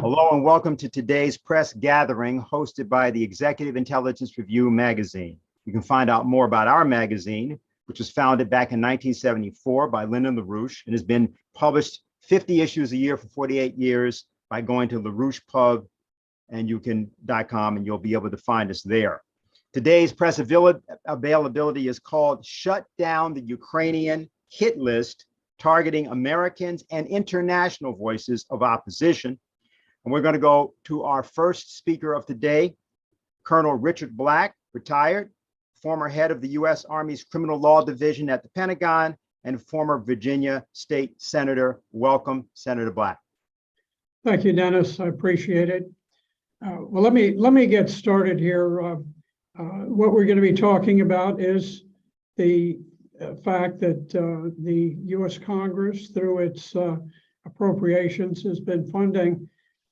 Hello and welcome to today's press gathering hosted by the Executive Intelligence Review magazine. You can find out more about our magazine, which was founded back in 1974 by Lyndon LaRouche and has been published 50 issues a year for 48 years by going to LaRouchePub and you.com, and you'll be able to find us there. Today's press availability is called Shut Down the Ukrainian Hit List, Targeting Americans and International Voices of Opposition. And we're going to go to our first speaker of the day, Colonel Richard Black, retired, former head of the U.S. Army's Criminal Law Division at the Pentagon, and former Virginia State Senator. Welcome, Senator Black. Thank you, Dennis. I appreciate it. Well, let me get started here. What we're going to be talking about is the fact that the U.S. Congress, through its appropriations, has been funding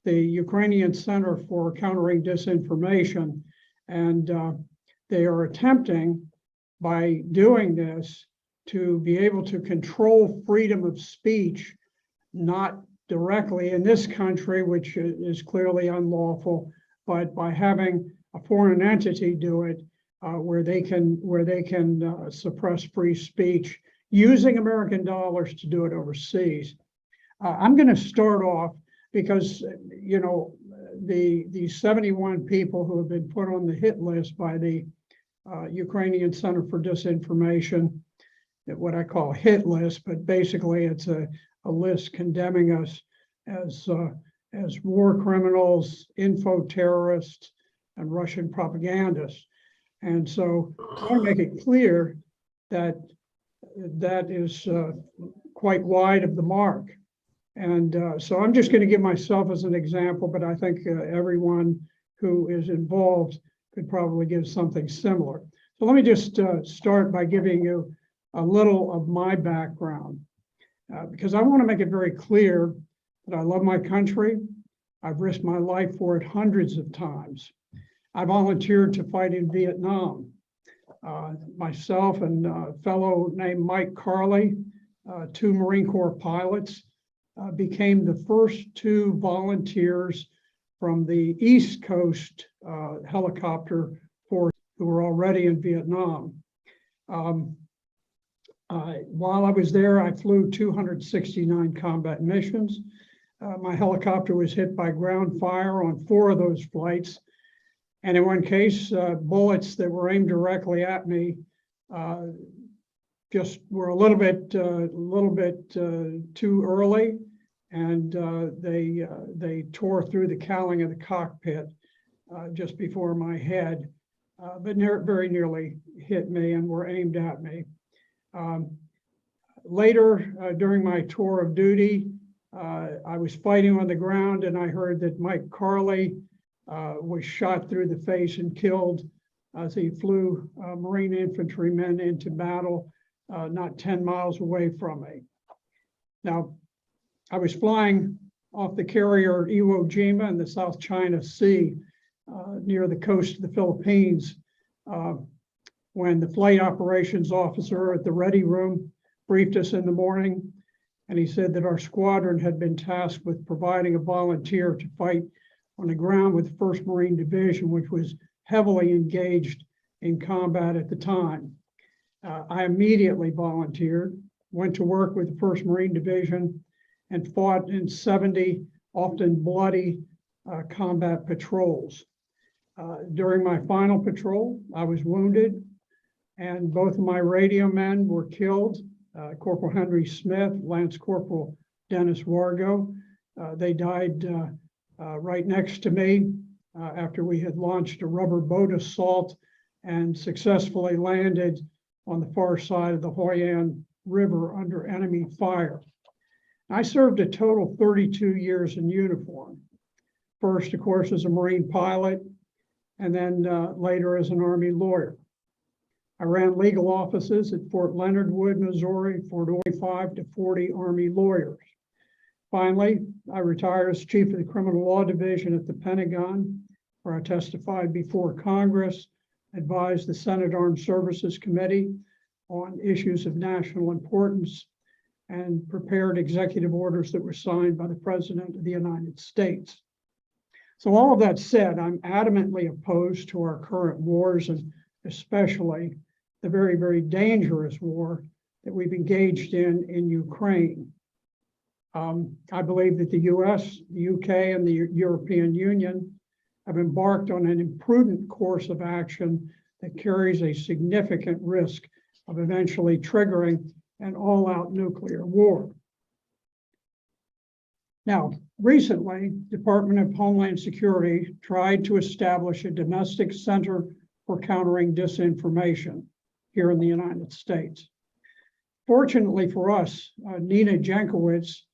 the Ukrainian Center for Countering Disinformation, and they are attempting, by doing this, to be able to control freedom of speech, not directly in this country, which is clearly unlawful, but by having a foreign entity do it, where they can suppress free speech using American dollars to do it overseas. I'm going to start off because, you know, the 71 people who have been put on the hit list by the Ukrainian Center for Disinformation, what I call hit list, but basically it's a list condemning us as war criminals, info terrorists, and Russian propagandists. And so I want to make it clear that that is quite wide of the mark. And so I'm just going to give myself as an example, but I think everyone who is involved could probably give something similar. So let me just start by giving you a little of my background, because I want to make it very clear that I love my country. I've risked my life for it hundreds of times. I volunteered to fight in Vietnam. Myself and a fellow named Mike Carley, two Marine Corps pilots, became the first two volunteers from the East Coast helicopter force who were already in Vietnam. While I was there, I flew 269 combat missions. My helicopter was hit by ground fire on 4 of those flights. And in one case, bullets that were aimed directly at me just were a little bit too early, and they tore through the cowling of the cockpit just before my head, but very nearly hit me and were aimed at me. Later, during my tour of duty, I was fighting on the ground, and I heard that Mike Carley was shot through the face and killed as he flew Marine infantrymen into battle not 10 miles away from me. Now, I was flying off the carrier Iwo Jima in the South China Sea near the coast of the Philippines when the flight operations officer at the ready room briefed us in the morning, and he said that our squadron had been tasked with providing a volunteer to fight on the ground with the 1st Marine Division, which was heavily engaged in combat at the time. I immediately volunteered, went to work with the 1st Marine Division, and fought in 70 often bloody combat patrols. During my final patrol, I was wounded, and both of my radio men were killed, Corporal Henry Smith, Lance Corporal Dennis Wargo. They died right next to me after we had launched a rubber boat assault and successfully landed on the far side of the Hoi An River under enemy fire. I served a total 32 years in uniform. First, of course, as a Marine pilot, and then later as an Army lawyer. I ran legal offices at Fort Leonard Wood, Missouri, for 25 to 40 Army lawyers. Finally, I retired as chief of the Criminal Law Division at the Pentagon, where I testified before Congress, advised the Senate Armed Services Committee on issues of national importance, and prepared executive orders that were signed by the President of the United States. So all of that said, I'm adamantly opposed to our current wars, and especially the very, very dangerous war that we've engaged in Ukraine. I believe that the US, the UK, and the European Union have embarked on an imprudent course of action that carries a significant risk of eventually triggering an all-out nuclear war. Now, recently, Department of Homeland Security tried to establish a domestic center for countering disinformation here in the United States. Fortunately for us, Nina Jankowicz,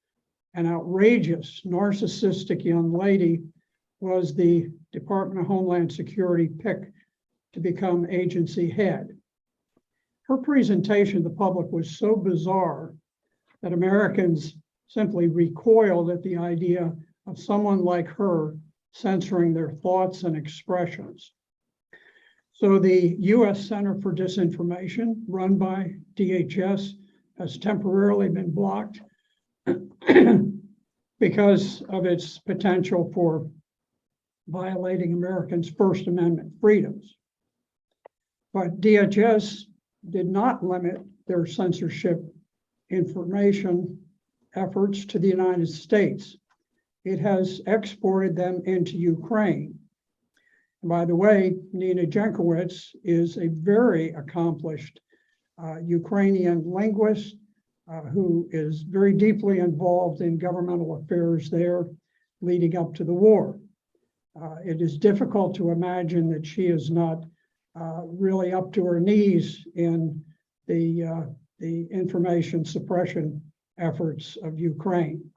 an outrageous, narcissistic young lady, was the Department of Homeland Security pick to become agency head. Her presentation to the public was so bizarre that Americans simply recoiled at the idea of someone like her censoring their thoughts and expressions. So the U.S. Center for Disinformation, run by DHS, has temporarily been blocked because of its potential for violating Americans' First Amendment freedoms. But DHS did not limit their censorship information efforts to the United States. It has exported them into Ukraine. And by the way, Nina Jankowicz is a very accomplished Ukrainian linguist who is very deeply involved in governmental affairs there leading up to the war. It is difficult to imagine that she is not really up to her knees in the information suppression efforts of Ukraine.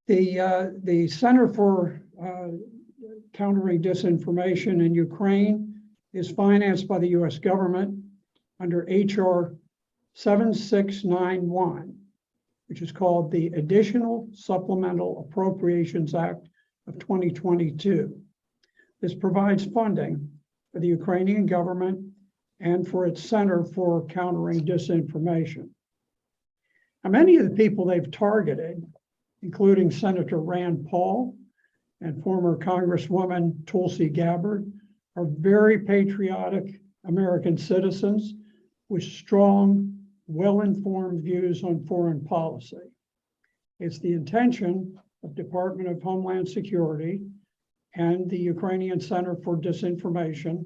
The Center for Countering Disinformation in Ukraine is financed by the US government under HR 7691, which is called the Additional Supplemental Appropriations Act of 2022. This provides funding for the Ukrainian government and for its Center for Countering Disinformation. Now, many of the people they've targeted, including Senator Rand Paul and former Congresswoman Tulsi Gabbard, are very patriotic American citizens with strong, well-informed views on foreign policy. It's the intention of Department of Homeland Security and the Ukrainian Center for Disinformation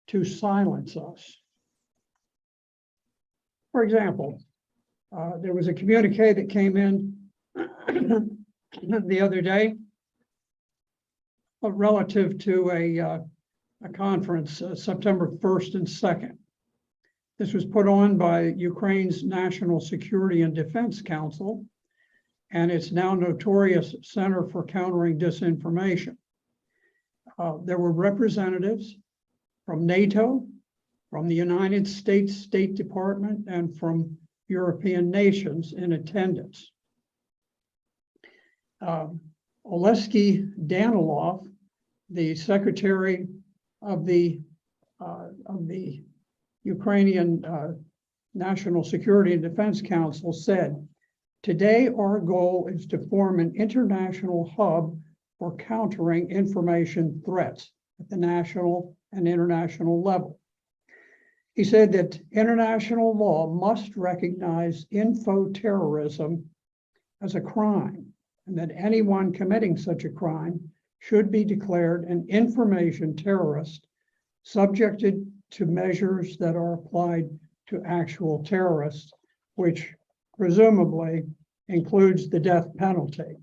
to silence us. For example, there was a communique that came in the other day relative to a conference, September 1st and 2nd. This was put on by Ukraine's National Security and Defense Council and its now notorious Center for Countering Disinformation. There were representatives from NATO, from the United States State Department, and from European nations in attendance. Oleksiy Danilov, the Secretary of the Ukrainian National Security and Defense Council, said, "Today, our goal is to form an international hub for countering information threats at the national and international level." He said that international law must recognize infoterrorism as a crime, and that anyone committing such a crime should be declared an information terrorist, subjected to measures that are applied to actual terrorists, which presumably includes the death penalty.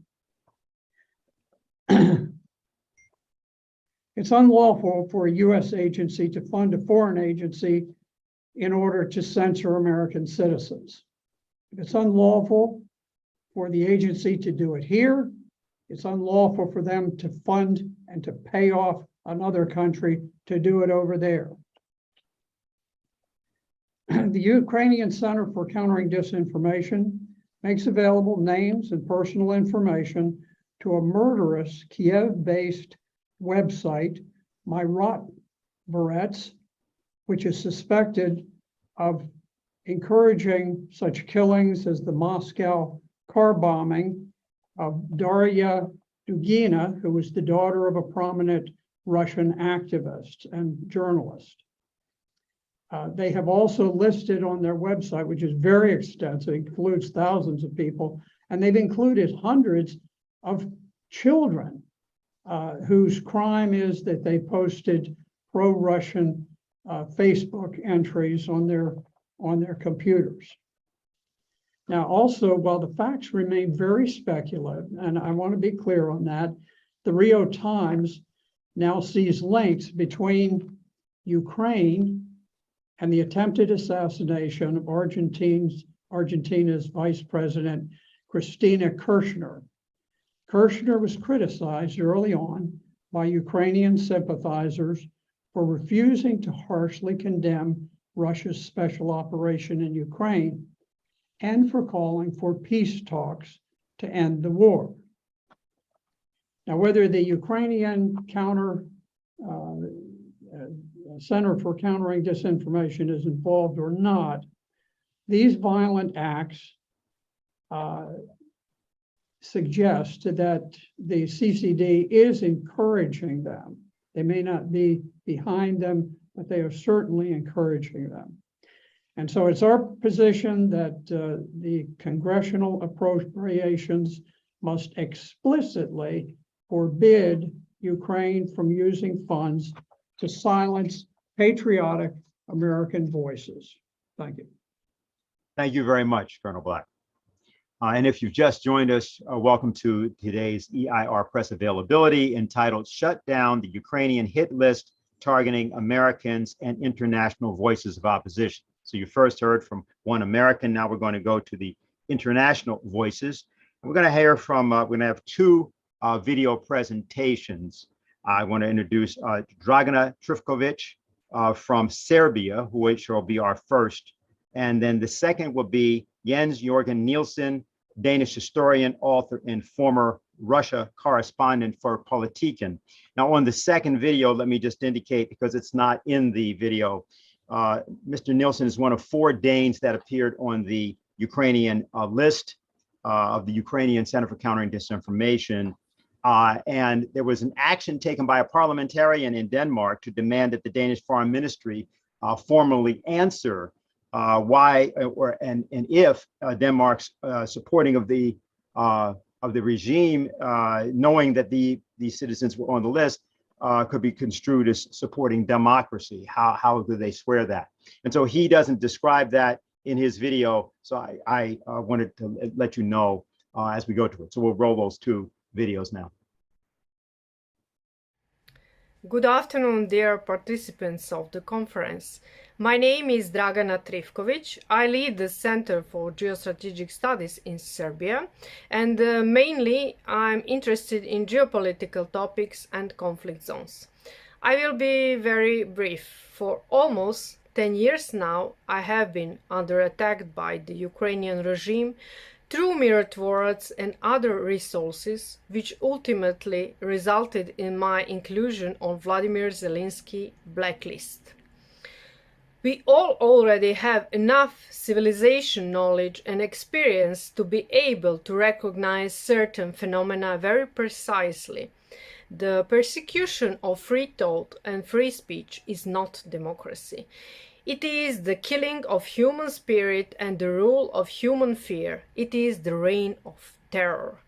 It's unlawful for a US agency to fund a foreign agency in order to censor American citizens. If it's unlawful for the agency to do it here, it's unlawful for them to fund and to pay off another country to do it over there. The Ukrainian Center for Countering Disinformation makes available names and personal information to a murderous Kiev-based website, myrotvorets, which is suspected of encouraging such killings as the Moscow car bombing of Daria Dugina, who was the daughter of a prominent Russian activist and journalist. They have also listed on their website, which is very extensive, includes thousands of people, and they've included hundreds of children whose crime is that they posted pro-Russian Facebook entries on their computers. Now, also, while the facts remain very speculative, and I want to be clear on that, the Rio Times now sees links between Ukraine and the attempted assassination of Argentina's Vice President, Cristina Kirchner. Kirchner was criticized early on by Ukrainian sympathizers for refusing to harshly condemn Russia's special operation in Ukraine and for calling for peace talks to end the war. Now, whether the Ukrainian Center for Countering Disinformation is involved or not, these violent acts suggest that the CCD is encouraging them. They may not be behind them, but they are certainly encouraging them. And so it's our position that the congressional appropriations must explicitly forbid Ukraine from using funds to silence patriotic American voices. Thank you. Thank you very much, Colonel Black. And if you've just joined us, welcome to today's EIR press availability entitled "Shut Down the Ukrainian Hit List Targeting Americans and International Voices of Opposition." So you first heard from one American, now we're going to go to the international voices. We're going to hear from, we're going to have two video presentations. I want to introduce Dragana Trifkovic from Serbia, which will be our first. And then the second will be Jens Jorgen Nielsen, Danish historian, author, and former Russia correspondent for Politiken. Now, on the second video, let me just indicate, because it's not in the video, Mr. Nielsen is one of 4 Danes that appeared on the Ukrainian list of the Ukrainian Center for Countering Disinformation. And there was an action taken by a parliamentarian in Denmark to demand that the Danish Foreign Ministry formally answer why and if Denmark's supporting of the regime, knowing that these citizens were on the list, could be construed as supporting democracy. How do they swear that? And so he doesn't describe that in his video. So I wanted to let you know as we go to it. So we'll roll those 2 videos now. Good afternoon, dear participants of the conference. My name is Dragana Trifkovic. I lead the Center for Geostrategic Studies in Serbia, and mainly I'm interested in geopolitical topics and conflict zones. I will be very brief. For almost 10 years now, I have been under attack by the Ukrainian regime through myrotvorets and other resources, which ultimately resulted in my inclusion on Vladimir Zelensky blacklist. We all already have enough civilization knowledge and experience to be able to recognize certain phenomena very precisely. The persecution of free thought and free speech is not democracy. It is the killing of human spirit and the rule of human fear. It is the reign of terror.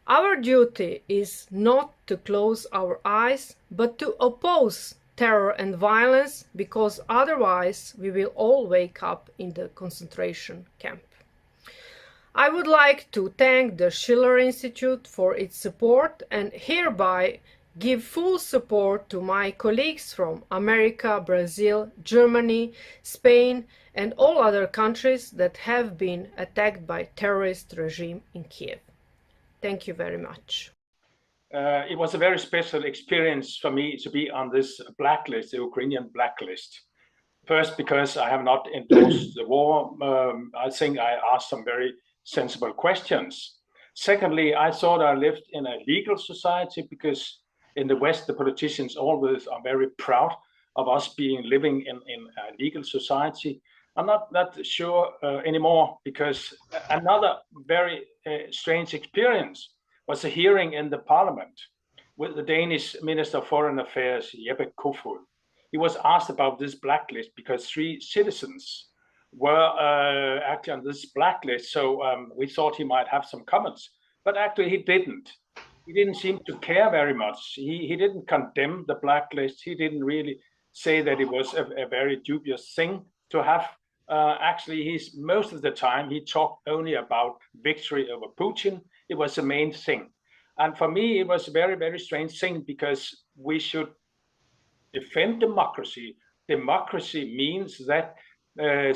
Our duty is not to close our eyes, but to oppose terror and violence, because otherwise we will all wake up in the concentration camp. I would like to thank the Schiller Institute for its support and hereby give full support to my colleagues from America, Brazil, Germany, Spain, and all other countries that have been attacked by terrorist regime in Kiev. Thank you very much. It was a very special experience for me to be on this blacklist, the Ukrainian blacklist. First, because I have not endorsed the war. I think I asked some very sensible questions. Secondly, I thought I lived in a legal society, because in the West, the politicians always are very proud of us living in a legal society. I'm not sure anymore, because another very strange experience was a hearing in the parliament with the Danish Minister of Foreign Affairs, Jeppe Kofod. He was asked about this blacklist because 3 citizens were actually on this blacklist. So we thought he might have some comments, but actually he didn't. He didn't seem to care very much. He didn't condemn the blacklist. He didn't really say that it was a very dubious thing to have. Actually, most of the time he talked only about victory over Putin. It was the main thing. And for me, it was a very, very strange thing, because we should defend democracy. Democracy means that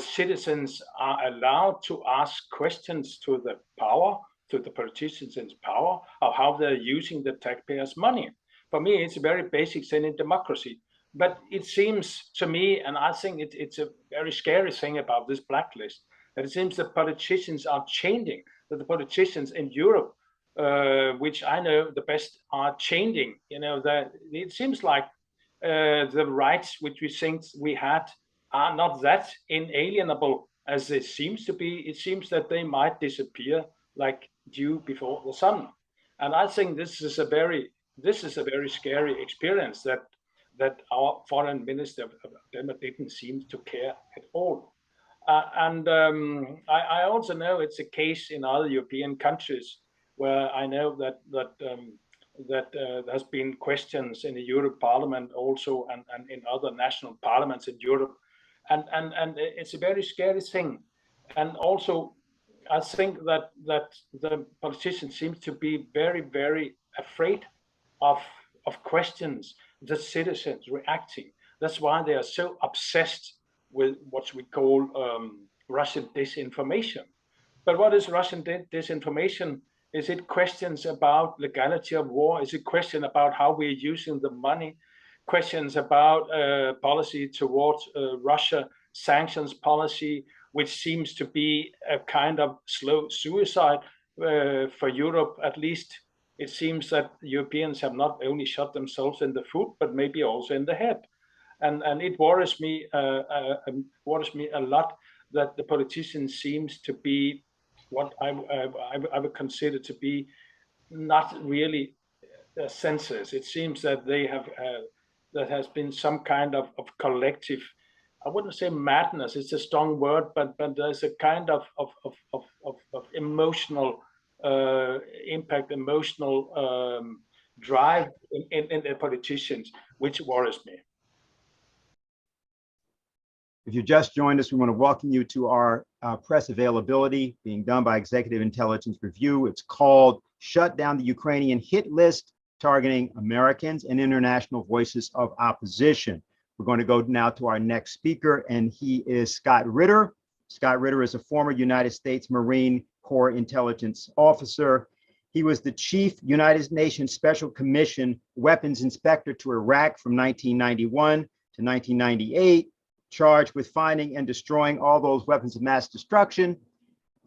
citizens are allowed to ask questions to the power, to the politicians in power, of how they're using the taxpayers' money. For me, it's a very basic thing in democracy. But it seems to me, and I think it's a very scary thing about this blacklist, that it seems that politicians are changing, that the politicians in Europe, which I know the best, are changing. You know, that it seems like the rights which we think we had are not that inalienable as it seems to be. It seems that they might disappear like dew before the sun. And I think this is a very scary experience, that our foreign minister didn't seem to care at all. I also know it's a case in other European countries where I know that there's been questions in the Europe Parliament also, and in other national parliaments in Europe, and it's a very scary thing. And also, I think that the politicians seem to be very, very afraid of questions, the citizens reacting. That's why they are so obsessed with what we call Russian disinformation. But what is Russian disinformation? Is it questions about legality of war? Is it question about how we're using the money? Questions about policy towards Russia, sanctions policy, which seems to be a kind of slow suicide for Europe. At least it seems that Europeans have not only shot themselves in the foot, but maybe also in the head. And it worries me a lot that the politicians seems to be what I would consider to be not really senses. It seems that they have there has been some kind of collective, I wouldn't say madness, it's a strong word, but there's a kind of emotional impact, emotional drive in the politicians, which worries me. If you just joined us, we want to welcome you to our press availability being done by Executive Intelligence Review. It's called Shut Down the Ukrainian Hit List, Targeting Americans and International Voices of Opposition. We're going to go now to our next speaker, and he is Scott Ritter. Scott Ritter is a former United States Marine Corps intelligence officer. He was the chief United Nations Special Commission weapons inspector to Iraq from 1991 to 1998, charged with finding and destroying all those weapons of mass destruction.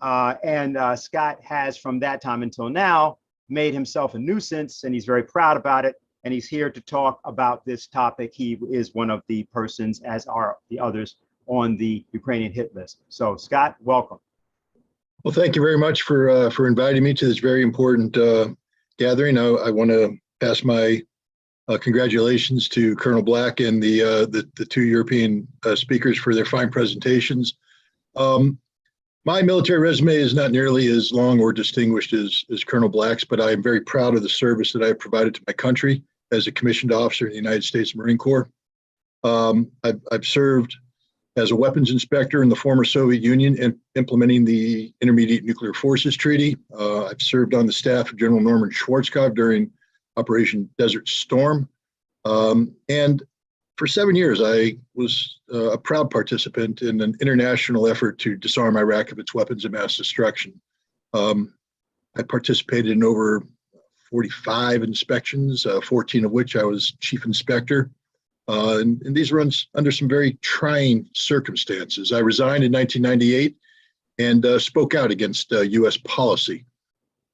Scott has, from that time until now, made himself a nuisance, and he's very proud about it. And he's here to talk about this topic. He is one of the persons, as are the others, on the Ukrainian hit list. So, Scott, welcome. Well, thank you very much for inviting me to this very important gathering. I want to pass my congratulations to Colonel Black and the two European speakers for their fine presentations. My military resume is not nearly as long or distinguished as Colonel Black's, but I am very proud of the service that I have provided to my country as a commissioned officer in the United States Marine Corps. I've served as a weapons inspector in the former Soviet Union, implementing the Intermediate Nuclear Forces Treaty. I've served on the staff of General Norman Schwarzkopf during Operation Desert Storm. And for 7 years, I was a proud participant in an international effort to disarm Iraq of its weapons of mass destruction. I participated in over 45 inspections, 14 of which I was chief inspector. And these were under some very trying circumstances. I resigned in 1998 and spoke out against U.S. policy.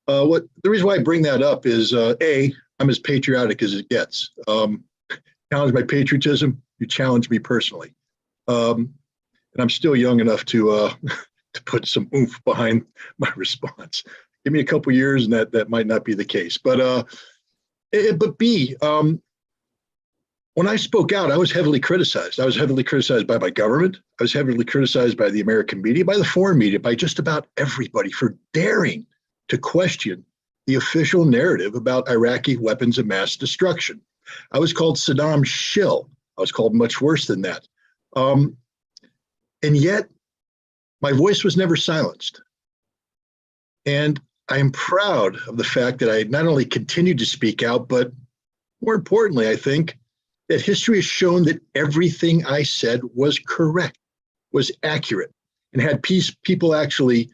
The reason why I bring that up is, A, I'm as patriotic as it gets. Challenge my patriotism, you challenge me personally. and I'm still young enough to to put some oomph behind my response. Give me a couple years, and that might not be the case. But B, when I spoke out, I was heavily criticized. I was heavily criticized by my government. I was heavily criticized by the American media, by the foreign media, by just about everybody for daring to question the official narrative about Iraqi weapons of mass destruction. I was called Saddam's shill. I was called much worse than that. And yet, my voice was never silenced. And I am proud of the fact that I not only continued to speak out, but more importantly, I think that history has shown that everything I said was correct, was accurate, and had people actually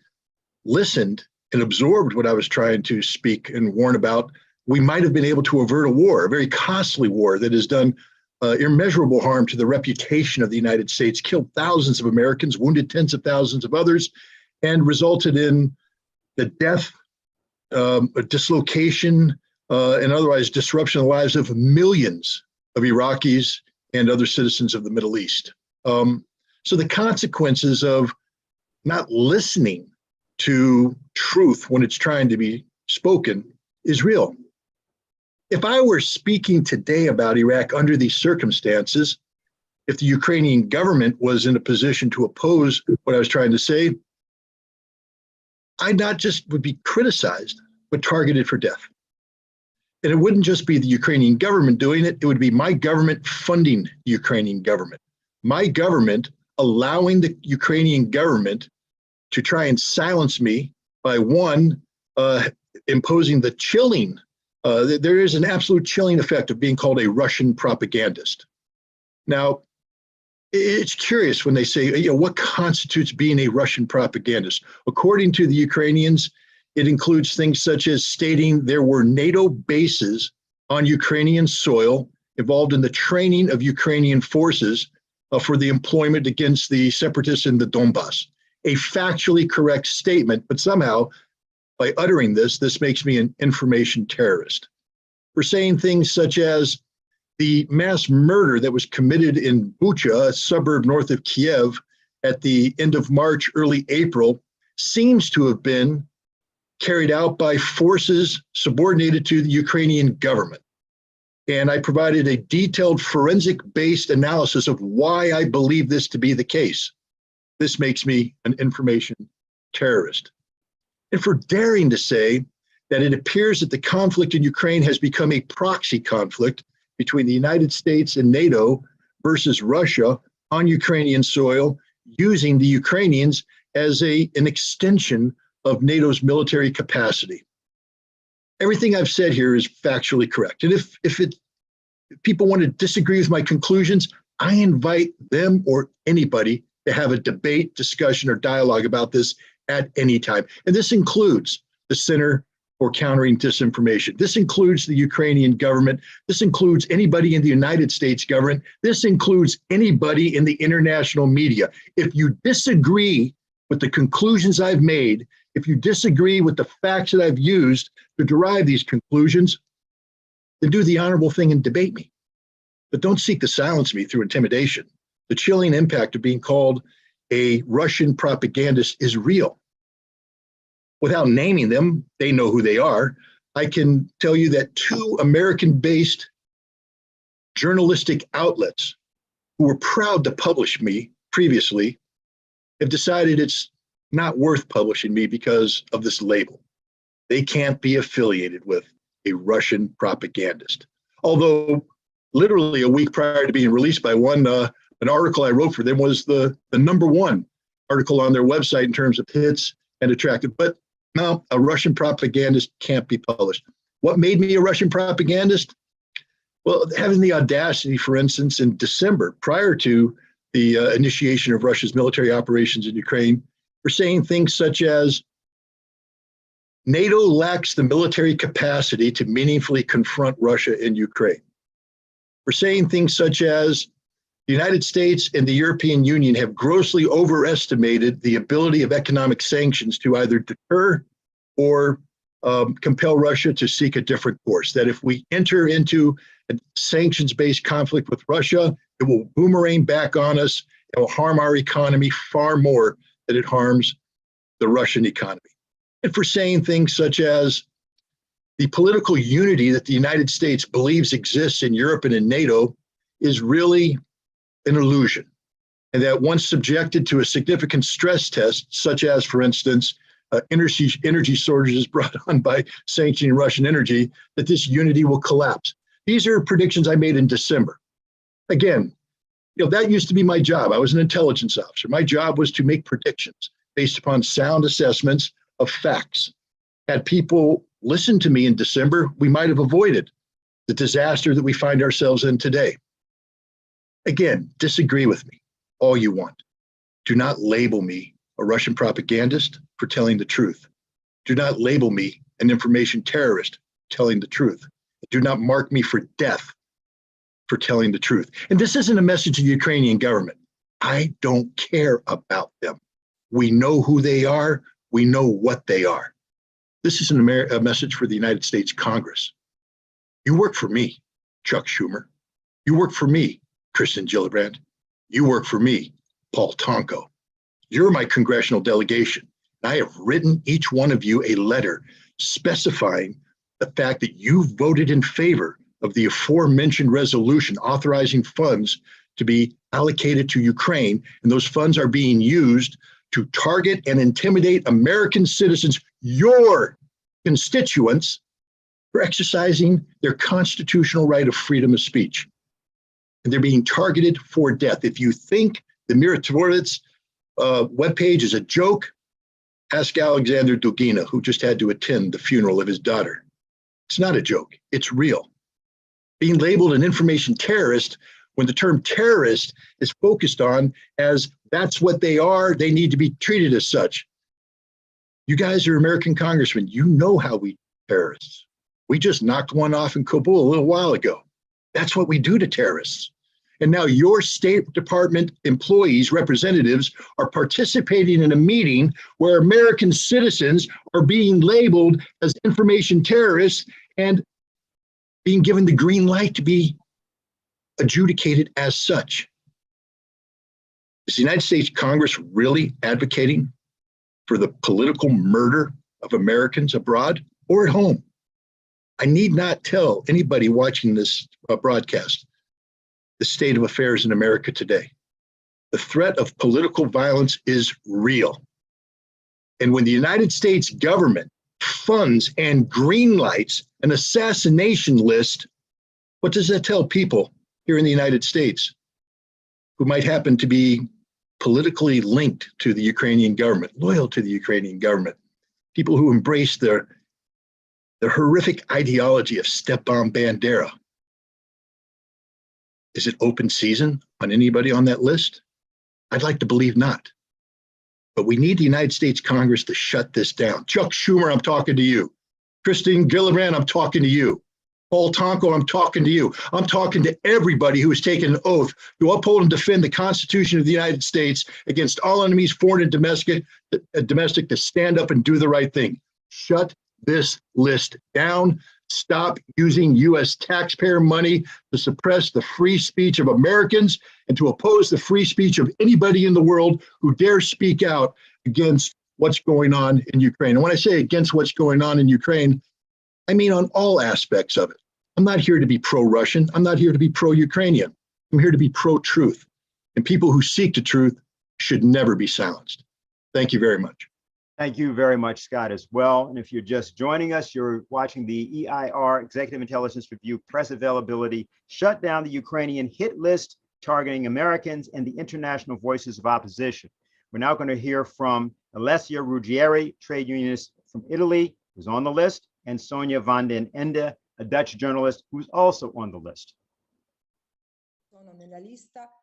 listened and absorbed what I was trying to speak and warn about, we might have been able to avert a war, a very costly war that has done immeasurable harm to the reputation of the United States, killed thousands of Americans, wounded tens of thousands of others, and resulted in the death, a dislocation, and otherwise disruption of the lives of millions of Iraqis and other citizens of the Middle East. So the consequences of not listening to truth when it's trying to be spoken is real. If I were speaking today about Iraq under these circumstances, if the Ukrainian government was in a position to oppose what I was trying to say, I not just would be criticized, but targeted for death. And it wouldn't just be the Ukrainian government doing it, it would be my government funding the Ukrainian government. My government allowing the Ukrainian government to try and silence me by one, imposing the chilling, there is an absolute chilling effect of being called a Russian propagandist. Now, it's curious when they say, what constitutes being a Russian propagandist? According to the Ukrainians, it includes things such as stating there were NATO bases on Ukrainian soil involved in the training of Ukrainian forces for the employment against the separatists in the Donbass. A factually correct statement, but somehow by uttering this makes me an information terrorist. For saying things such as the mass murder that was committed in Bucha, a suburb north of Kiev, at the end of March, early April, seems to have been carried out by forces subordinated to the Ukrainian government. And I provided a detailed forensic-based analysis of why I believe this to be the case. This makes me an information terrorist. And for daring to say that it appears that the conflict in Ukraine has become a proxy conflict between the United States and NATO versus Russia on Ukrainian soil, using the Ukrainians as an extension of NATO's military capacity. Everything I've said here is factually correct. And if people want to disagree with my conclusions, I invite them or anybody to have a debate, discussion, or dialogue about this at any time. And this includes the Center for Countering Disinformation. This includes the Ukrainian government. This includes anybody in the United States government. This includes anybody in the international media. If you disagree with the conclusions I've made, if you disagree with the facts that I've used to derive these conclusions, then do the honorable thing and debate me. But don't seek to silence me through intimidation. The chilling impact of being called a Russian propagandist is real. Without naming them, they know who they are. I can tell you that 2 American-based journalistic outlets who were proud to publish me previously have decided it's not worth publishing me because of this label. They can't be affiliated with a Russian propagandist. Although literally a week prior to being released by one, an article I wrote for them was the #1 article on their website in terms of hits and attractive. But no, a Russian propagandist can't be published. What made me a Russian propagandist? Well, having the audacity, for instance, in December, prior to the initiation of Russia's military operations in Ukraine, for saying things such as, NATO lacks the military capacity to meaningfully confront Russia in Ukraine. For saying things such as, the United States and the European Union have grossly overestimated the ability of economic sanctions to either deter or compel Russia to seek a different course. That if we enter into a sanctions-based conflict with Russia, it will boomerang back on us It will harm our economy far more than it harms the Russian economy. And for saying things such as the political unity that the United States believes exists in Europe and in NATO is really an illusion. And that once subjected to a significant stress test, such as, for instance, energy shortages brought on by sanctioning Russian energy, that this unity will collapse. These are predictions I made in December. Again, that used to be my job. I was an intelligence officer. My job was to make predictions based upon sound assessments of facts. Had people listened to me in December, we might have avoided the disaster that we find ourselves in today. Again, disagree with me all you want. Do not label me a Russian propagandist for telling the truth. Do not label me an information terrorist telling the truth. Do not mark me for death for telling the truth. And this isn't a message to the Ukrainian government. I don't care about them. We know who they are. We know what they are. This is a message for the United States Congress. You work for me, Chuck Schumer. You work for me, Kristen Gillibrand. You work for me, Paul Tonko. You're my congressional delegation. And I have written each one of you a letter specifying the fact that you voted in favor of the aforementioned resolution authorizing funds to be allocated to Ukraine. And those funds are being used to target and intimidate American citizens, your constituents, for exercising their constitutional right of freedom of speech. And they're being targeted for death. If you think the myrotvorets webpage is a joke, ask Alexander Dugina, who just had to attend the funeral of his daughter. It's not a joke, it's real. Being labeled an information terrorist when the term terrorist is focused on as that's what they are, they need to be treated as such. You guys are American congressmen, you know how we terrorists. We just knocked one off in Kabul a little while ago. That's what we do to terrorists. And now your State Department employees, representatives, are participating in a meeting where American citizens are being labeled as information terrorists and being given the green light to be adjudicated as such. Is the United States Congress really advocating for the political murder of Americans abroad or at home? I need not tell anybody watching this broadcast the state of affairs in America today. The threat of political violence is real. And when the United States government funds and greenlights an assassination list, what does that tell people here in the United States who might happen to be politically linked to the Ukrainian government, loyal to the Ukrainian government, people who embrace the horrific ideology of Stepan Bandera? Is it open season on anybody on that list? I'd like to believe not. But we need the United States Congress to shut this down. Chuck Schumer, I'm talking to you. Christine Gillibrand, I'm talking to you. Paul Tonko, I'm talking to you. I'm talking to everybody who has taken an oath to uphold and defend the Constitution of the United States against all enemies, foreign and domestic, to stand up and do the right thing. Shut this list down. Stop using U.S. taxpayer money to suppress the free speech of Americans and to oppose the free speech of anybody in the world who dares speak out against what's going on in Ukraine. And when I say against what's going on in Ukraine, I mean on all aspects of it. I'm not here to be pro-Russian. I'm not here to be pro-Ukrainian. I'm here to be pro-truth. And people who seek the truth should never be silenced. Thank you very much. Thank you very much, Scott, as well. And if you're just joining us, you're watching the EIR Executive Intelligence Review press availability, shut down the Ukrainian hit list targeting Americans and the international voices of opposition. We're now going to hear from Alessia Ruggieri, trade unionist from Italy, who's on the list, and Sonia van den Ende, a Dutch journalist who's also on the list.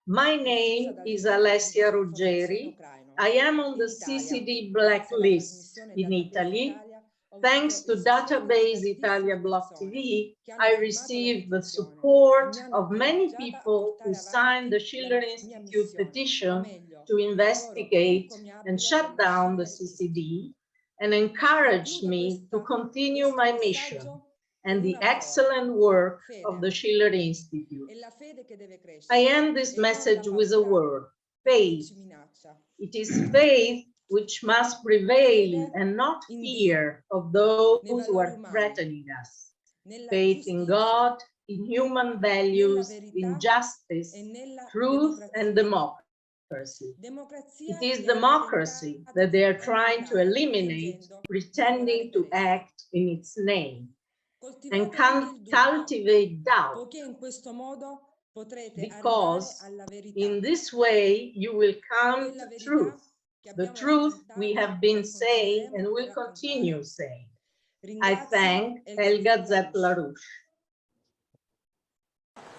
My name is Alessia Ruggieri. I am on the CCD blacklist in Italy. Thanks to Database Italia Block TV, I received the support of many people who signed the Schiller Institute petition to investigate and shut down the CCD and encouraged me to continue my mission and the excellent work of the Schiller Institute. I end this message with a word: faith. It is faith which must prevail and not fear of those who are threatening us. Faith in God, in human values, in justice, truth, and democracy. It is democracy that they are trying to eliminate, pretending to act in its name, and cultivate doubt, because in this way you will come to truth, the truth we have been saying and will continue saying. I thank Helga Zepp-LaRouche.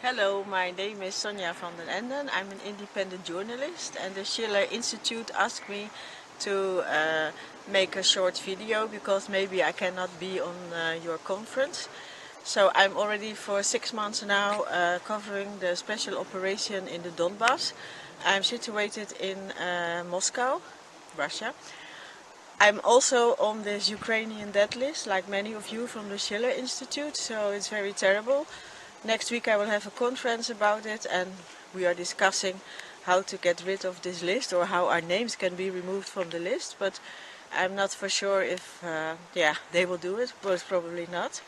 Hello, my name is Sonja van den Enden. I'm an independent journalist, and the Schiller Institute asked me to make a short video because maybe I cannot be on your conference. So I'm already for 6 months now covering the special operation in the Donbass. I'm situated in Moscow, Russia. I'm also on this Ukrainian death list, like many of you from the Schiller Institute, so it's very terrible. Next week I will have a conference about it, and we are discussing how to get rid of this list or how our names can be removed from the list, but I'm not for sure if they will do it, most probably not.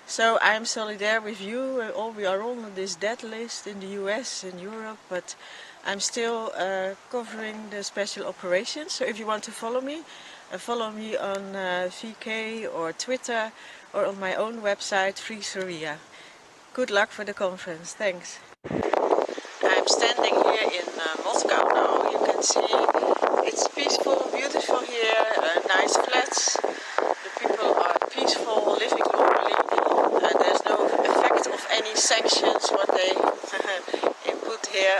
So I am solidarity with you. We are all on this death list in the US and Europe, but I'm still covering the special operations. So if you want to follow me on VK or Twitter or on my own website, Free Syria. Good luck for the conference. Thanks. I'm standing here in Moscow now. You can see it's peaceful, beautiful here, nice flats. The people are peaceful, living normally. There's no effect of any sanctions what they input here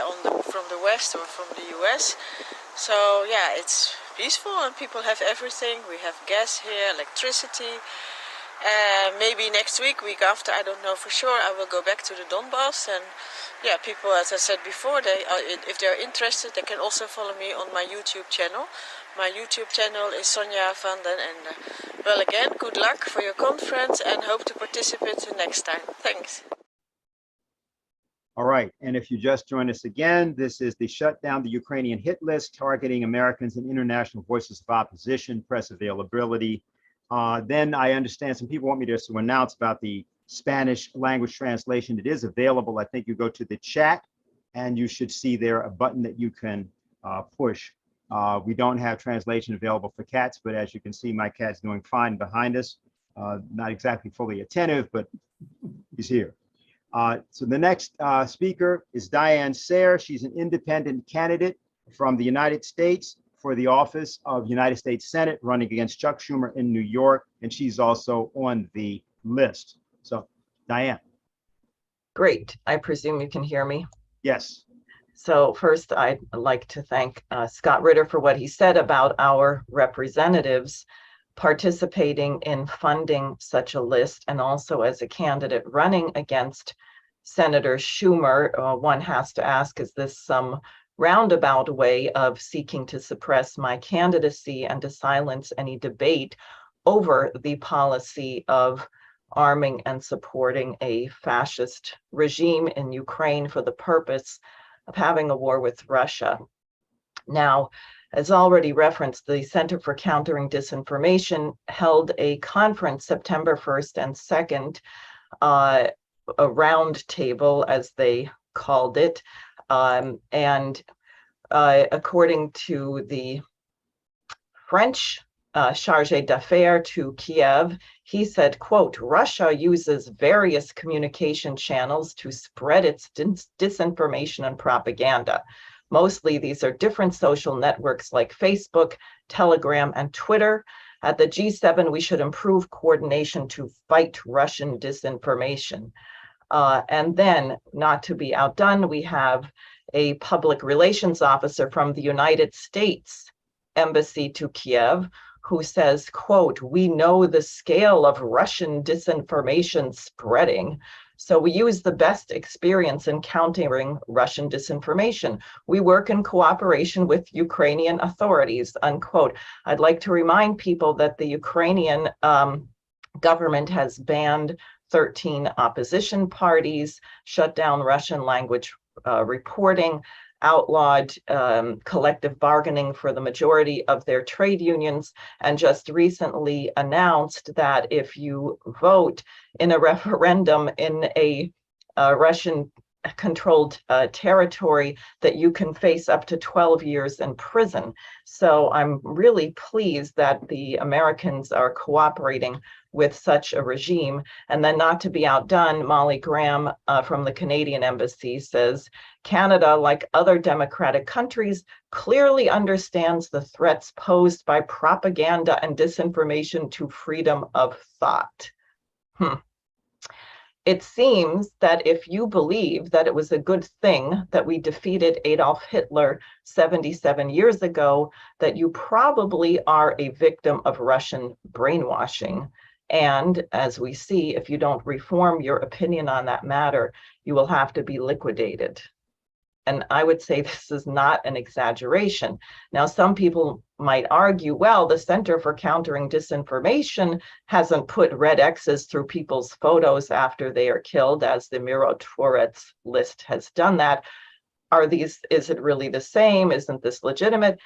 from the West or from the US. So yeah, it's peaceful and people have everything. We have gas here, electricity. Maybe next week after, I don't know for sure, I will go back to the Donbass, and yeah, people, as I said before, if they're interested, they can also follow me on my YouTube channel. My YouTube channel is Sonja van den Ende. Well, again, good luck for your conference and hope to participate the next time. Thanks. All right, and if you just joined us again, this is the Shut Down the Ukrainian Hit List, targeting Americans and international voices of opposition, press availability. Then I understand some people want me to announce about the Spanish language translation. It is available. I think you go to the chat and you should see there a button that you can push. We don't have translation available for cats, but as you can see, my cat's doing fine behind us. Not exactly fully attentive, but he's here. So the next speaker is Diane Sayer. She's an independent candidate from the United States for the office of United States Senate, running against Chuck Schumer in New York, and she's also on the list. So, Diane. Great. I presume you can hear me. Yes. So first, I'd like to thank Scott Ritter for what he said about our representatives participating in funding such a list, and also as a candidate running against Senator Schumer. One has to ask, is this some roundabout way of seeking to suppress my candidacy and to silence any debate over the policy of arming and supporting a fascist regime in Ukraine for the purpose of having a war with Russia? Now, as already referenced, the Center for Countering Disinformation held a conference September 1st and 2nd, a round table, as they called it. And according to the French chargé d'affaires to Kiev, he said, quote, Russia uses various communication channels to spread its disinformation and propaganda. Mostly these are different social networks like Facebook, Telegram, and Twitter. At the G7, we should improve coordination to fight Russian disinformation. And then, not to be outdone, we have a public relations officer from the United States Embassy to Kiev who says, quote, we know the scale of Russian disinformation spreading, so we use the best experience in countering Russian disinformation. We work in cooperation with Ukrainian authorities, unquote. I'd like to remind people that the Ukrainian government has banned 13 opposition parties, shut down Russian language reporting, outlawed collective bargaining for the majority of their trade unions, and just recently announced that if you vote in a referendum in a Russian-controlled territory, that you can face up to 12 years in prison. So I'm really pleased that the Americans are cooperating with such a regime. And then, not to be outdone, Molly Graham from the Canadian Embassy says, Canada, like other democratic countries, clearly understands the threats posed by propaganda and disinformation to freedom of thought. It seems that if you believe that it was a good thing that we defeated Adolf Hitler 77 years ago, that you probably are a victim of Russian brainwashing. And as we see, if you don't reform your opinion on that matter, you will have to be liquidated. And I would say this is not an exaggeration. Now, some people might argue, well, the Center for Countering Disinformation hasn't put red X's through people's photos after they are killed, as the myrotvorets list has done that. Is it really the same? Isn't this legitimate?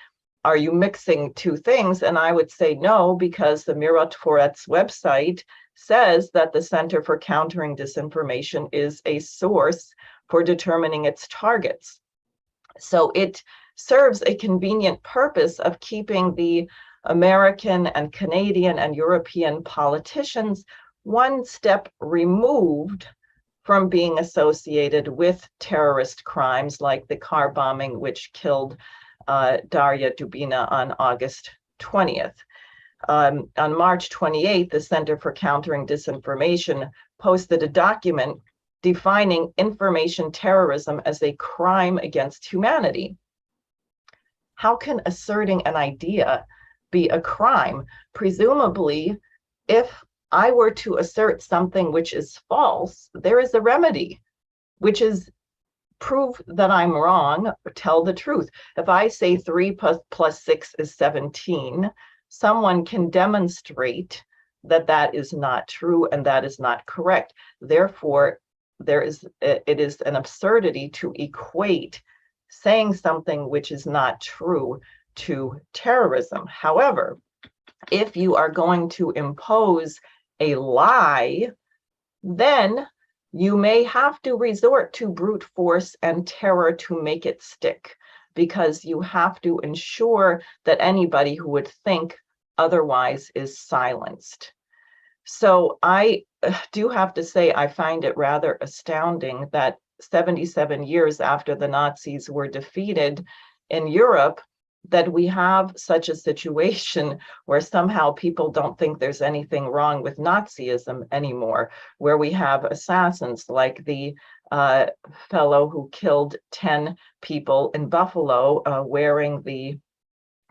Are you mixing two things? And I would say no, because the myrotvorets website says that the Center for Countering Disinformation is a source for determining its targets. So it serves a convenient purpose of keeping the American and Canadian and European politicians one step removed from being associated with terrorist crimes like the car bombing which killed Daria Dubina on August 20th. On March 28th, the Center for Countering Disinformation posted a document defining information terrorism as a crime against humanity. How can asserting an idea be a crime? Presumably, if I were to assert something which is false, there is a remedy, which is prove that I'm wrong, or tell the truth. If I say 3 plus 6 is 17, someone can demonstrate that that is not true and that is not correct. Therefore, it is an absurdity to equate saying something which is not true to terrorism. However, if you are going to impose a lie, then you may have to resort to brute force and terror to make it stick, because you have to ensure that anybody who would think otherwise is silenced. So I do have to say, I find it rather astounding that 77 years after the Nazis were defeated in Europe, that we have such a situation where somehow people don't think there's anything wrong with Nazism anymore, where we have assassins like the fellow who killed 10 people in Buffalo wearing the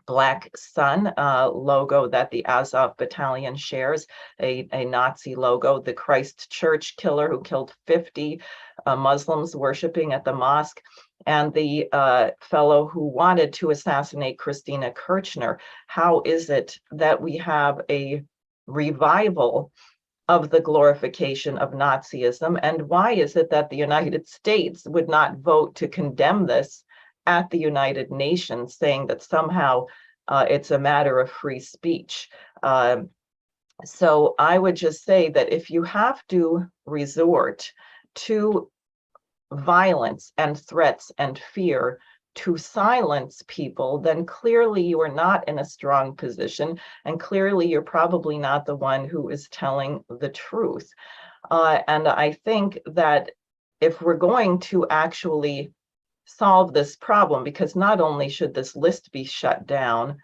Black Sun logo that the Azov Battalion shares, a Nazi logo, the Christ Church killer who killed 50 Muslims worshiping at the mosque, and the fellow who wanted to assassinate Christina Kirchner. How is it that we have a revival of the glorification of Nazism? And why is it that the United States would not vote to condemn this at the United Nations, saying that somehow it's a matter of free speech? So I would just say that if you have to resort to violence and threats and fear to silence people, then clearly you are not in a strong position, and clearly you're probably not the one who is telling the truth. And I think that if we're going to actually solve this problem, because not only should this list be shut down,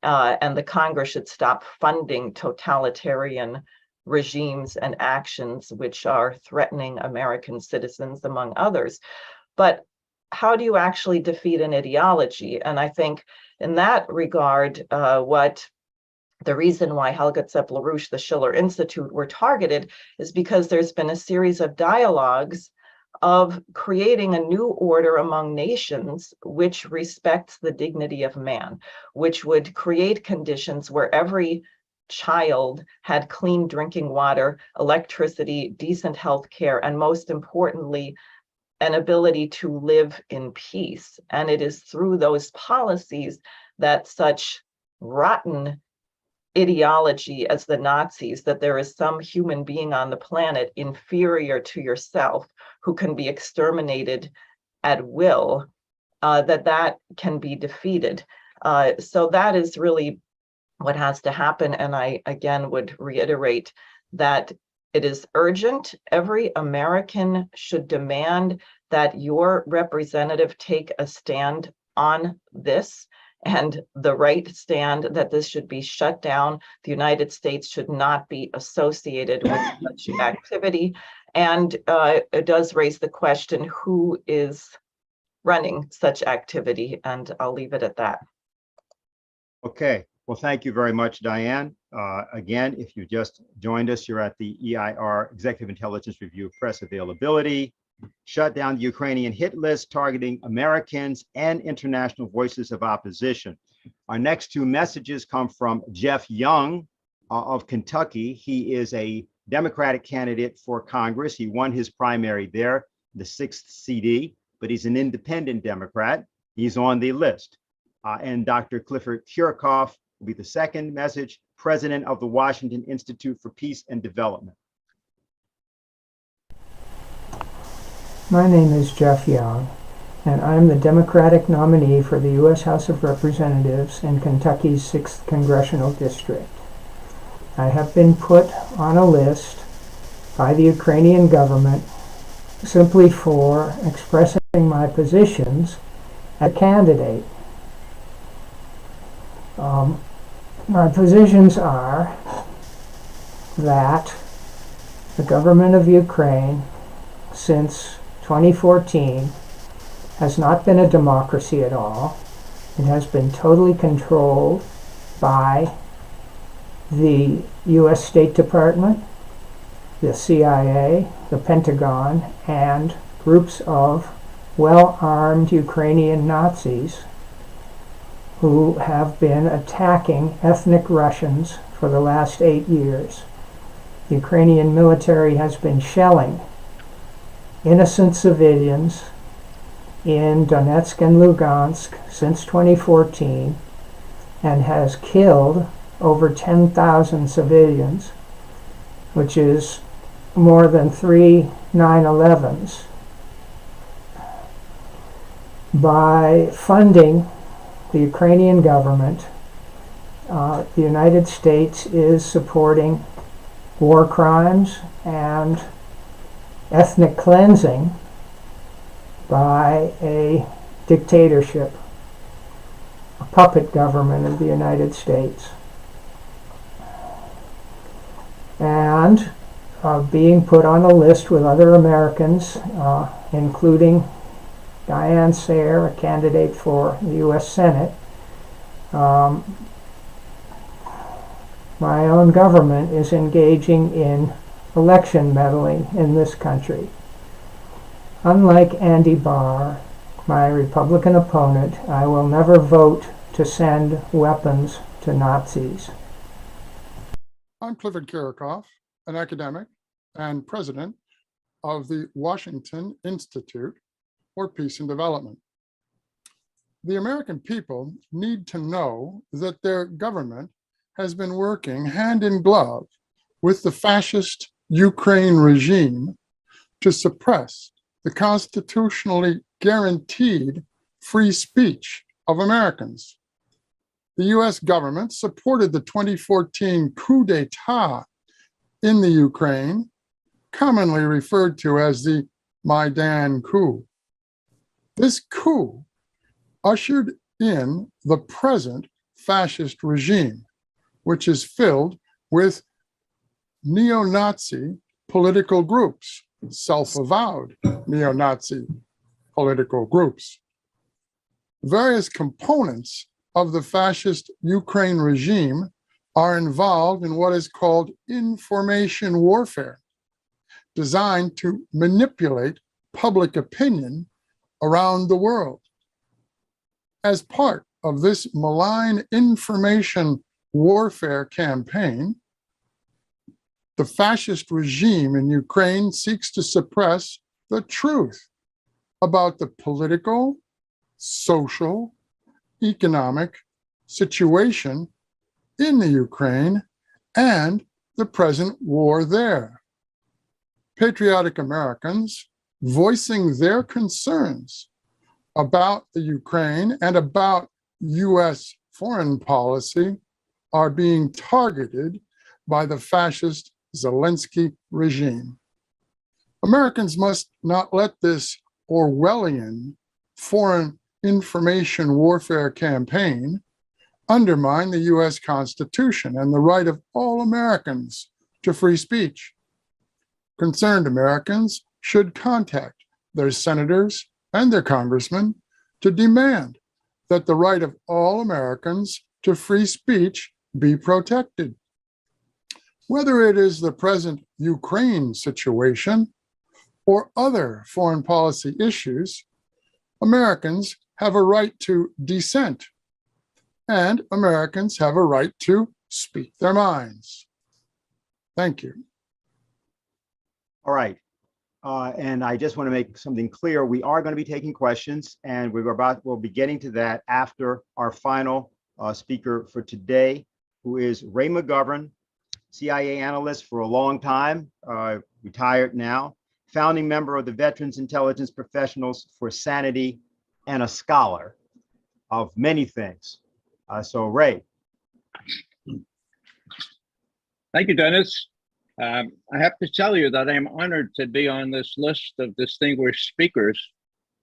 and the Congress should stop funding totalitarian regimes and actions which are threatening American citizens, among others, but how do you actually defeat an ideology? And I think in that regard, the reason why Helga Zepp-LaRouche, the Schiller Institute were targeted is because there's been a series of dialogues of creating a new order among nations which respects the dignity of man, which would create conditions where every child had clean drinking water, electricity, decent health care, and most importantly, an ability to live in peace. And it is through those policies that such rotten ideology as the Nazis, that there is some human being on the planet inferior to yourself who can be exterminated at will, that can be defeated. So that is really what has to happen. And I, again, would reiterate that it is urgent. Every American should demand that your representative take a stand on this, and the right stand that this should be shut down. The United States should not be associated with such activity. And it does raise the question, who is running such activity? And I'll leave it at that. Okay. Well, thank you very much, Diane. Again, if you just joined us, you're at the EIR Executive Intelligence Review Press Availability. Shut down the Ukrainian hit list targeting Americans and international voices of opposition. Our next two messages come from Jeff Young of Kentucky. He is a Democratic candidate for Congress. He won his primary there, the 6th CD, but he's an independent Democrat. He's on the list. And Dr. Clifford Kirchhoff will be the second message, president of the Washington Institute for Peace and Development. My name is Jeff Young, and I'm the Democratic nominee for the U.S. House of Representatives in Kentucky's 6th Congressional District. I have been put on a list by the Ukrainian government simply for expressing my positions as a candidate. My positions are that the government of Ukraine, since 2014, has not been a democracy at all. It has been totally controlled by the U.S. State Department, the CIA, the Pentagon, and groups of well-armed Ukrainian Nazis who have been attacking ethnic Russians for the last 8 years. The Ukrainian military has been shelling innocent civilians in Donetsk and Lugansk since 2014 and has killed over 10,000 civilians, which is more than 3 9/11s. By funding the Ukrainian government, the United States is supporting war crimes and ethnic cleansing by a dictatorship, a puppet government of the United States. And being put on a list with other Americans, including Diane Sayer, a candidate for the U.S. Senate. My own government is engaging in election meddling in this country. Unlike Andy Barr, my Republican opponent, I will never vote to send weapons to Nazis. I'm Clifford Kirchhoff, an academic and president of the Washington Institute for Peace and Development. The American people need to know that their government has been working hand in glove with the fascist Ukraine regime to suppress the constitutionally guaranteed free speech of Americans. The US government supported the 2014 coup d'etat in the Ukraine, commonly referred to as the Maidan coup. This coup ushered in the present fascist regime, which is filled with neo-Nazi political groups, self-avowed neo-Nazi political groups. Various components of the fascist Ukraine regime are involved in what is called information warfare, designed to manipulate public opinion around the world. As part of this malign information warfare campaign, the fascist regime in Ukraine seeks to suppress the truth about the political, social, economic situation in the Ukraine and the present war there. Patriotic Americans voicing their concerns about the Ukraine and about US foreign policy are being targeted by the fascist Zelensky regime. Americans must not let this Orwellian foreign information warfare campaign undermine the US Constitution and the right of all Americans to free speech. Concerned Americans should contact their senators and their congressmen to demand that the right of all Americans to free speech be protected. Whether it is the present Ukraine situation or other foreign policy issues, Americans have a right to dissent, and Americans have a right to speak their minds. Thank you. All right. And I just want to make something clear. We are going to be taking questions, and we'll be getting to that after our final speaker for today, who is Ray McGovern, CIA analyst for a long time, retired now, founding member of the Veterans Intelligence Professionals for Sanity, and a scholar of many things. So Ray. Thank you, Dennis. I have to tell you that I'm honored to be on this list of distinguished speakers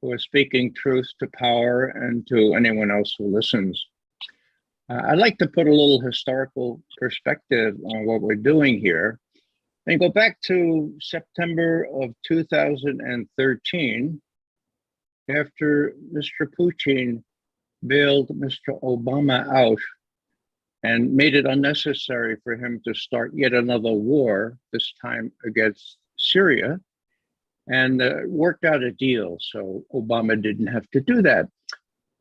who are speaking truth to power and to anyone else who listens. I'd like to put a little historical perspective on what we're doing here and go back to September of 2013, after Mr. Putin bailed Mr. Obama out and made it unnecessary for him to start yet another war, this time against Syria, and worked out a deal so Obama didn't have to do that.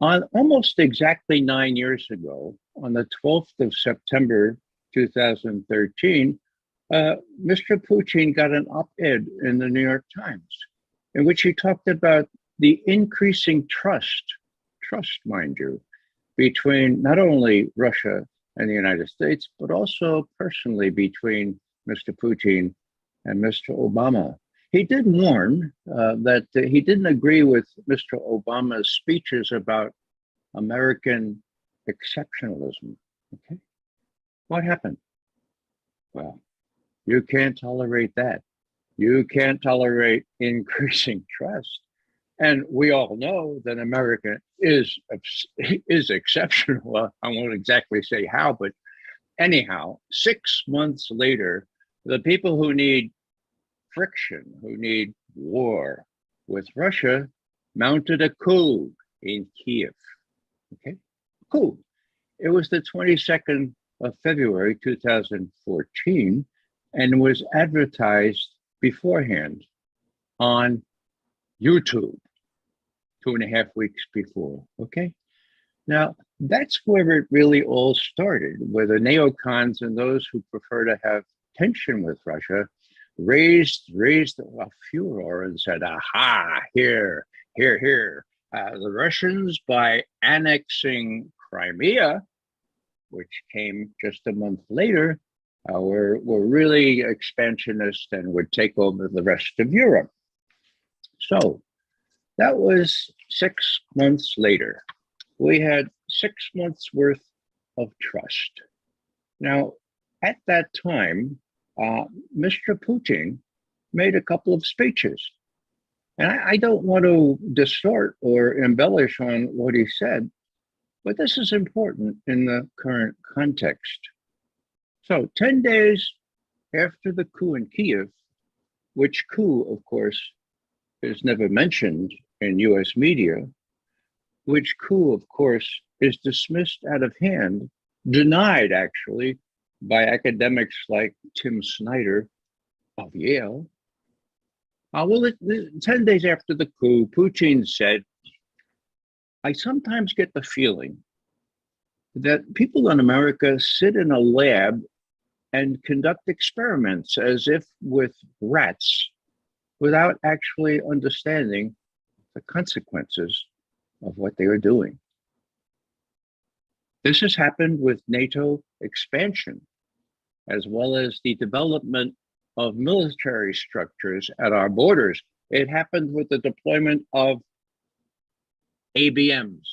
On almost exactly 9 years ago, on the 12th of September 2013, Mr. Putin got an op-ed in the New York Times in which he talked about the increasing trust, mind you, between not only Russia and the United States, but also personally between Mr. Putin and Mr. Obama. He did warn that he didn't agree with Mr. Obama's speeches about American exceptionalism. Okay, what happened? Well, you can't tolerate that. You can't tolerate increasing trust. And we all know that America is exceptional. I won't exactly say how, but anyhow, 6 months later, the people who need friction, who need war with Russia, mounted a coup in Kiev. Okay, coup. It was the 22nd of February 2014 and was advertised beforehand on YouTube 2.5 weeks before. Okay, now that's where it really all started, where the neocons and those who prefer to have tension with Russia raised a furor and said, aha, here. The Russians, by annexing Crimea, which came just a month later, were really expansionist and would take over the rest of Europe. So that was 6 months later. We had 6 months worth of trust. Now, at that time, Mr. Putin made a couple of speeches. And I don't want to distort or embellish on what he said, but this is important in the current context. So 10 days after the coup in Kiev, which coup, of course, is never mentioned in US media, which coup, of course, is dismissed out of hand, denied actually by academics like Tim Snyder of Yale. 10 days after the coup, Putin said, I sometimes get the feeling that people in America sit in a lab and conduct experiments as if with rats without actually understanding the consequences of what they are doing. This has happened with NATO expansion, as well as the development of military structures at our borders. It happened with the deployment of ABMs,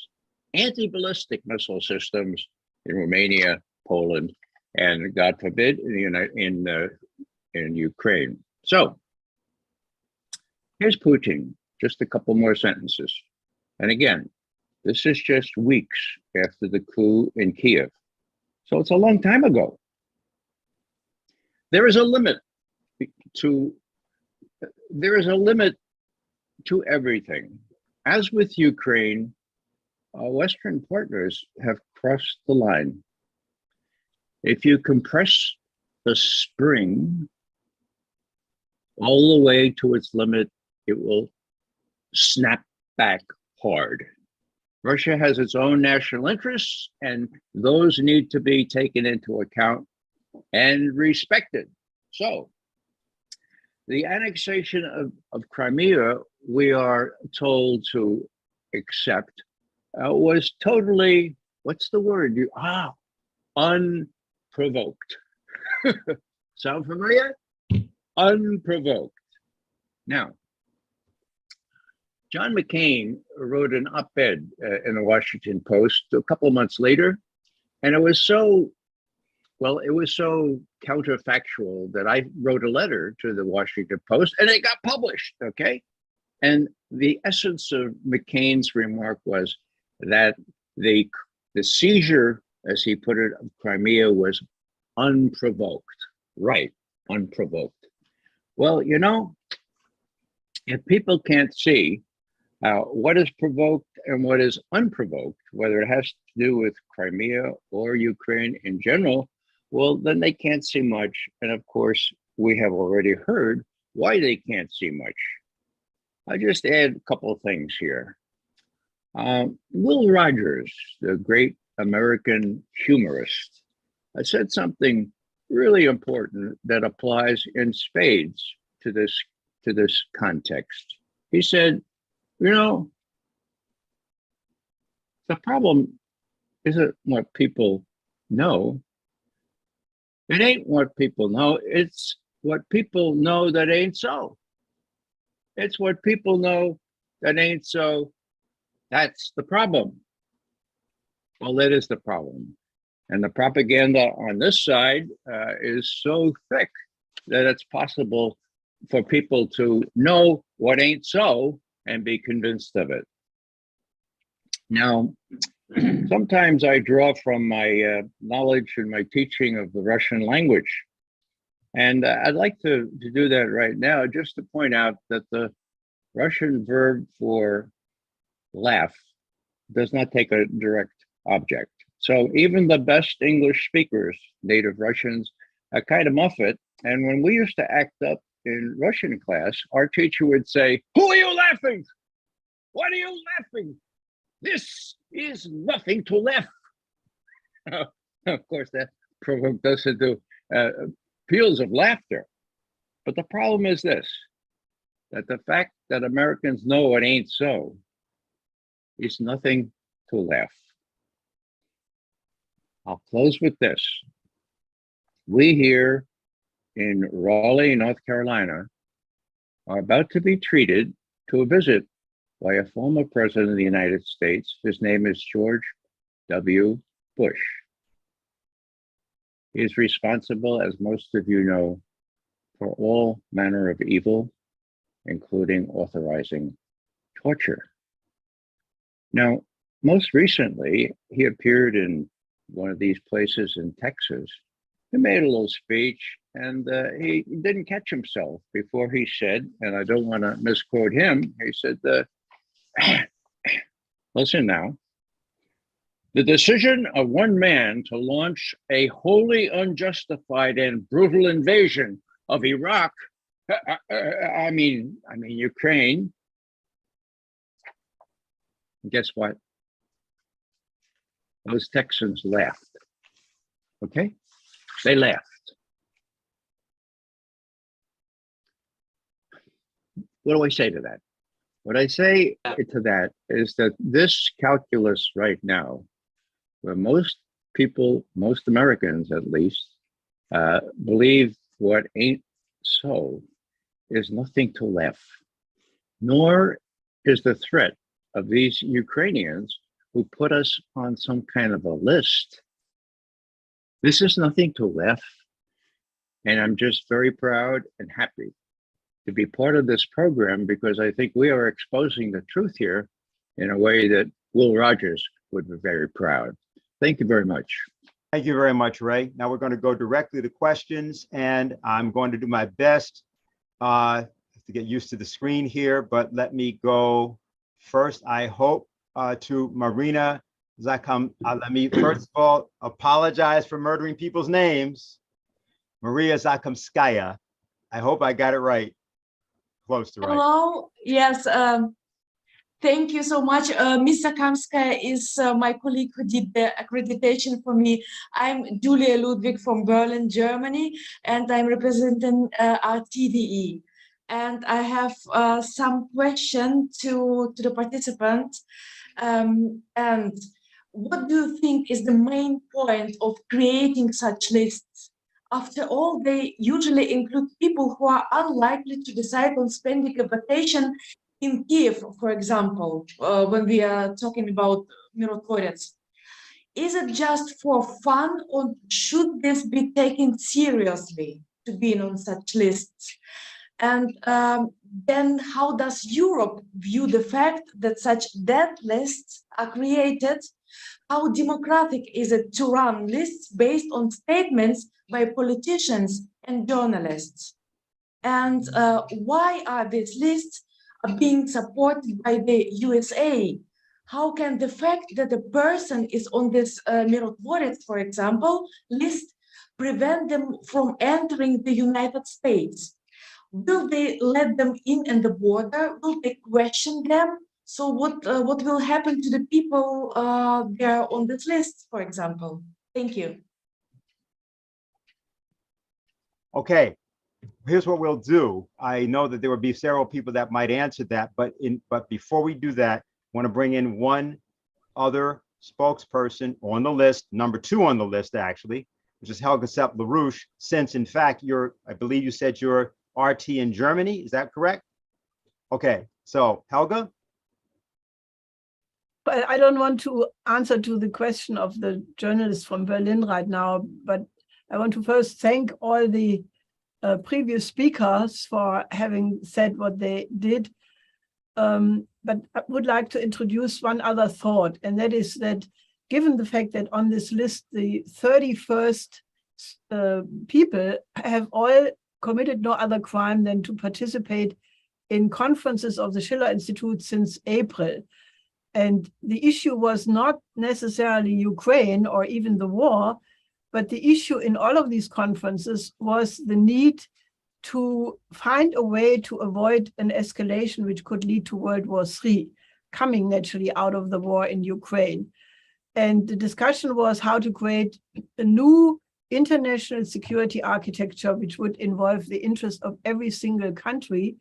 anti-ballistic missile systems, in Romania, Poland, and God forbid, in Ukraine. So here's Putin, just a couple more sentences. And again, this is just weeks after the coup in Kiev. So it's a long time ago. There is a limit to everything. As with Ukraine, our Western partners have crossed the line. If you compress the spring all the way to its limit, it will snap back hard. Russia has its own national interests, and those need to be taken into account and respected. So, the annexation of Crimea, we are told to accept, was totally, what's the word? Unprovoked. Sound familiar? Unprovoked. Now, John McCain wrote an op-ed in the Washington Post a couple of months later, and it was so counterfactual that I wrote a letter to the Washington Post, and it got published, okay? And the essence of McCain's remark was that the seizure, as he put it, of Crimea was unprovoked. Right, unprovoked. Well, you know, if people can't see what is provoked and what is unprovoked, whether it has to do with Crimea or Ukraine in general, well, then they can't see much. And of course, we have already heard why they can't see much. I'll just add a couple of things here. Will Rogers, the great American humorist, said something really important that applies in spades to this context. He said, you know, the problem isn't what people know. It ain't what people know. It's what people know that ain't so. It's what people know that ain't so. That's the problem. Well, that is the problem. And the propaganda on this side is so thick that it's possible for people to know what ain't so and be convinced of it. Now, sometimes I draw from my knowledge and my teaching of the Russian language. And I'd like to do that right now, just to point out that the Russian verb for laugh does not take a direct object. So even the best English speakers, native Russians, kind of muff it. And when we used to act up in Russian class, our teacher would say, "Who are you laughing? What are you laughing? This is nothing to laugh." Of course, that provoked us into peals of laughter. But the problem is this, that the fact that Americans know it ain't so is nothing to laugh. I'll close with this. We here in Raleigh, North Carolina, are about to be treated to a visit by a former president of the United States. His name is George W. Bush. He is responsible, as most of you know, for all manner of evil, including authorizing torture. Now, most recently, he appeared in one of these places in Texas. He made a little speech, and he didn't catch himself before he said, and I don't want to misquote him, he said, listen now, the decision of one man to launch a wholly unjustified and brutal invasion of Iraq, I mean Ukraine, guess what? Those Texans laughed, okay? They laughed. What do I say to that? What I say to that is that this calculus right now, where most people, most Americans at least, believe what ain't so, is nothing to laugh, nor is the threat of these Ukrainians who put us on some kind of a list. This is nothing to laugh. And I'm just very proud and happy to be part of this program, because I think we are exposing the truth here in a way that Will Rogers would be very proud. Thank you very much. Thank you very much, Ray. Now we're going to go directly to questions, and I'm going to do my best to get used to the screen here, but let me go first, I hope, to Marina Zakam. Let me first of all apologize for murdering people's names. Maria Zakomskaya. I hope I got it right. Close to right. Hello. Yes. Thank you so much. Ms. Zakomskaya is my colleague who did the accreditation for me. I'm Julia Ludwig from Berlin, Germany, and I'm representing our TDE. And I have some question to the participants. And what do you think is the main point of creating such lists? After all, they usually include people who are unlikely to decide on spending a vacation in Kiev, for example, when we are talking about myrotvorets. Is it just for fun, or should this be taken seriously to be on such lists? And then how does Europe view the fact that such death lists are created? How democratic is it to run lists based on statements by politicians and journalists? And why are these lists being supported by the USA? How can the fact that a person is on this myrotvorets, for example, list prevent them from entering the United States? Will they let them in at the border? Will they question them? So what will happen to the people there on this list, for example? Thank you. Okay, here's what we'll do. I know that there will be several people that might answer that, but before we do that, I want to bring in one other spokesperson on the list, number 2 on the list actually, which is Helga Zepp-LaRouche, since in fact I believe you said you're RT in Germany, is that correct? Okay, so Helga? Well, I don't want to answer to the question of the journalist from Berlin right now, but I want to first thank all the previous speakers for having said what they did. But I would like to introduce one other thought, and that is that given the fact that on this list, the 31st people have all committed no other crime than to participate in conferences of the Schiller Institute since April. And the issue was not necessarily Ukraine or even the war, but the issue in all of these conferences was the need to find a way to avoid an escalation which could lead to World War III, coming naturally out of the war in Ukraine. And the discussion was how to create a new international security architecture which would involve the interest of every single country.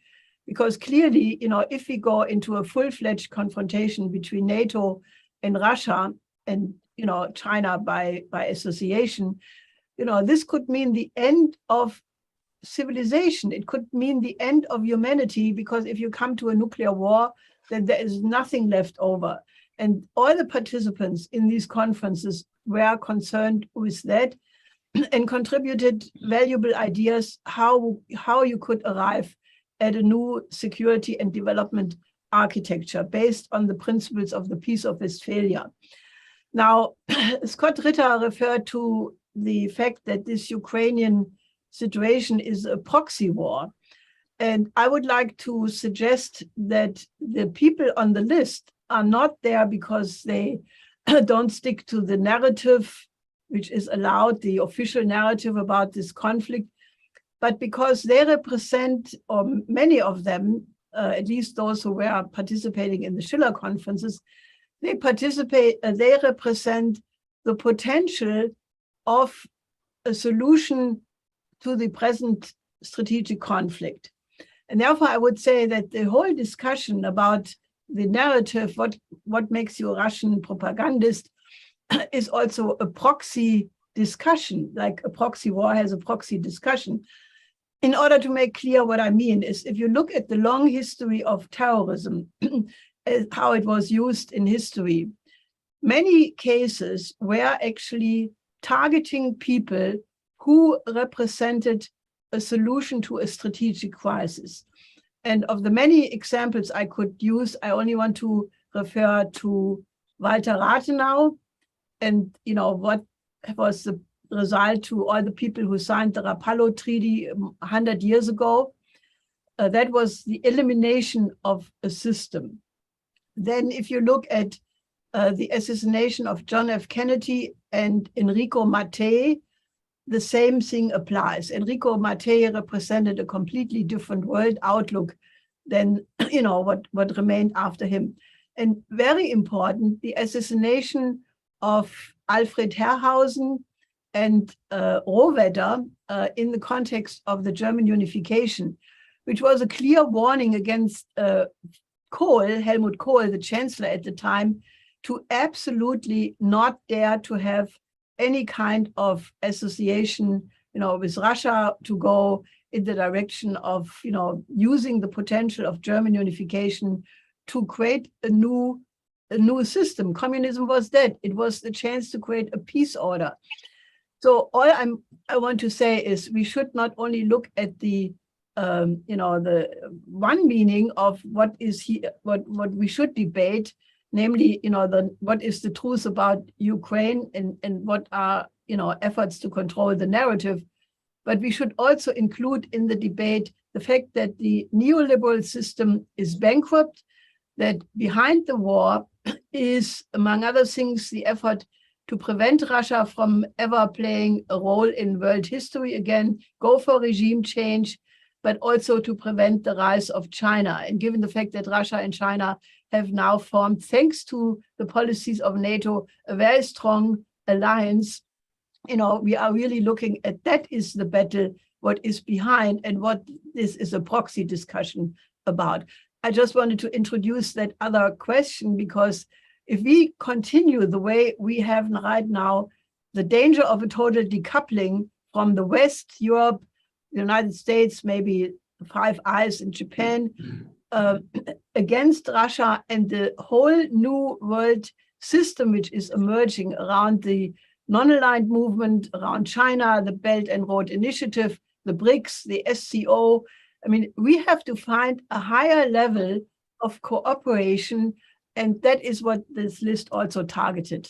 Because clearly, if we go into a full-fledged confrontation between NATO and Russia and, China by association, this could mean the end of civilization. It could mean the end of humanity, because if you come to a nuclear war, then there is nothing left over. And all the participants in these conferences were concerned with that and contributed valuable ideas how you could arrive at a new security and development architecture based on the principles of the Peace of Westphalia. Now, Scott Ritter referred to the fact that this Ukrainian situation is a proxy war. And I would like to suggest that the people on the list are not there because they don't stick to the narrative which is allowed, the official narrative about this conflict, but because they represent, or many of them, at least those who were participating in the Schiller conferences, they represent the potential of a solution to the present strategic conflict. And therefore, I would say that the whole discussion about the narrative, what makes you a Russian propagandist, is also a proxy discussion, like a proxy war has a proxy discussion. In order to make clear what I mean is, if you look at the long history of terrorism, how it was used in history, many cases were actually targeting people who represented a solution to a strategic crisis. And of the many examples I could use, I only want to refer to Walter Rathenau and, what was the result to all the people who signed the Rapallo Treaty 100 years ago. That was the elimination of a system. Then if you look at the assassination of John F. Kennedy and Enrico Mattei, the same thing applies. Enrico Mattei represented a completely different world outlook than what remained after him. And very important, the assassination of Alfred Herrhausen and Rohwedder in the context of the German unification, which was a clear warning against Helmut Kohl, the chancellor at the time, to absolutely not dare to have any kind of association, with Russia, to go in the direction of, using the potential of German unification to create a new system. Communism was dead. It was the chance to create a peace order. So all I want to say is we should not only look at the the one meaning of what we should debate, namely, what is the truth about Ukraine and what are, efforts to control the narrative. But we should also include in the debate the fact that the neoliberal system is bankrupt, that behind the war is, among other things, the effort to prevent Russia from ever playing a role in world history again, go for regime change, but also to prevent the rise of China. And given the fact that Russia and China have now formed, thanks to the policies of NATO, a very strong alliance, we are really looking at that is the battle, what is behind, and what this is a proxy discussion about. I just wanted to introduce that other question, because if we continue the way we have right now, the danger of a total decoupling from the West, Europe, the United States, maybe the Five Eyes in Japan, against Russia, and the whole new world system which is emerging around the non-aligned movement, around China, the Belt and Road Initiative, the BRICS, the SCO. I mean, we have to find a higher level of cooperation, and that is what this list also targeted.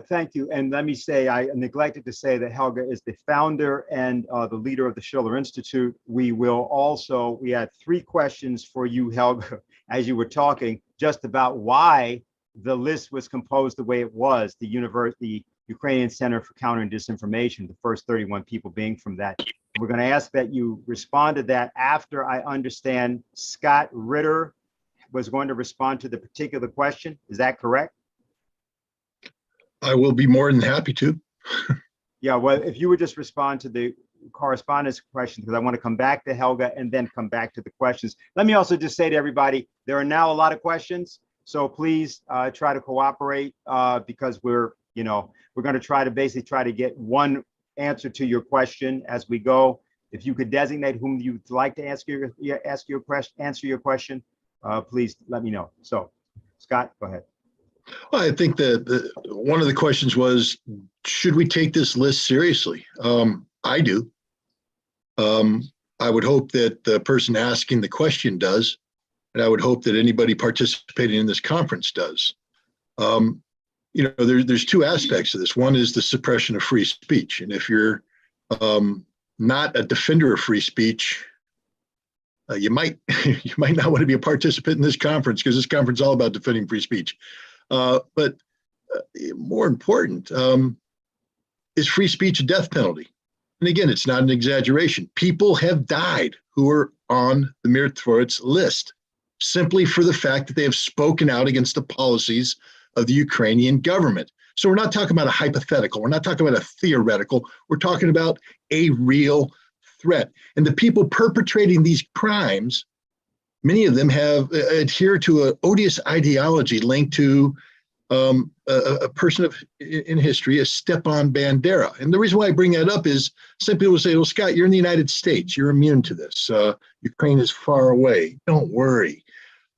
Thank you. And let me say, I neglected to say that Helga is the founder and the leader of the Schiller Institute. We had 3 questions for you, Helga, as you were talking, just about why the list was composed the way it was, the Ukrainian Center for Countering Disinformation, the first 31 people being from that. We're going to ask that you respond to that after I understand Scott Ritter was going to respond to the particular question. Is that correct? I will be more than happy to. Yeah, well, if you would just respond to the correspondence question, because I want to come back to Helga and then come back to the questions. Let me also just say to everybody, there are now a lot of questions, so please try to cooperate because we're going to try to get one answer to your question as we go. If you could designate whom you'd like to answer your question, please let me know. So, Scott, go ahead. Well, I think that one of the questions was, should we take this list seriously? I do. I would hope that the person asking the question does, and I would hope that anybody participating in this conference does. There's 2 aspects of this. One is the suppression of free speech, and if you're not a defender of free speech, you might not want to be a participant in this conference, because this conference is all about defending free speech. But more important, is free speech a death penalty? And again, it's not an exaggeration. People have died who are on the myrotvorets list simply for the fact that they have spoken out against the policies of the Ukrainian government. So we're not talking about a hypothetical. We're not talking about a theoretical. We're talking about a real threat. And the people perpetrating these crimes, many of them have adhered to an odious ideology linked to a person in history, is Stepan Bandera. And the reason why I bring that up is some people say, well, Scott, you're in the United States. You're immune to this. Ukraine is far away. Don't worry.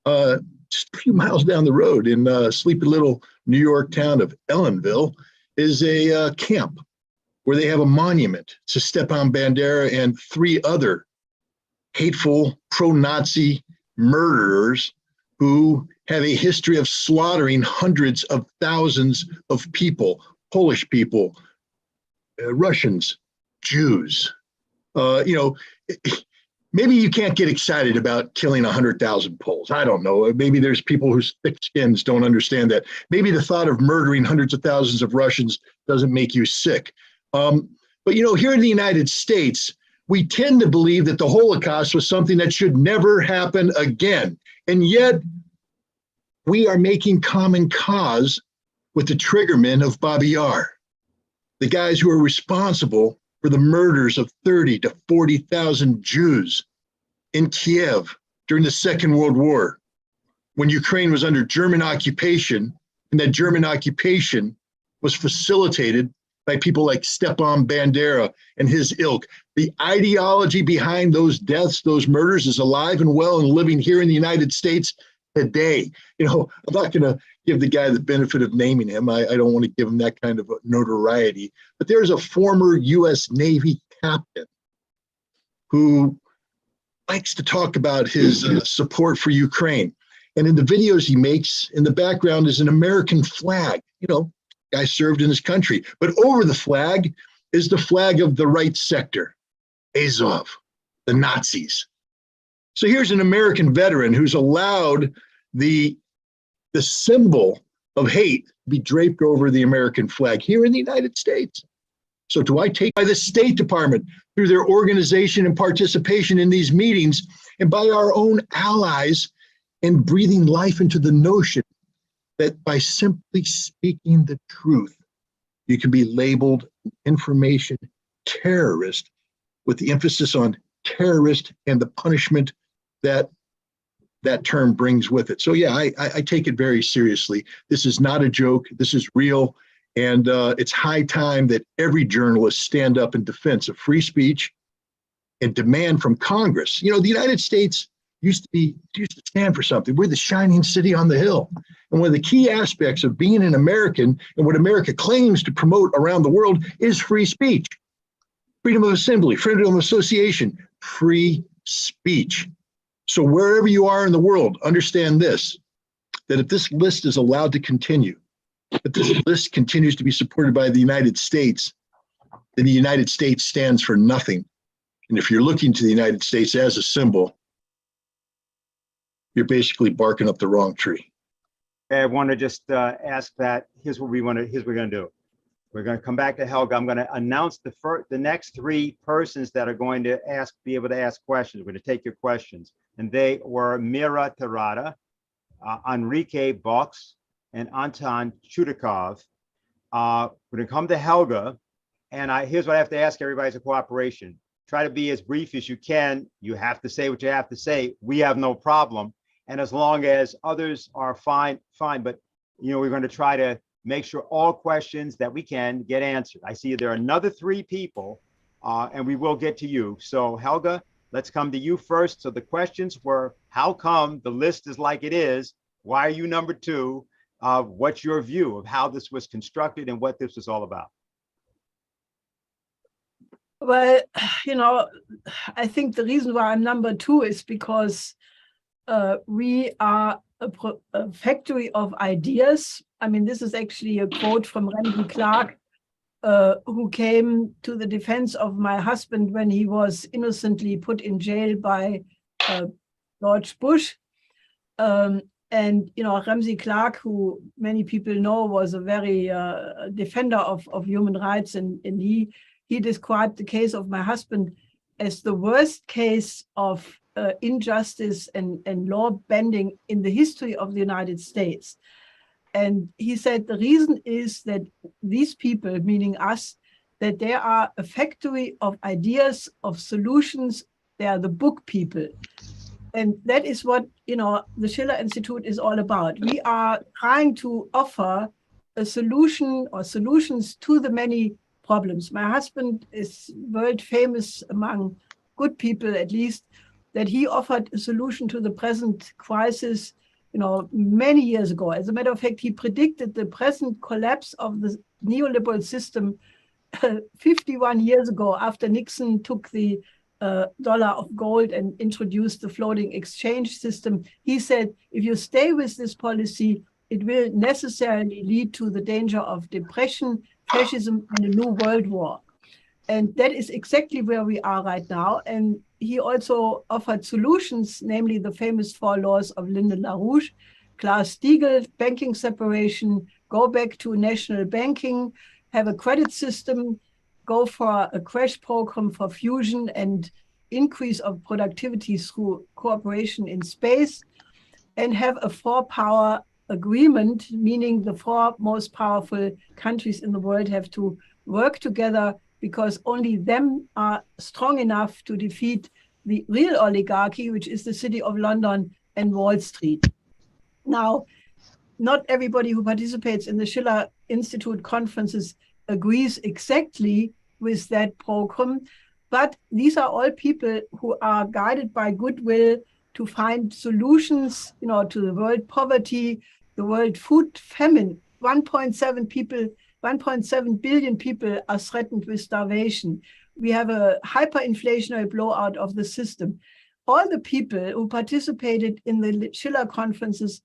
Just a few miles down the road in sleepy little New York town of Ellenville is a camp where they have a monument to Stepan Bandera and 3 other hateful pro-Nazi murderers who have a history of slaughtering hundreds of thousands of people, Polish people, Russians, Jews. Maybe you can't get excited about killing 100,000 Poles. I don't know. Maybe there's people whose thick skins don't understand that. Maybe the thought of murdering hundreds of thousands of Russians doesn't make you sick. But here in the United States, we tend to believe that the Holocaust was something that should never happen again. And yet we are making common cause with the triggermen of Babi Yar, the guys who are responsible for the murders of 30 to 40,000 Jews in Kiev during the Second World War, when Ukraine was under German occupation, and that German occupation was facilitated by people like Stepan Bandera and his ilk. The ideology behind those deaths, those murders, is alive and well and living here in the United States today. I'm not going to give the guy the benefit of naming him. I don't want to give him that kind of notoriety. But there's a former U.S. Navy captain who likes to talk about his support for Ukraine. And in the videos he makes, in the background is an American flag. Guy served in his country. But over the flag is the flag of the right sector, Azov, the Nazis. So here's an American veteran who's allowed the symbol of hate to be draped over the American flag here in the United States. So do I take by the State Department through their organization and participation in these meetings, and by our own allies in breathing life into the notion that by simply speaking the truth, you can be labeled information terrorist, with the emphasis on terrorist and the punishment that that term brings with it. So yeah, I take it very seriously. This is not a joke. This is real. And it's high time that every journalist stand up in defense of free speech and demand from Congress. The United States used to stand for something. We're the shining city on the hill. And one of the key aspects of being an American, and what America claims to promote around the world, is free speech. Freedom of assembly, freedom of association, free speech. So wherever you are in the world, understand this, that if this list is allowed to continue, if this list continues to be supported by the United States, then the United States stands for nothing. And if you're looking to the United States as a symbol, you're basically barking up the wrong tree. I want to just ask that. Here's what we're going to do. We're going to come back to Helga. I'm going to announce the next 3 persons that are going to be able to ask questions. We're going to take your questions. And they were myrotvorets, Enrique Box, and Anton Chudakov. We're going to come to Helga. And here's what I have to ask everybody's cooperation. Try to be as brief as you can. You have to say what you have to say. We have no problem. And as long as others are fine. But, we're going to try to make sure all questions that we can get answered. I see there are another 3 people, and we will get to you. So Helga, let's come to you first. So the questions were, how come the list is like it is? Why are you number 2? What's your view of how this was constructed and what this was all about? Well, I think the reason why I'm number 2 is because we are a factory of ideas. I mean, this is actually a quote from Ramsey Clark, who came to the defense of my husband when he was innocently put in jail by George Bush. And, Ramsey Clark, who many people know, was a very defender of human rights. And he described the case of my husband as the worst case of injustice and law bending in the history of the United States. And he said the reason is that these people, meaning us, that they are a factory of ideas, of solutions. They are the book people. And that is what, you know, the Schiller Institute is all about. We are trying to offer a solution or solutions to the many problems. My husband is world famous among good people, at least, that he offered a solution to the present crisis, you know, many years ago. As a matter of fact, he predicted the present collapse of the neoliberal system 51 years ago, after Nixon took the dollar of gold and introduced the floating exchange system. He said, if you stay with this policy, it will necessarily lead to the danger of depression, fascism, and a new world war. And that is exactly where we are right now. And he also offered solutions, namely the famous 4 laws of Linder-LaRouche, Glass-Steagall, banking separation, go back to national banking, have a credit system, go for a crash program for fusion and increase of productivity through cooperation in space, and have a 4-power agreement, meaning the 4 most powerful countries in the world have to work together, because only them are strong enough to defeat the real oligarchy, which is the City of London and Wall Street. Now, not everybody who participates in the Schiller Institute conferences agrees exactly with that program, but these are all people who are guided by goodwill to find solutions, you know, to the world poverty, the world food famine. 1.7 billion people are threatened with starvation. We have a hyperinflationary blowout of the system. All the people who participated in the Schiller conferences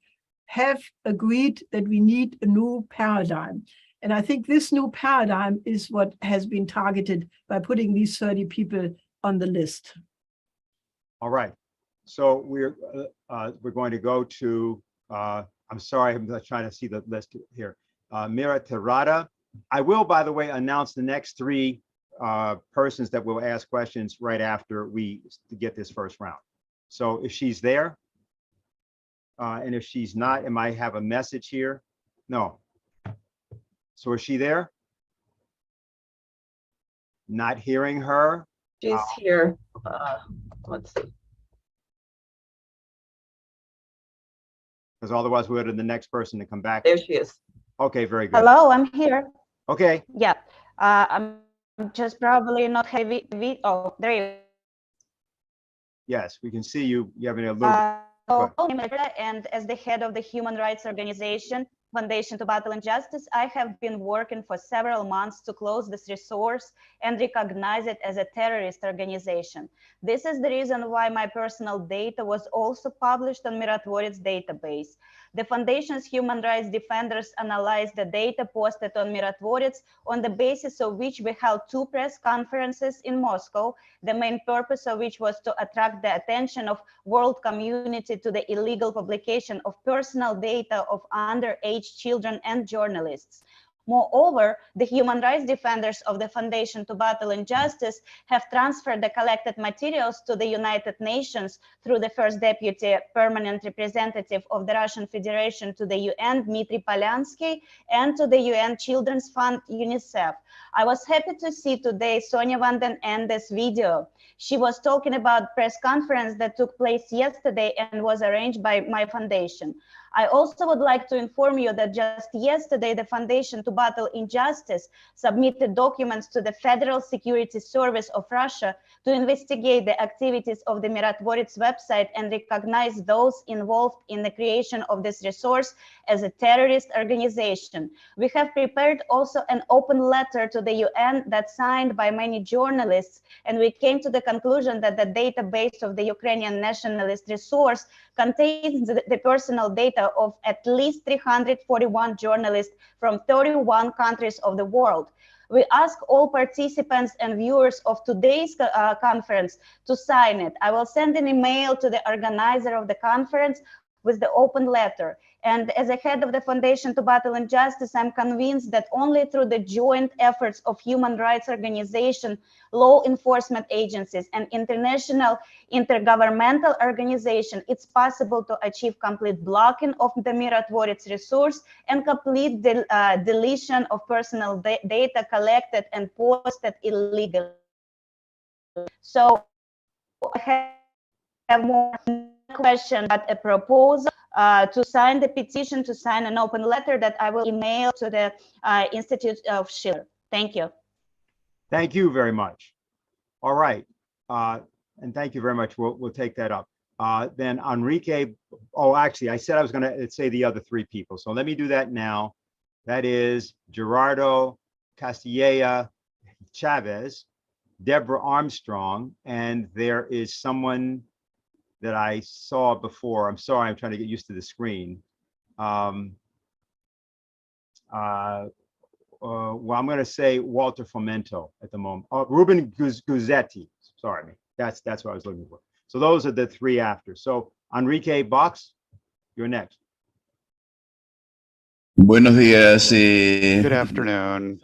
have agreed that we need a new paradigm. And I think this new paradigm is what has been targeted by putting these 30 people on the list. All right. So we're going to go to, I'm sorry, I'm trying to see the list here. Myrotvorets. I will, by the way, announce the next 3 persons that will ask questions right after we get this first round. So if she's there, and if she's not, am I have a message here? No. So is she there? Not hearing her. She's here. Let's see. Because otherwise we'll go to the next person to come back. There she is. Okay, very good. Hello, I'm here. Okay. Yeah, I'm just probably not heavy. Oh, there you. Yes, we can see you. You having a little. And as the head of the human rights organization, Foundation to Battle Injustice, I have been working for several months to close this resource and recognize it as a terrorist organization. This is the reason why my personal data was also published on Myrotvorets database. The Foundation's human rights defenders analyzed the data posted on Myrotvorets, on the basis of which we held 2 press conferences in Moscow, the main purpose of which was to attract the attention of world community to the illegal publication of personal data of underage children and journalists. Moreover, the human rights defenders of the Foundation to Battle Injustice have transferred the collected materials to the United Nations through the first deputy permanent representative of the Russian Federation to the UN, Dmitry Polyansky, and to the UN Children's Fund, UNICEF. I was happy to see today Sonia van den Ende's video. She was talking about press conference that took place yesterday and was arranged by my foundation. I also would like to inform you that just yesterday, the Foundation to Battle Injustice submitted documents to the Federal Security Service of Russia to investigate the activities of the Myrotvorets website and recognize those involved in the creation of this resource as a terrorist organization. We have prepared also an open letter to the UN that's signed by many journalists, and we came to the conclusion that the database of the Ukrainian nationalist resource contains the personal data of at least 341 journalists from 31 countries of the world. We ask all participants and viewers of today's conference to sign it. I will send an email to the organizer of the conference with the open letter. And as a head of the Foundation to Battle Injustice, I'm convinced that only through the joint efforts of human rights organizations, law enforcement agencies, and international intergovernmental organizations, it's possible to achieve complete blocking of the myrotvorets resource and complete deletion of personal data collected and posted illegally. So I have more question, but a proposal to sign the petition, to sign an open letter that I will email to the Institute of Schiller. Thank you. Thank you very much. All right. And thank you very much. We'll take that up. Then Enrique, oh, actually, I said I was going to say the other three people. So let me do that now. That is Gerardo Castilla Chavez, Deborah Armstrong, and there is someone that I saw before. I'm sorry, I'm trying to get used to the screen. Well, I'm going to say Walter Fomento at the moment. Oh, Ruben Guzzetti. Sorry, that's what I was looking for. So those are the three after. So Enrique Box, you're next. Buenos días. Good afternoon.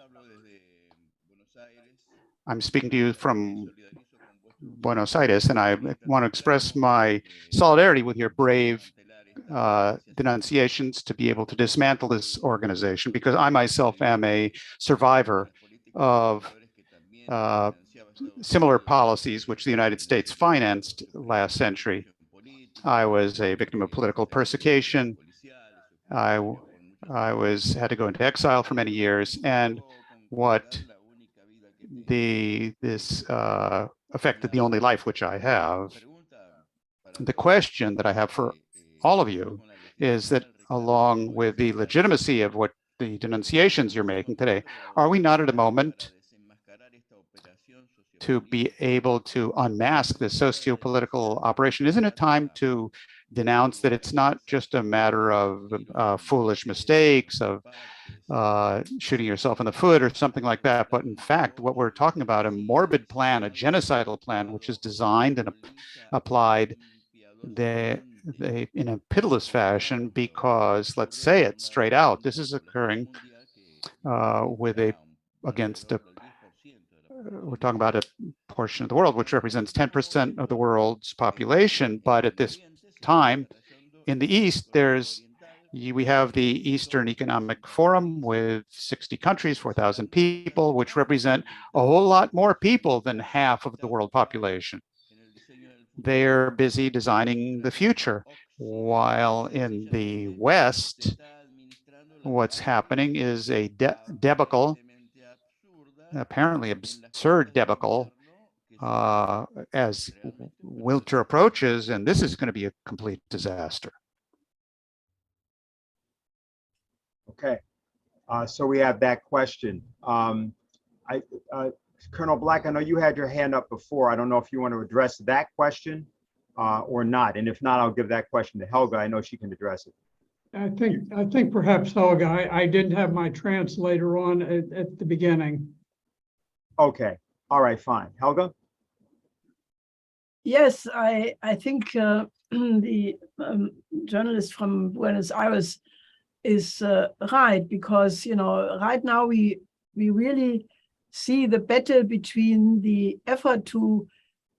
I'm speaking to you from Buenos Aires, and I want to express my solidarity with your brave denunciations to be able to dismantle this organization, because I myself am a survivor of similar policies which the United States financed last century. I was a victim of political persecution. I had to go into exile for many years, and this affected the only life which I have. The question that I have for all of you is that, along with the legitimacy of what the denunciations you're making today, are we not at a moment to be able to unmask this socio-political operation? Isn't it time to denounce that it's not just a matter of foolish mistakes, of shooting yourself in the foot or something like that, but in fact, what we're talking about, a morbid plan, a genocidal plan, which is designed and applied in a pitiless fashion, because, let's say it straight out, this is occurring against we're talking about a portion of the world which represents 10% of the world's population, but at this time in the East, we have the Eastern Economic Forum with 60 countries, 4,000 people, which represent a whole lot more people than half of the world population. They're busy designing the future, while in the West, what's happening is a debacle, apparently absurd debacle, as winter approaches, and this is going to be a complete disaster. Okay, so we have that question. Colonel Black, I know you had your hand up before. I don't know if you want to address that question or not. And if not, I'll give that question to Helga. I know she can address it. I think perhaps Helga, I didn't have my translator on at the beginning. Okay, all right, fine. Helga? Yes, I think the journalist from Buenos Aires is right, because right now we really see the battle between the effort to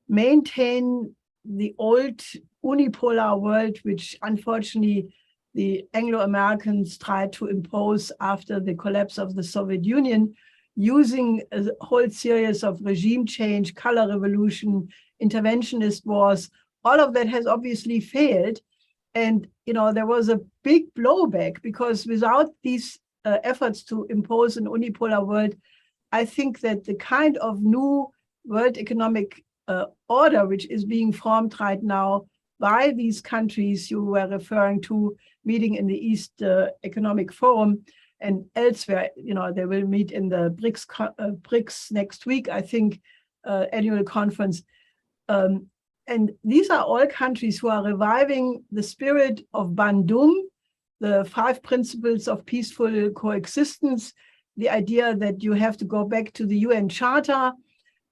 maintain the old unipolar world, which unfortunately the Anglo-Americans tried to impose after the collapse of the Soviet Union, using a whole series of regime change, color revolution, interventionist wars. All of that has obviously failed. And there was a big blowback, because without these efforts to impose an unipolar world, I think that the kind of new world economic order which is being formed right now by these countries you were referring to, meeting in the East Economic Forum and elsewhere, they will meet in the BRICS next week, I think, annual conference. And these are all countries who are reviving the spirit of Bandung, the 5 principles of peaceful coexistence, the idea that you have to go back to the UN Charter,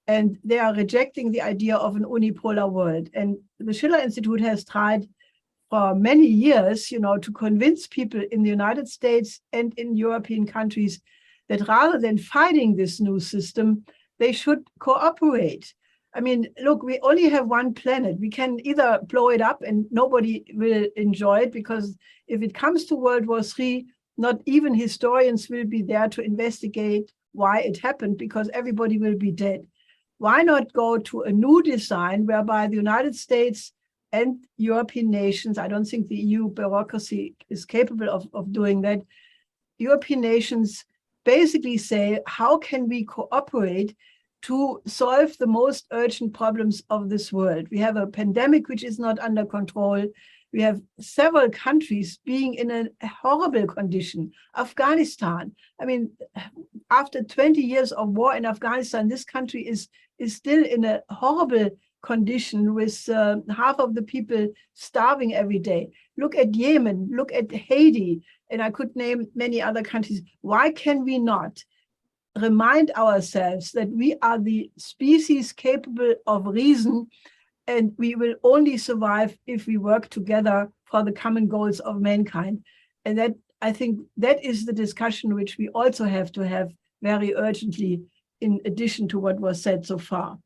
and they are rejecting the idea of an unipolar world. And the Schiller Institute has tried for many years, to convince people in the United States and in European countries that rather than fighting this new system, they should cooperate. I mean, look, we only have one planet. We can either blow it up and nobody will enjoy it, because if it comes to World War III, not even historians will be there to investigate why it happened, because everybody will be dead. Why not go to a new design whereby the United States and European nations, I don't think the EU bureaucracy is capable of doing that, European nations basically say, how can we cooperate to solve the most urgent problems of this world? We have a pandemic which is not under control. We have several countries being in a horrible condition. Afghanistan, I mean, after 20 years of war in Afghanistan, this country is still in a horrible condition with half of the people starving every day. Look at Yemen, look at Haiti, and I could name many other countries. Why can we not remind ourselves that we are the species capable of reason, and we will only survive if we work together for the common goals of mankind? And that, I think, that is the discussion which we also have to have very urgently, in addition to what was said so far.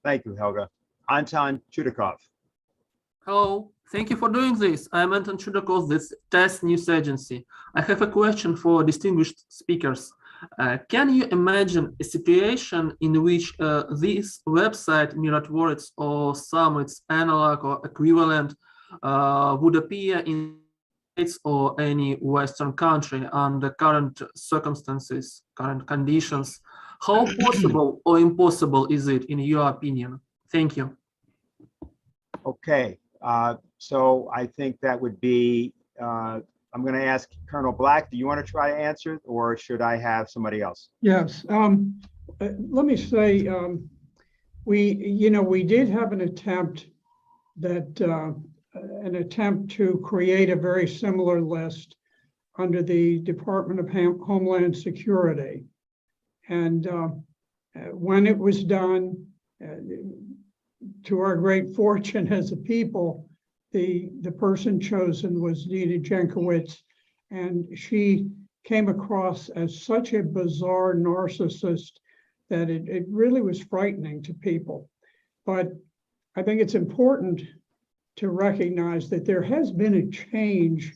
Thank you, Helga. Anton Chudakov. Hello, thank you for doing this. I'm Anton Chudakov, this TASS News Agency. I have a question for distinguished speakers. Can you imagine a situation in which this website, myrotvorets, or some its analog or equivalent, would appear in States or any Western country under current circumstances, current conditions? How possible or impossible is it, in your opinion? Thank you. Okay, so I think that would be, I'm going to ask Colonel Black, do you want to try to answer, or should I have somebody else? Yes. Let me say, we did have an attempt to create a very similar list under the Department of Homeland Security. And when it was done, to our great fortune as a people, the person chosen was Nina Jankowicz, and she came across as such a bizarre narcissist that it really was frightening to people. But I think it's important to recognize that there has been a change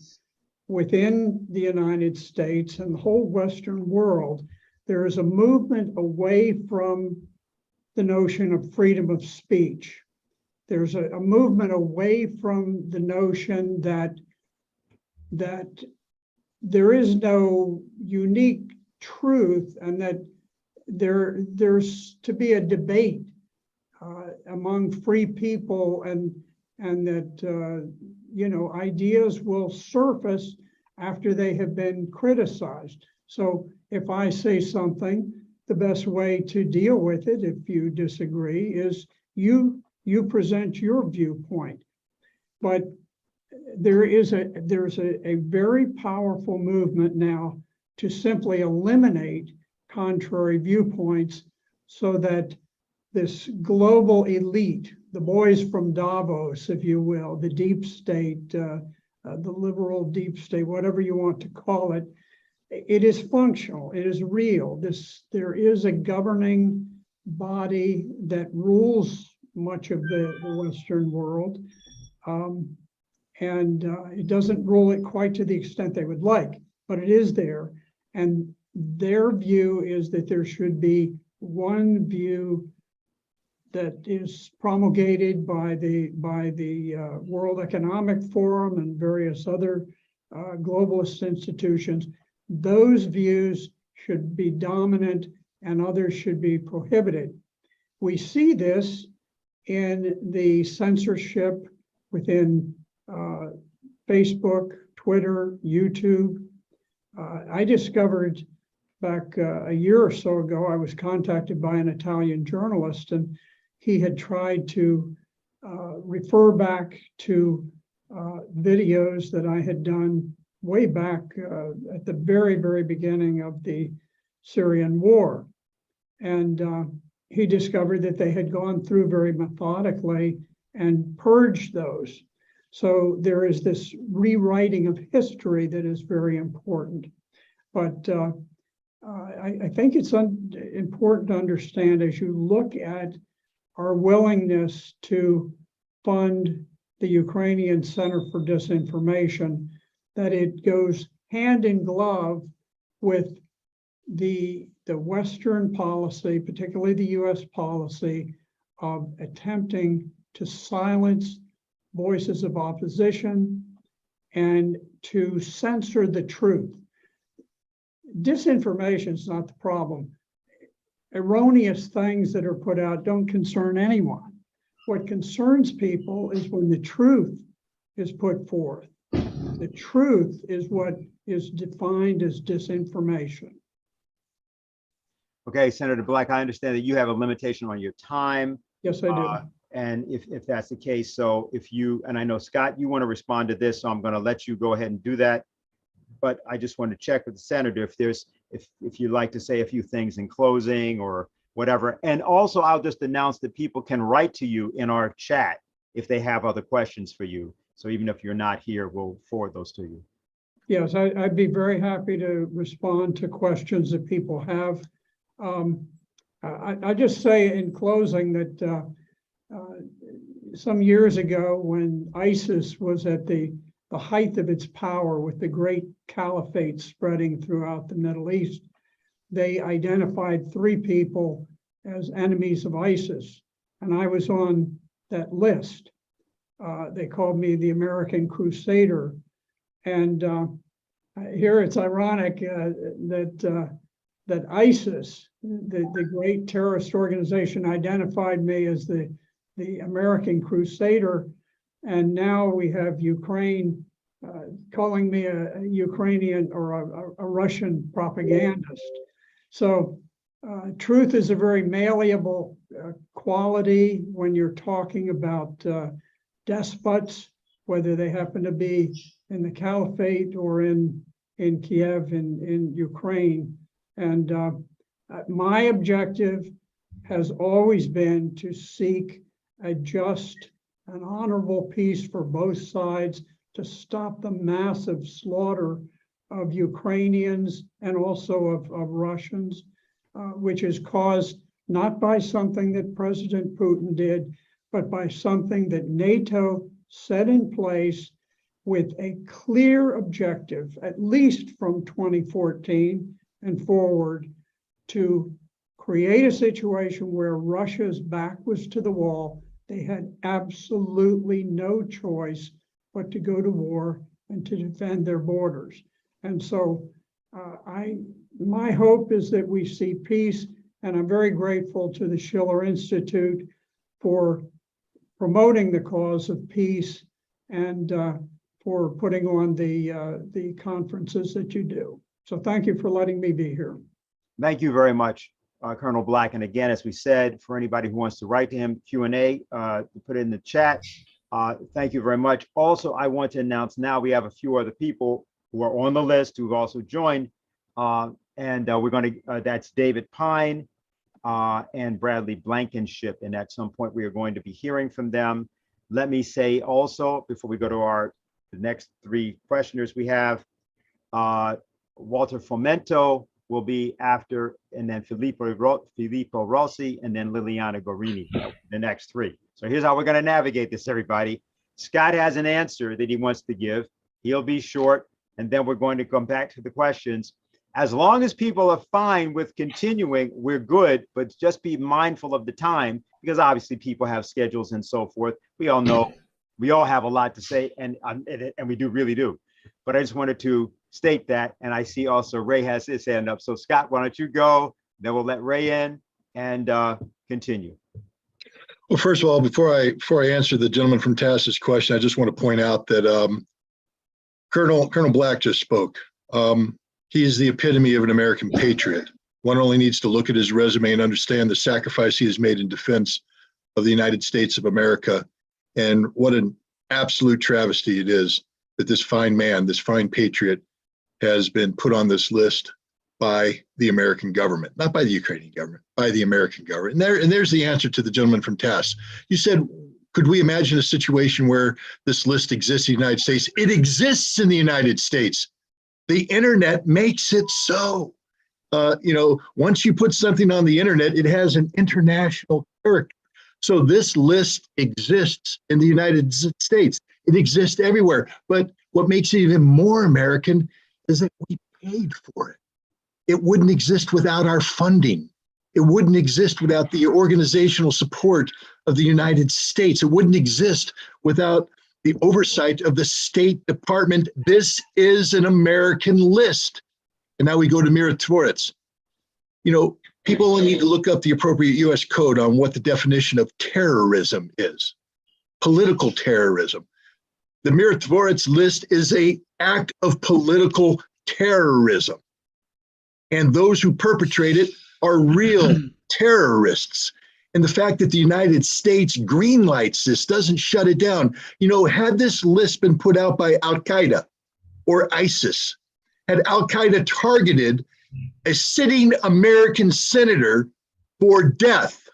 within the United States and the whole Western world. There is a movement away from the notion of freedom of speech. There's a movement away from the notion that there is no unique truth, and that there's to be a debate among free people, and that ideas will surface after they have been criticized. So if I say something, the best way to deal with it, if you disagree, is you present your viewpoint. But there's a very powerful movement now to simply eliminate contrary viewpoints, so that this global elite, the boys from Davos, if you will, the deep state, the liberal deep state, whatever you want to call it, it is functional, it is real. There is a governing body that rules much of the Western world. And it doesn't rule it quite to the extent they would like, but it is there. And their view is that there should be one view that is promulgated by the World Economic Forum and various other globalist institutions. Those views should be dominant and others should be prohibited. We see this in the censorship within Facebook, Twitter, YouTube. I discovered back a year or so ago, I was contacted by an Italian journalist, and he had tried to refer back to videos that I had done way back at the very, very beginning of the Syrian war. And he discovered that they had gone through very methodically and purged those. So there is this rewriting of history that is very important. But I think it's important to understand, as you look at our willingness to fund the Ukrainian Center for Disinformation, that it goes hand in glove with the Western policy, particularly the US policy, of attempting to silence voices of opposition and to censor the truth. Disinformation is not the problem. Erroneous things that are put out don't concern anyone. What concerns people is when the truth is put forth. The truth is what is defined as disinformation. Okay, Senator Black, I understand that you have a limitation on your time. Yes, I do. And if that's the case, so if you, and I know Scott, you want to respond to this, so I'm going to let you go ahead and do that. But I just want to check with the senator if you'd like to say a few things in closing or whatever. And also, I'll just announce that people can write to you in our chat if they have other questions for you. So even if you're not here, we'll forward those to you. Yes, I'd be very happy to respond to questions that people have. I just say in closing that some years ago, when ISIS was at the height of its power with the great caliphate spreading throughout the Middle East, they identified 3 people as enemies of ISIS, and I was on that list. They called me the American Crusader, and here it's ironic that ISIS, the great terrorist organization, identified me as the American Crusader, and now we have Ukraine calling me a Ukrainian or a Russian propagandist. So truth is a very malleable quality when you're talking about despots, whether they happen to be in the caliphate or in Kiev in Ukraine. And my objective has always been to seek a just and honorable peace for both sides, to stop the massive slaughter of Ukrainians and also of Russians, which is caused not by something that President Putin did, but by something that NATO set in place with a clear objective, at least from 2014 and forward, to create a situation where Russia's back was to the wall. They had absolutely no choice but to go to war and to defend their borders. And so my hope is that we see peace, and I'm very grateful to the Schiller Institute for promoting the cause of peace and for putting on the conferences that you do. So thank you for letting me be here. Thank you very much, Colonel Black. And again, as we said, for anybody who wants to write to him, Q&A, put it in the chat. Thank you very much. Also, I want to announce now we have a few other people who are on the list who've also joined. And we're going to, that's David Pine and Bradley Blankenship. And at some point, we are going to be hearing from them. Let me say also, before we go to the next 3 questioners we have, Walter Fomento will be after, and then Filippo Rossi, and then Liliana Gorini, the next 3. So here's how we're going to navigate this, everybody. Scott has an answer that he wants to give. He'll be short, and then we're going to come back to the questions. As long as people are fine with continuing, we're good, but just be mindful of the time, because obviously people have schedules and so forth. We all know, we all have a lot to say, and we really do. But I just wanted to state that, and I see also Ray has his hand up. So Scott, why don't you go, then we'll let Ray in and continue. Well, first of all, before I answer the gentleman from TASS's question, I just want to point out that Colonel Black just spoke. He is the epitome of an American patriot. One only needs to look at his resume and understand the sacrifice he has made in defense of the United States of America. And what an absolute travesty it is that this fine man, this fine patriot, has been put on this list by the American government, not by the Ukrainian government, by the American government. And there's the answer to the gentleman from TASS. You said, could we imagine a situation where this list exists in the United States? It exists in the United States. The internet makes it so. Once you put something on the internet, it has an international character. So this list exists in the United States. It exists everywhere. But what makes it even more American is that we paid for it. It wouldn't exist without our funding. It wouldn't exist without the organizational support of the United States. It wouldn't exist without the oversight of the State Department. This is an American list. And now we go to myrotvorets. People only need to look up the appropriate US code on what the definition of terrorism is. Political terrorism. The myrotvorets list is an act of political terrorism. And those who perpetrate it are real terrorists. And the fact that the United States greenlights this, doesn't shut it down. Had this list been put out by Al-Qaeda or ISIS, had Al-Qaeda targeted a sitting American senator for death,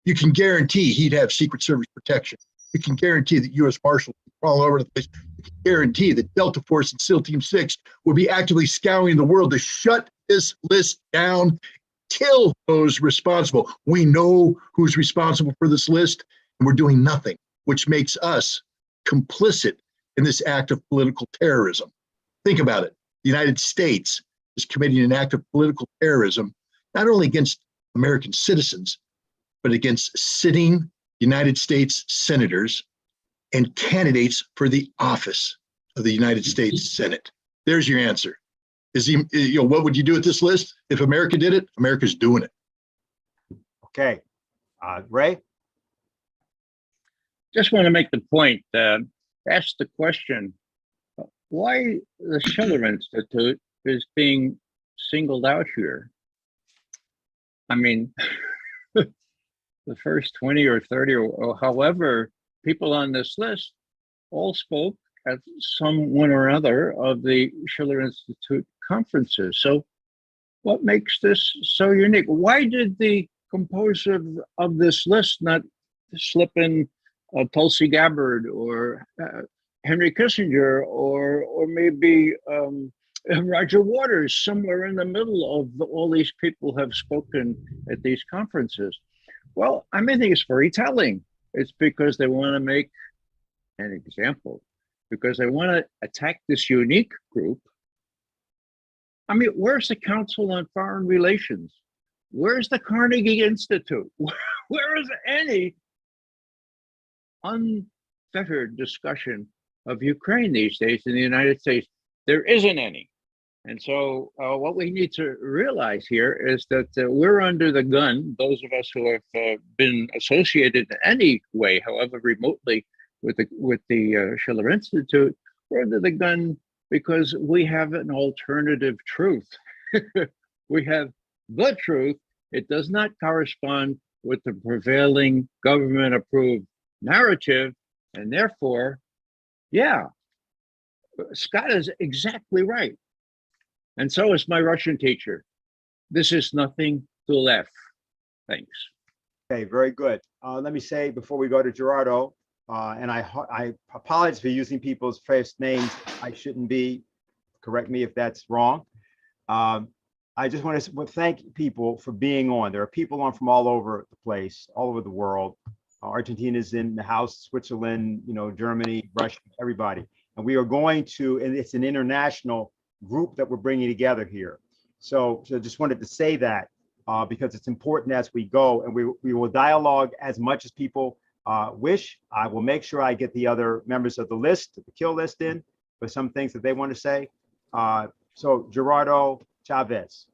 you can guarantee he'd have Secret Service protection. You can guarantee that U.S. Marshals would be all over the place. You can guarantee that Delta Force and SEAL Team 6 would be actively scouring the world to shut this list down, kill those responsible. We know who's responsible for this list, and we're doing nothing, which makes us complicit in this act of political terrorism. Think about it. The United States is committing an act of political terrorism, not only against American citizens, but against sitting United States senators and candidates for the office of the United States Senate. There's your answer. What would you do with this list? If America did it, America's doing it. Okay. Ray? Just want to make the point, ask the question, why the Schiller Institute is being singled out here. I mean, the first 20 or 30 or however people on this list all spoke at some one or other of the Schiller Institute conferences. So what makes this so unique? Why did the composer of this list not slip in Tulsi Gabbard or Henry Kissinger or maybe Roger Waters, somewhere in the middle of all these people have spoken at these conferences? Well, I think it's very telling. It's because they want to make an example, because they want to attack this unique group. I mean, where's the Council on Foreign Relations? Where's the Carnegie Institute? Where is any unfettered discussion of Ukraine these days in the United States? There isn't any. And so what we need to realize here is that we're under the gun, those of us who have been associated in any way, however remotely, with the Schiller Institute, we're under the gun because we have an alternative truth. We have the truth. It does not correspond with the prevailing government-approved narrative, and therefore, yeah, Scott is exactly right. And so is my Russian teacher. This is nothing to laugh. Thanks. Okay, very good. Let me say before we go to Gerardo, and I apologize for using people's first names. I shouldn't be. Correct me if that's wrong. I just want to thank people for being on. There are people on from all over the place, all over the world. Argentina's in the house, Switzerland, Germany, Russia, everybody. And we are going to, and it's an international group that we're bringing together here. So just wanted to say that because it's important as we go, and we will dialogue as much as people wish. I will make sure I get the other members of the list, the kill list in, for some things that they want to say. So Gerardo Chavez.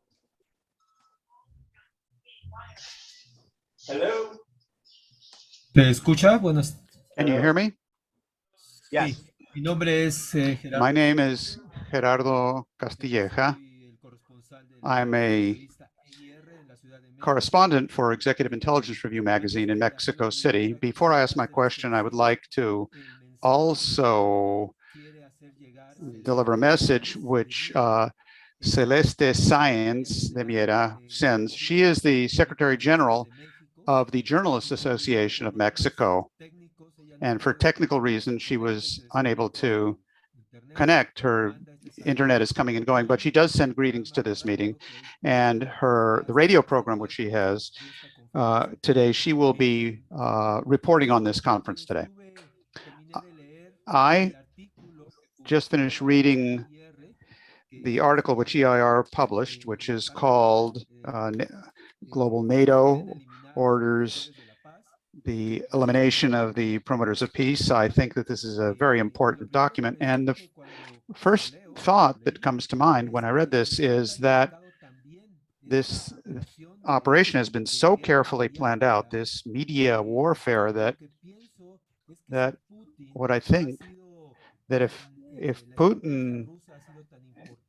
Hello. ¿Me escucha? Buenas. Can you hear me? Yes. Mi nombre es Gerardo. My name is Gerardo Castilleja. I'm a correspondent for Executive Intelligence Review magazine in Mexico City. Before I ask my question, I would like to also deliver a message which Celeste Sáenz de Miera sends. She is the Secretary General of the Journalists Association of Mexico. And for technical reasons, she was unable to connect. Her internet is coming and going, but she does send greetings to this meeting. And the radio program, which she has today, she will be reporting on this conference today. I just finished reading the article which EIR published, which is called Global NATO Orders the Elimination of the Promoters of Peace. I think that this is a very important document. And the first thought that comes to mind when I read this is that this operation has been so carefully planned out, this media warfare, that what I think that if Putin,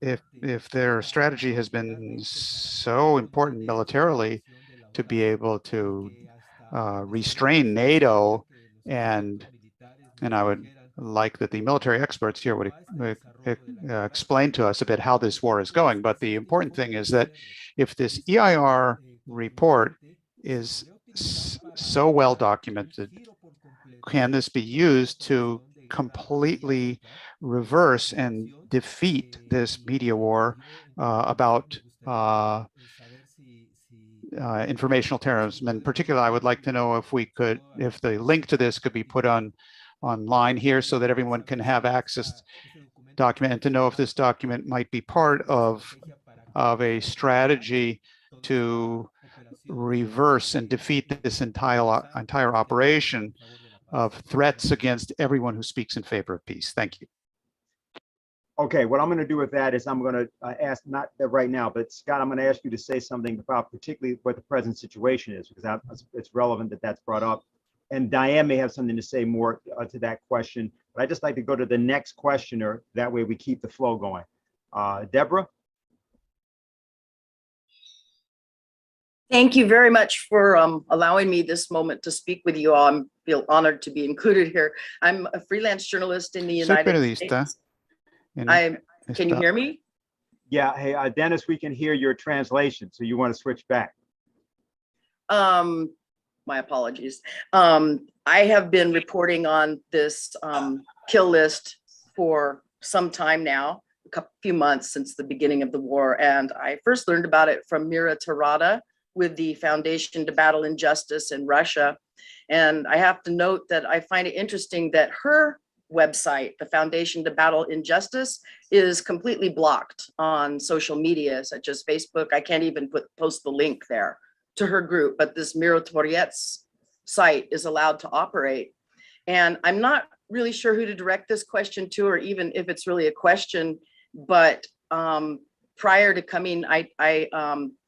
if their strategy has been so important militarily to be able to restrain NATO, and I would like that the military experts here would explain to us a bit how this war is going. But the important thing is that if this EIR report is so well documented, can this be used to completely reverse and defeat this media war about informational terrorism? In particular, I would like to know if the link to this could be put online here so that everyone can have access to the document, and to know if this document might be part of a strategy to reverse and defeat this entire operation of threats against everyone who speaks in favor of peace. Thank you. Okay, what I'm going to do with that is I'm going to ask, not right now, but Scott, I'm going to ask you to say something about particularly what the present situation is, because it's relevant that that's brought up. And Diane may have something to say more to that question, but I'd just like to go to the next questioner. That way we keep the flow going. Deborah? Thank you very much for allowing me this moment to speak with you all. I feel honored to be included here. I'm a freelance journalist in the United States. Can you hear me? Yeah, hey, Dennis, we can hear your translation, so you want to switch back. My apologies. I have been reporting on this kill list for some time now, a few months since the beginning of the war, and I first learned about it from myrotvorets with the Foundation to Battle Injustice in Russia. And I have to note that I find it interesting that her website, the Foundation to Battle Injustice, is completely blocked on social media, such as Facebook. I can't even post the link there to her group, but this myrotvorets site is allowed to operate. And I'm not really sure who to direct this question to, or even if it's really a question, but prior to coming, I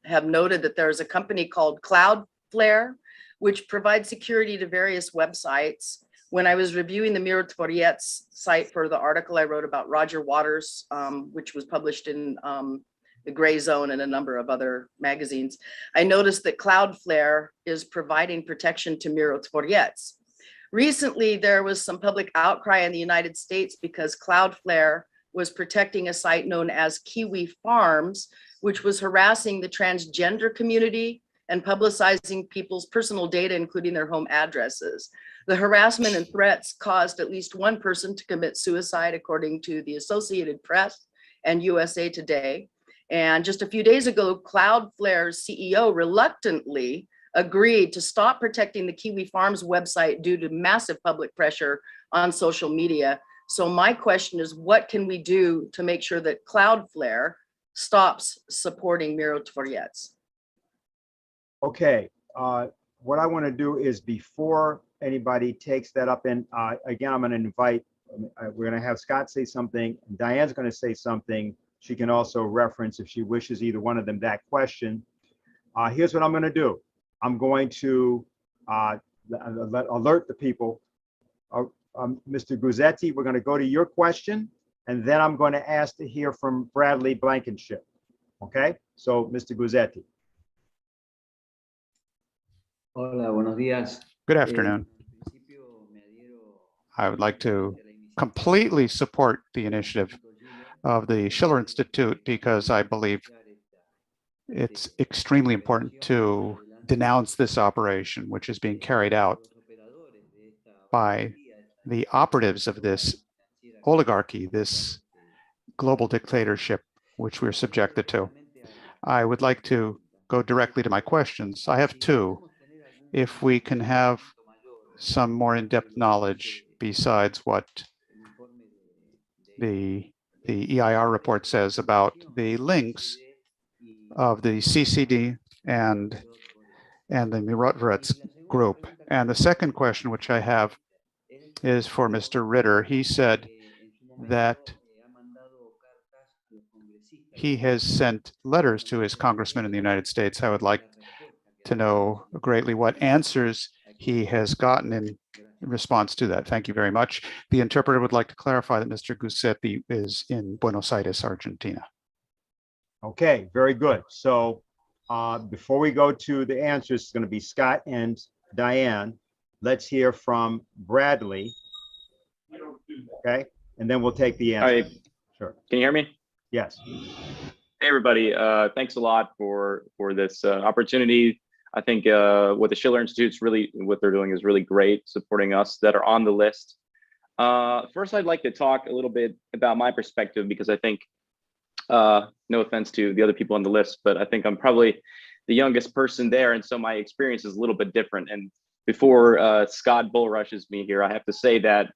have noted that there's a company called Cloudflare, which provides security to various websites. When I was reviewing the myrotvorets site for the article I wrote about Roger Waters, which was published in the Gray Zone and a number of other magazines, I noticed that Cloudflare is providing protection to myrotvorets. Recently, there was some public outcry in the United States because Cloudflare was protecting a site known as Kiwi Farms, which was harassing the transgender community and publicizing people's personal data, including their home addresses. The harassment and threats caused at least one person to commit suicide, according to the Associated Press and USA Today. And just a few days ago, Cloudflare's CEO reluctantly agreed to stop protecting the Kiwi Farms website due to massive public pressure on social media. So my question is, what can we do to make sure that Cloudflare stops supporting myrotvorets? Okay, what I want to do is, before anybody takes that up, and again, I'm going to invite, we're going to have Scott say something, and Diane's going to say something. She can also reference, if she wishes, either one of them, that question. Here's what I'm going to do. I'm going to alert the people. Mr. Guzzetti, we're going to go to your question, and then I'm going to ask to hear from Bradley Blankenship. Okay, so Mr. Guzzetti. Hola, buenos días. Good afternoon. I would like to completely support the initiative of the Schiller Institute, because I believe it's extremely important to denounce this operation, which is being carried out by the operatives of this oligarchy, this global dictatorship, which we're subjected to. I would like to go directly to my questions. I have two. If we can have some more in-depth knowledge besides what the EIR report says about the links of the CCD and the myrotvorets group. And the second question, which I have, is for Mr. Ritter. He said that he has sent letters to his congressman in the United States. I would like to know greatly what answers he has gotten in response to that. Thank you very much. The interpreter would like to clarify that Mr. Giuseppe is in Buenos Aires, Argentina. Okay, very good. So before we go to the answers, it's going to be Scott and Diane. Let's hear from Bradley. Okay, and then we'll take the answer. Sure. Can you hear me? Yes. Hey, everybody. Thanks a lot for this opportunity. I think what the Schiller Institute's really, what they're doing is really great, supporting us that are on the list. First, I'd like to talk a little bit about my perspective, because I think, no offense to the other people on the list, but I think I'm probably the youngest person there. And so my experience is a little bit different. And before Scott bull rushes me here, I have to say that,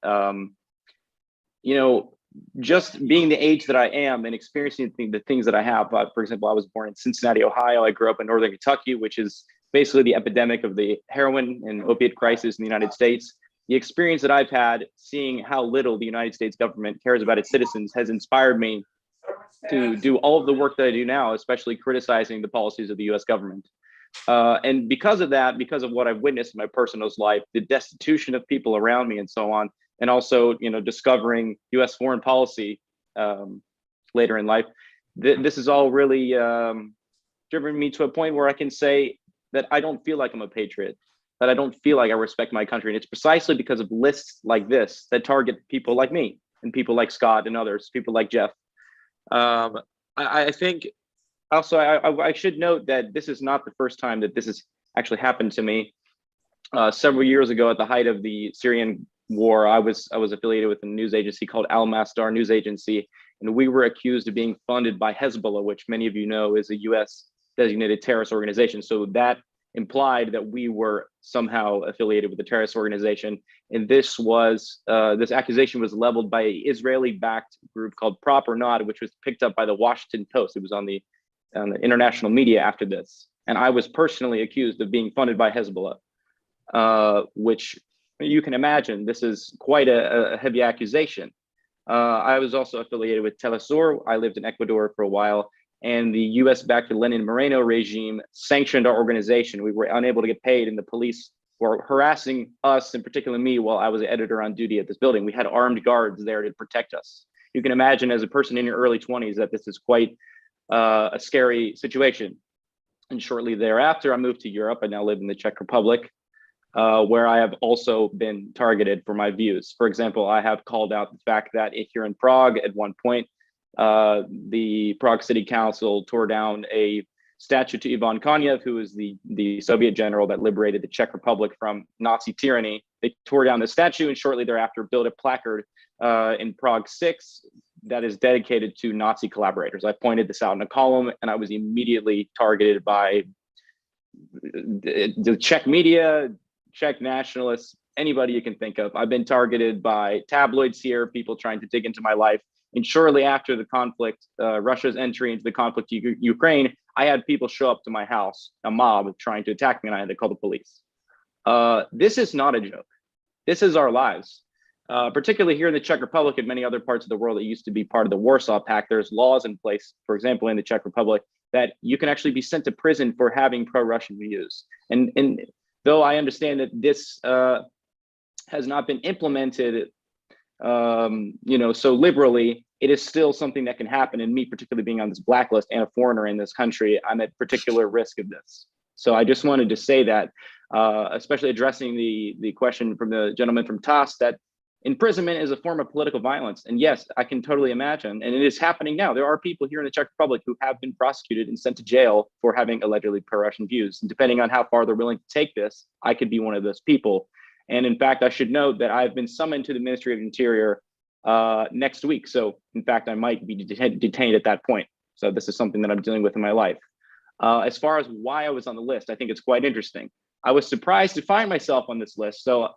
you know, just being the age that I am and experiencing the things that I have, for example, I was born in Cincinnati, Ohio. I grew up in Northern Kentucky, which is basically the epidemic of the heroin and opiate crisis in the United States. The experience that I've had seeing how little the United States government cares about its citizens has inspired me to do all of the work that I do now, especially criticizing the policies of the US government. And because of that, because of what I've witnessed in my personal life, the destitution of people around me and so on, and also, you know, discovering US foreign policy later in life, this is all really driven me to a point where I can say that I don't feel like I'm a patriot, that I don't feel like I respect my country. And it's precisely because of lists like this that target people like me and people like Scott and others, people like Jeff. I think also I should note that this is not the first time that this has actually happened to me. Several years ago, at the height of the Syrian war, I was affiliated with a news agency called Al Masdar News Agency, and we were accused of being funded by Hezbollah, which many of you know is a US designated terrorist organization. So that implied that we were somehow affiliated with the terrorist organization. And this was this accusation was leveled by an Israeli-backed group called Prop or Not, which was picked up by the Washington Post. It was on the international media after this. And I was personally accused of being funded by Hezbollah, which you can imagine, this is quite a heavy accusation. I was also affiliated with Telesur. I lived in Ecuador for a while, and the US-backed Lenin Moreno regime sanctioned our organization. We were unable to get paid, and the police were harassing us, and particularly me, while I was an editor on duty at this building. We had armed guards there to protect us. You can imagine, as a person in your early 20s, that this is quite a scary situation. And shortly thereafter, I moved to Europe. I now live in the Czech Republic, where I have also been targeted for my views. For example, I have called out the fact that here in Prague, at one point, the Prague City Council tore down a statue to Ivan Konev, who is the Soviet general that liberated the Czech Republic from Nazi tyranny. They tore down the statue and shortly thereafter built a placard in Prague 6 that is dedicated to Nazi collaborators. I pointed this out in a column, and I was immediately targeted by the Czech media, Czech nationalists, anybody you can think of. I've been targeted by tabloids here, people trying to dig into my life. And shortly after the conflict, Russia's entry into the conflict in Ukraine, I had people show up to my house, a mob trying to attack me, and I had to call the police. This is not a joke. This is our lives. Particularly here in the Czech Republic and many other parts of the world that used to be part of the Warsaw Pact, there's laws in place, for example, in the Czech Republic, that you can actually be sent to prison for having pro-Russian views. And though I understand that this has not been implemented, so liberally, it is still something that can happen. And me, particularly being on this blacklist and a foreigner in this country, I'm at particular risk of this. So I just wanted to say that, especially addressing the question from the gentleman from TAS, that imprisonment is a form of political violence. And yes, I can totally imagine, and it is happening now. There are people here in the Czech Republic who have been prosecuted and sent to jail for having allegedly pro-Russian views. And depending on how far they're willing to take this, I could be one of those people. And in fact, I should note that I've been summoned to the Ministry of Interior next week. So in fact, I might be detained at that point. So this is something that I'm dealing with in my life. As far as why I was on the list, I think it's quite interesting. I was surprised to find myself on this list. So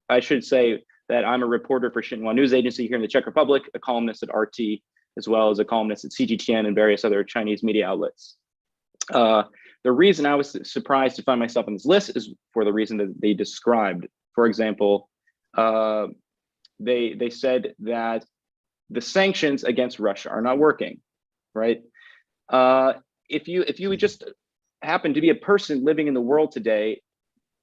I should say that I'm a reporter for Xinhua News Agency here in the Czech Republic, a columnist at RT, as well as a columnist at CGTN and various other Chinese media outlets. The reason I was surprised to find myself on this list is for the reason that they described. For example, they said that the sanctions against Russia are not working, right? If you just happen to be a person living in the world today,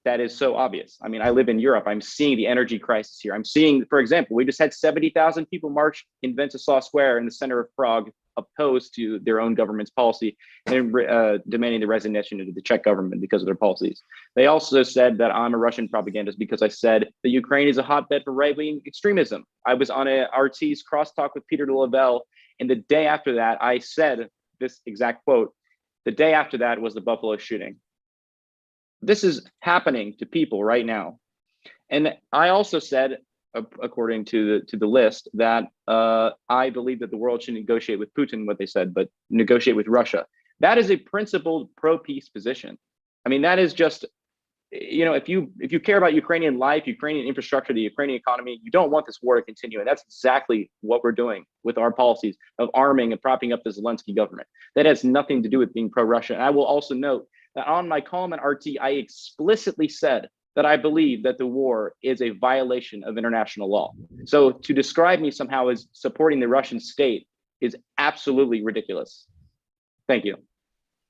that is so obvious. I mean, I live in Europe. I'm seeing the energy crisis here. I'm seeing, for example, we just had 70,000 people march in Wenceslaw Square in the center of Prague, opposed to their own government's policy and demanding the resignation of the Czech government because of their policies. They also said that I'm a Russian propagandist because I said that Ukraine is a hotbed for right-wing extremism. I was on a RT's crosstalk with Peter de Lavelle, and the day after that, I said this exact quote. The day after that was the Buffalo shooting. This is happening to people right now. And I also said, according to the list, that I believe that the world should negotiate with Putin, what they said, but negotiate with Russia. That is a principled pro-peace position. I mean, that is just, you know, if you care about Ukrainian life, Ukrainian infrastructure, the Ukrainian economy, you don't want this war to continue. And that's exactly what we're doing with our policies of arming and propping up the Zelensky government. That has nothing to do with being pro-Russia. And I will also note that on my column at RT, I explicitly said that I believe that the war is a violation of international law. So to describe me somehow as supporting the Russian state is absolutely ridiculous. Thank you.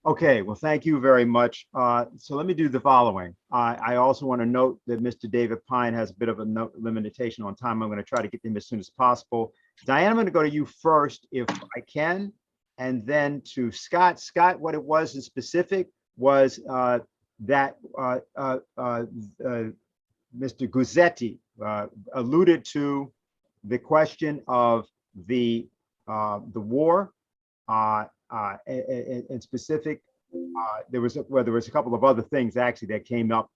Okay, well, thank you very much. So let me do the following. I also want to note that Mr. David Pine has a bit of a limitation on time. I'm going to try to get them as soon as possible. Diane, I'm going to go to you first, if I can, and then to Scott. Scott, what it was in specific was that Mr. Guzzetti alluded to the question of the war. In specific, there was a couple of other things actually that came up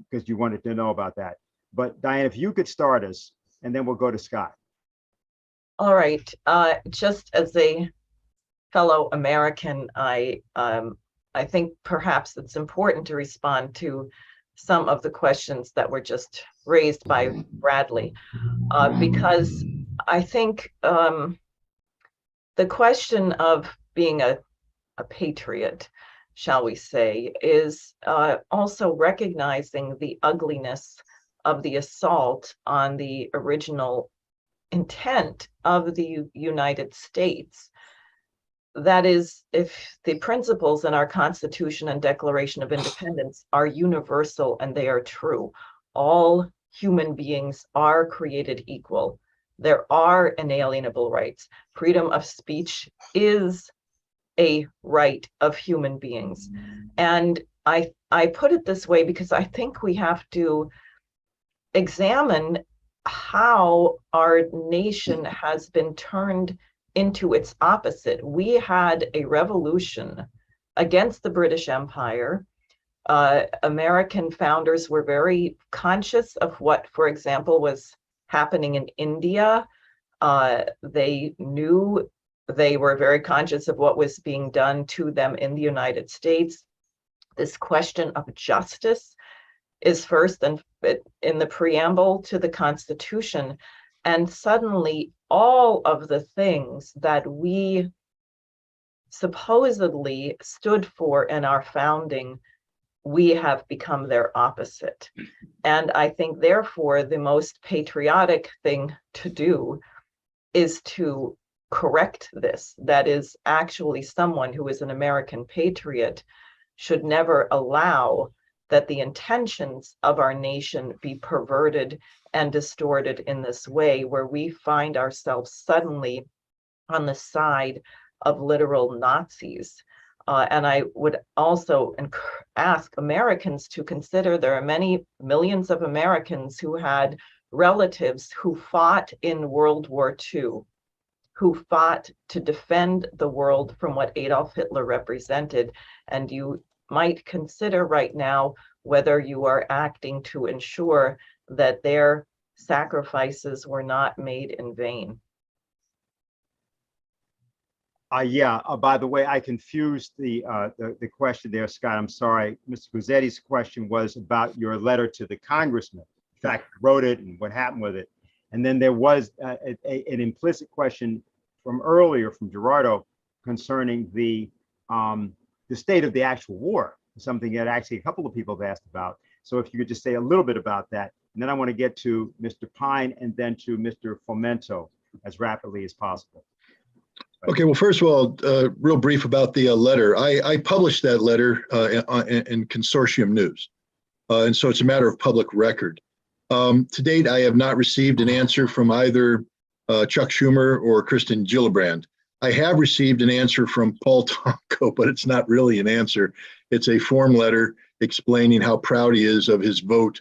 because you wanted to know about that. But Diane, if you could start us, and then we'll go to Scott. All right. Just as a fellow American, I think perhaps it's important to respond to some of the questions that were just raised by Bradley, because I think the question of being a patriot, shall we say, is also recognizing the ugliness of the assault on the original intent of the United States. That is, if the principles in our Constitution and Declaration of Independence are universal and they are true, all human beings are created equal. There are inalienable rights. Freedom of speech is a right of human beings. And I put it this way because I think we have to examine how our nation has been turned into its opposite. We had a revolution against the British Empire. American founders were very conscious of what, for example, was happening in India. They were very conscious of what was being done to them in the United States. This question of justice is first and in the preamble to the Constitution. And suddenly all of the things that we supposedly stood for in our founding, we have become their opposite. And I think, therefore, the most patriotic thing to do is to correct this. That is, actually, someone who is an American patriot should never allow that the intentions of our nation be perverted and distorted in this way, where we find ourselves suddenly on the side of literal Nazis. And I would also ask Americans to consider there are many millions of Americans who had relatives who fought in World War II, who fought to defend the world from what Adolf Hitler represented. And you might consider right now whether you are acting to ensure that their sacrifices were not made in vain. Yeah, by the way, I confused the question there, Scott. I'm sorry. Mr. Guzzetti's question was about your letter to the congressman. In fact, wrote it and what happened with it. And then there was an implicit question from earlier from Gerardo concerning the state of the actual war, something that actually a couple of people have asked about. So if you could just say a little bit about that. And then I want to get to Mr. Pine and then to Mr. Fomento as rapidly as possible. Okay, well, first of all, real brief about the letter. I published that letter in Consortium News, and so it's a matter of public record. To date, I have not received an answer from either Chuck Schumer or Kristen Gillibrand. I have received an answer from Paul Tonko, but it's not really an answer. It's a form letter explaining how proud he is of his vote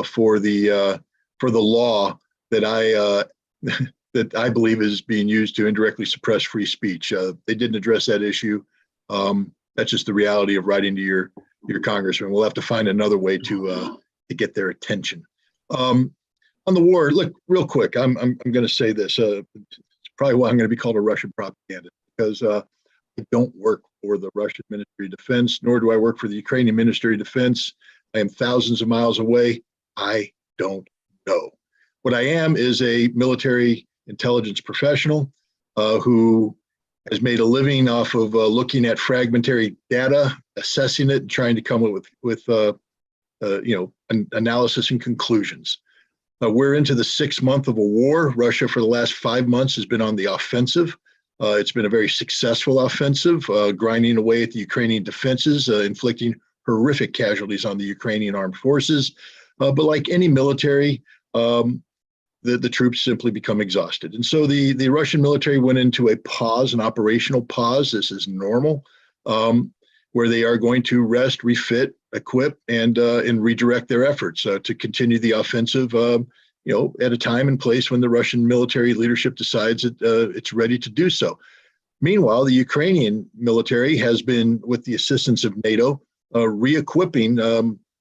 for the law that I believe is being used to indirectly suppress free speech. They didn't address that issue. That's just the reality of writing to your congressman. We'll have to find another way to get their attention. On the war, look, real quick, I'm going to say this. It's probably why I'm going to be called a Russian propagandist, because I don't work for the Russian Ministry of Defense, nor do I work for the Ukrainian Ministry of Defense. I am thousands of miles away. I don't know. What I am is a military intelligence professional who has made a living off of looking at fragmentary data, assessing it, and trying to come up with an analysis and conclusions. We're into the 6th month of a war. Russia, for the last 5 months, has been on the offensive. It's been a very successful offensive, grinding away at the Ukrainian defenses, inflicting horrific casualties on the Ukrainian armed forces. But like any military, the troops simply become exhausted. And so the Russian military went into a pause, an operational pause. This is normal, where they are going to rest, refit, equip, and redirect their efforts to continue the offensive, at a time and place when the Russian military leadership decides that it's ready to do so. Meanwhile, the Ukrainian military has been, with the assistance of NATO, re-equipping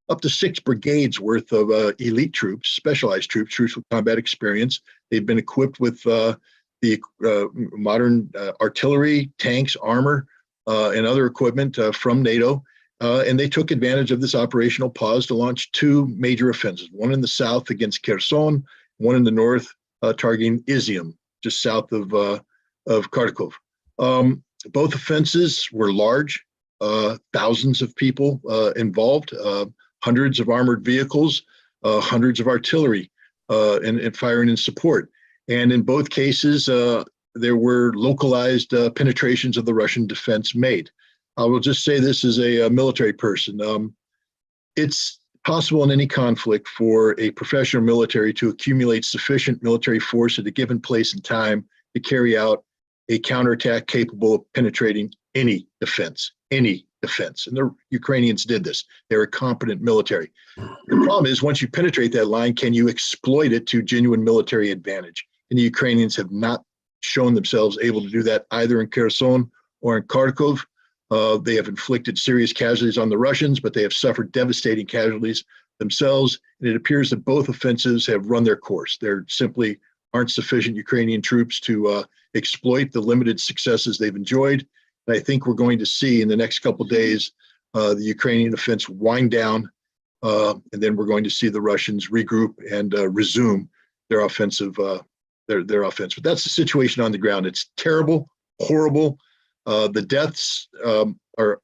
up to 6 brigades worth of elite troops, specialized troops with combat experience. They've been equipped with the modern artillery, tanks, armor, and other equipment from NATO. And they took advantage of this operational pause to launch 2 major offensives, one in the south against Kherson, one in the north targeting Izium, just south of Kharkov. Both offenses were large, thousands of people involved, hundreds of armored vehicles, hundreds of artillery and firing in support. And in both cases, there were localized penetrations of the Russian defense made. I will just say this as a military person. It's possible in any conflict for a professional military to accumulate sufficient military force at a given place and time to carry out a counterattack capable of penetrating any defense. And the Ukrainians did this. They're a competent military. The problem is, once you penetrate that line, can you exploit it to genuine military advantage? And the Ukrainians have not shown themselves able to do that either in Kherson or in Kharkov. They have inflicted serious casualties on the Russians, but they have suffered devastating casualties themselves. And it appears that both offensives have run their course. There simply aren't sufficient Ukrainian troops to exploit the limited successes they've enjoyed. And I think we're going to see in the next couple of days the Ukrainian offense wind down, and then we're going to see the Russians regroup and resume their offensive. Their offense. But that's the situation on the ground. It's terrible, horrible. The deaths are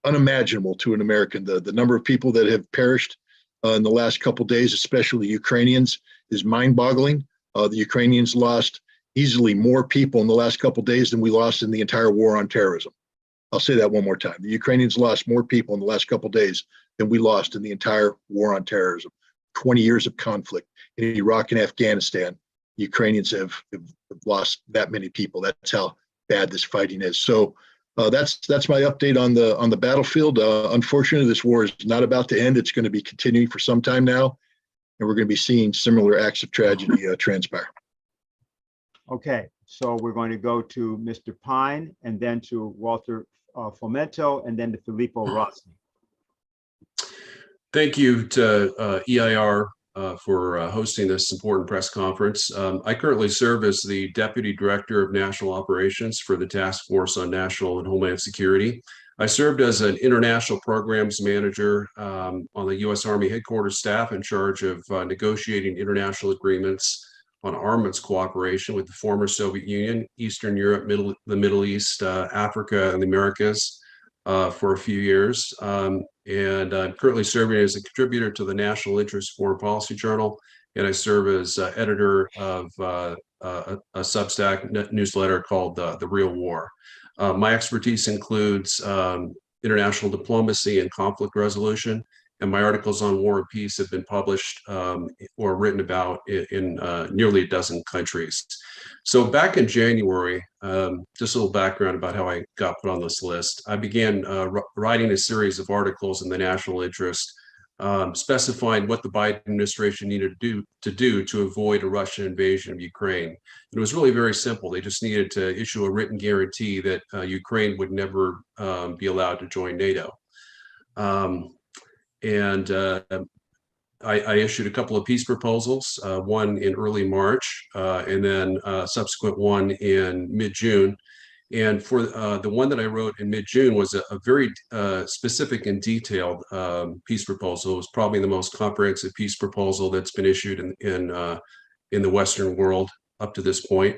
unimaginable to an American. The number of people that have perished in the last couple of days, especially Ukrainians, is mind-boggling. The Ukrainians lost easily more people in the last couple of days than we lost in the entire war on terrorism. I'll say that one more time. The Ukrainians lost more people in the last couple of days than we lost in the entire war on terrorism. 20 years of conflict in Iraq and Afghanistan. The Ukrainians have lost that many people. That's how bad this fighting is. So that's my update on the battlefield. Unfortunately, this war is not about to end. It's going to be continuing for some time now, and we're going to be seeing similar acts of tragedy transpire. Okay, so we're going to go to Mr. Pine, and then to Walter Fomento, and then to Filippo Rossi. Thank you to EIR for hosting this important press conference. I currently serve as the Deputy Director of National Operations for the Task Force on National and Homeland Security. I served as an International Programs Manager on the U.S. Army Headquarters staff in charge of negotiating international agreements on armaments cooperation with the former Soviet Union, Eastern Europe, the Middle East, Africa, and the Americas for a few years. And I'm currently serving as a contributor to the National Interest Foreign Policy Journal, and I serve as editor of a Substack newsletter called The Real War. My expertise includes international diplomacy and conflict resolution, and my articles on war and peace have been published or written about in nearly a dozen countries. So back in January, just a little background about how I got put on this list. I began writing a series of articles in the national interest, specifying what the Biden administration needed to do to avoid a Russian invasion of Ukraine. And it was really very simple. They just needed to issue a written guarantee that Ukraine would never be allowed to join NATO. I issued a couple of peace proposals, one in early March and then a subsequent one in mid-June. And for the one that I wrote in mid-June was a very specific and detailed peace proposal. It was probably the most comprehensive peace proposal that's been issued in the Western world up to this point.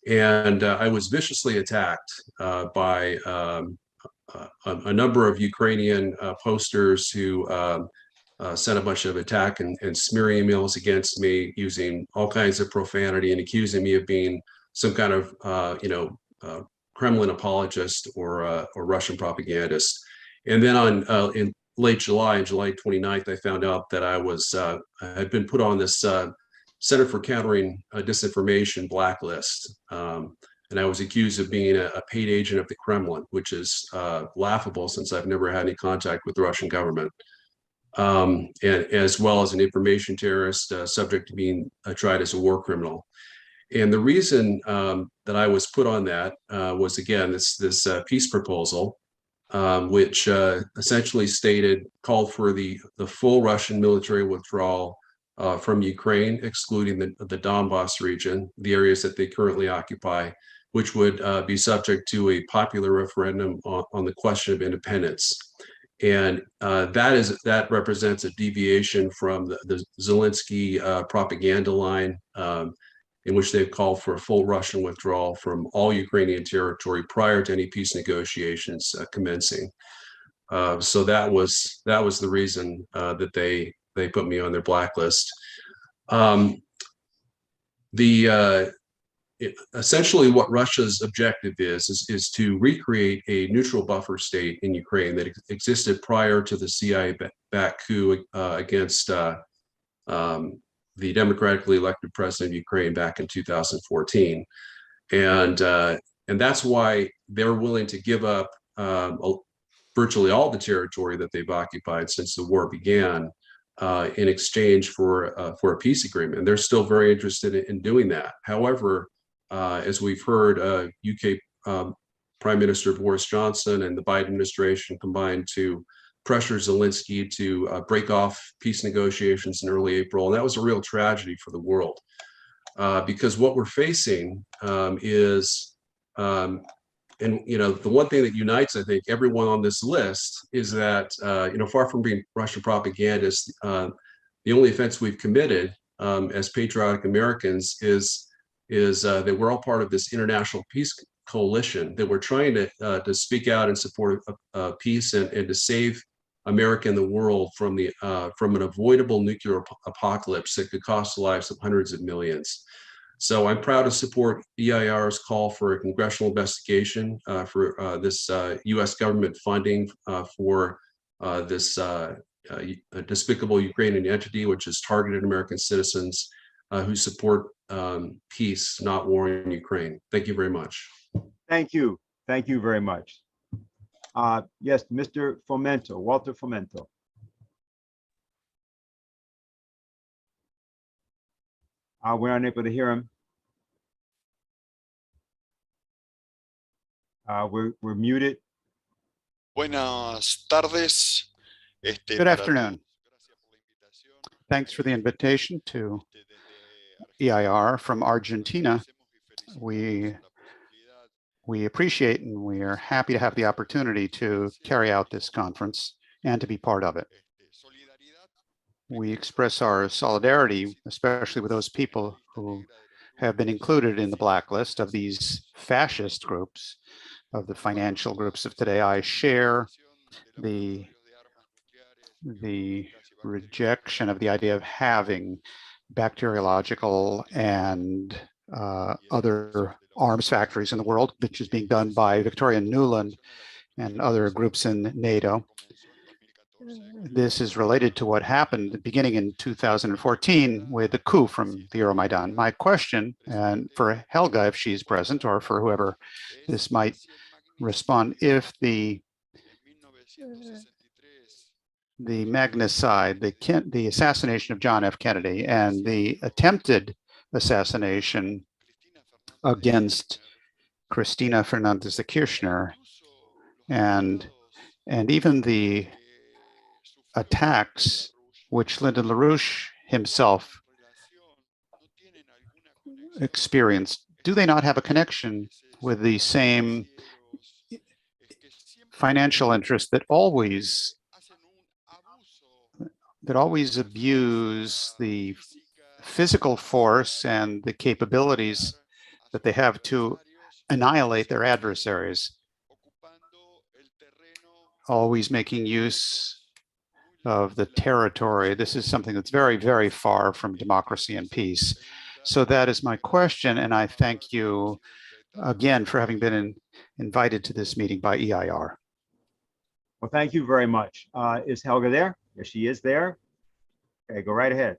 And I was viciously attacked by a number of Ukrainian posters who sent a bunch of attack and smear emails against me using all kinds of profanity and accusing me of being some kind of Kremlin apologist or Russian propagandist. And then in late July, on July 29th, I found out that I had been put on this Center for Countering Disinformation blacklist. And I was accused of being a paid agent of the Kremlin, which is laughable since I've never had any contact with the Russian government. And as well as an information terrorist subject to being tried as a war criminal. And the reason that I was put on that was, again, this peace proposal, which essentially called for the full Russian military withdrawal from Ukraine, excluding the Donbass region, the areas that they currently occupy, which would be subject to a popular referendum on the question of independence. And that represents a deviation from the Zelensky propaganda line, in which they've called for a full Russian withdrawal from all Ukrainian territory prior to any peace negotiations commencing. So that was the reason that they put me on their blacklist. Essentially what Russia's objective is to recreate a neutral buffer state in Ukraine that existed prior to the CIA-backed coup against the democratically elected president of Ukraine back in 2014. And that's why they're willing to give up virtually all the territory that they've occupied since the war began in exchange for a peace agreement. And they're still very interested in doing that. However, as we've heard, UK Prime Minister Boris Johnson and the Biden administration combined to pressure Zelensky to break off peace negotiations in early April. And that was a real tragedy for the world because what we're facing is, and the one thing that unites, I think, everyone on this list is that, far from being Russian propagandists, the only offense we've committed as patriotic Americans is that we're all part of this international peace coalition, that we're trying to speak out in support of peace and to save America and the world from an avoidable nuclear apocalypse that could cost the lives of hundreds of millions. So I'm proud to support EIR's call for a congressional investigation for this U.S. government funding for this despicable Ukrainian entity, which has targeted American citizens who support peace, not war in Ukraine. Thank you very much. Thank you. Thank you very much. Yes, Mr. Fomento, Walter Fomento. We're unable to hear him. We're muted. Buenas tardes. Good afternoon. Thanks for the invitation to EIR from Argentina. We appreciate and we are happy to have the opportunity to carry out this conference and to be part of it. We express our solidarity, especially with those people who have been included in the blacklist of these fascist groups, of the financial groups of today. I share the rejection of the idea of having bacteriological and other arms factories in the world, which is being done by Victoria Nuland and other groups in NATO. This is related to what happened beginning in 2014 with the coup from the Euromaidan. My question, and for Helga, if she's present, or for whoever this might respond, if the magnicide, the assassination of John F. Kennedy and the attempted assassination against Cristina Fernandez de Kirchner and even the attacks which Lyndon LaRouche himself experienced, do they not have a connection with the same financial interests that always abuse the physical force and the capabilities that they have to annihilate their adversaries, always making use of the territory? This is something that's very, very far from democracy and peace. So that is my question, and I thank you again for having been invited to this meeting by EIR. Well, thank you very much. Is Helga there? Yes, she is there. Okay, go right ahead.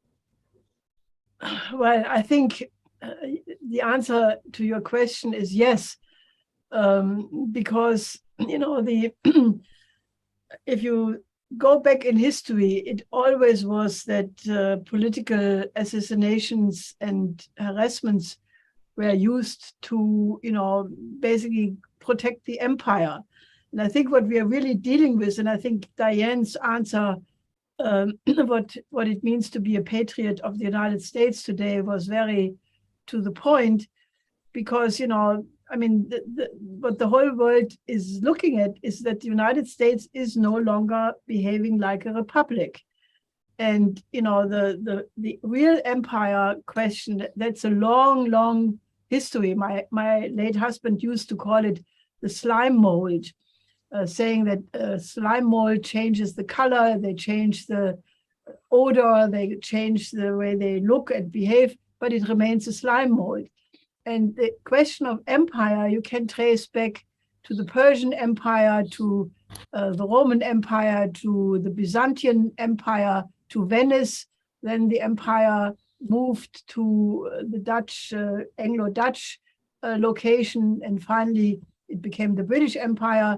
Well, I think the answer to your question is yes, because, you know, if you go back in history, it always was that political assassinations and harassments were used to, you know, basically protect the empire. And I think what we are really dealing with, and I think Diane's answer, what it means to be a patriot of the United States today was very to the point, because, you know, I mean, what the whole world is looking at is that the United States is no longer behaving like a republic. And, you know, the real empire question, that's a long, long history. My late husband used to call it the slime mold, saying that slime mold changes the color, they change the odor, they change the way they look and behave, but it remains a slime mold. And the question of empire, you can trace back to the Persian Empire, to the Roman Empire, to the Byzantine Empire, to Venice. Then the empire moved to the Dutch, Anglo-Dutch location, and finally it became the British Empire.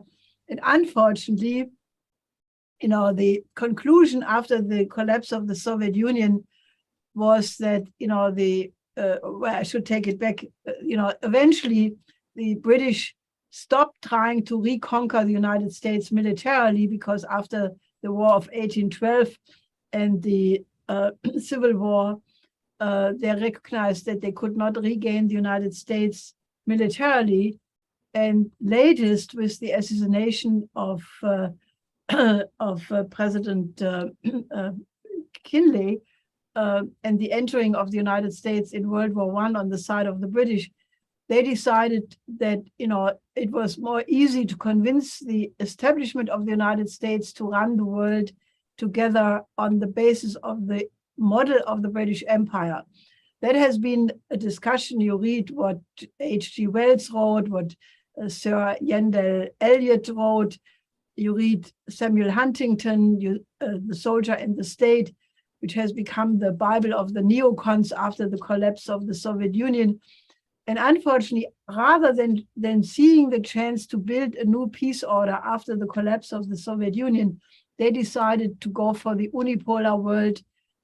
And unfortunately, you know, the conclusion after the collapse of the Soviet Union was that, you know, well, I should take it back, you know, eventually the British stopped trying to reconquer the United States militarily, because after the War of 1812 and the Civil War, they recognized that they could not regain the United States militarily. And latest with the assassination of President Kinley and the entering of the United States in World War I on the side of the British, they decided that, you know, it was more easy to convince the establishment of the United States to run the world together on the basis of the model of the British Empire. That has been a discussion. You read what H.G. Wells wrote, what Sir Yandell Elliott wrote, you read Samuel Huntington, The Soldier and the State, which has become the Bible of the neocons after the collapse of the Soviet Union. And unfortunately, rather than seeing the chance to build a new peace order after the collapse of the Soviet Union, they decided to go for the unipolar world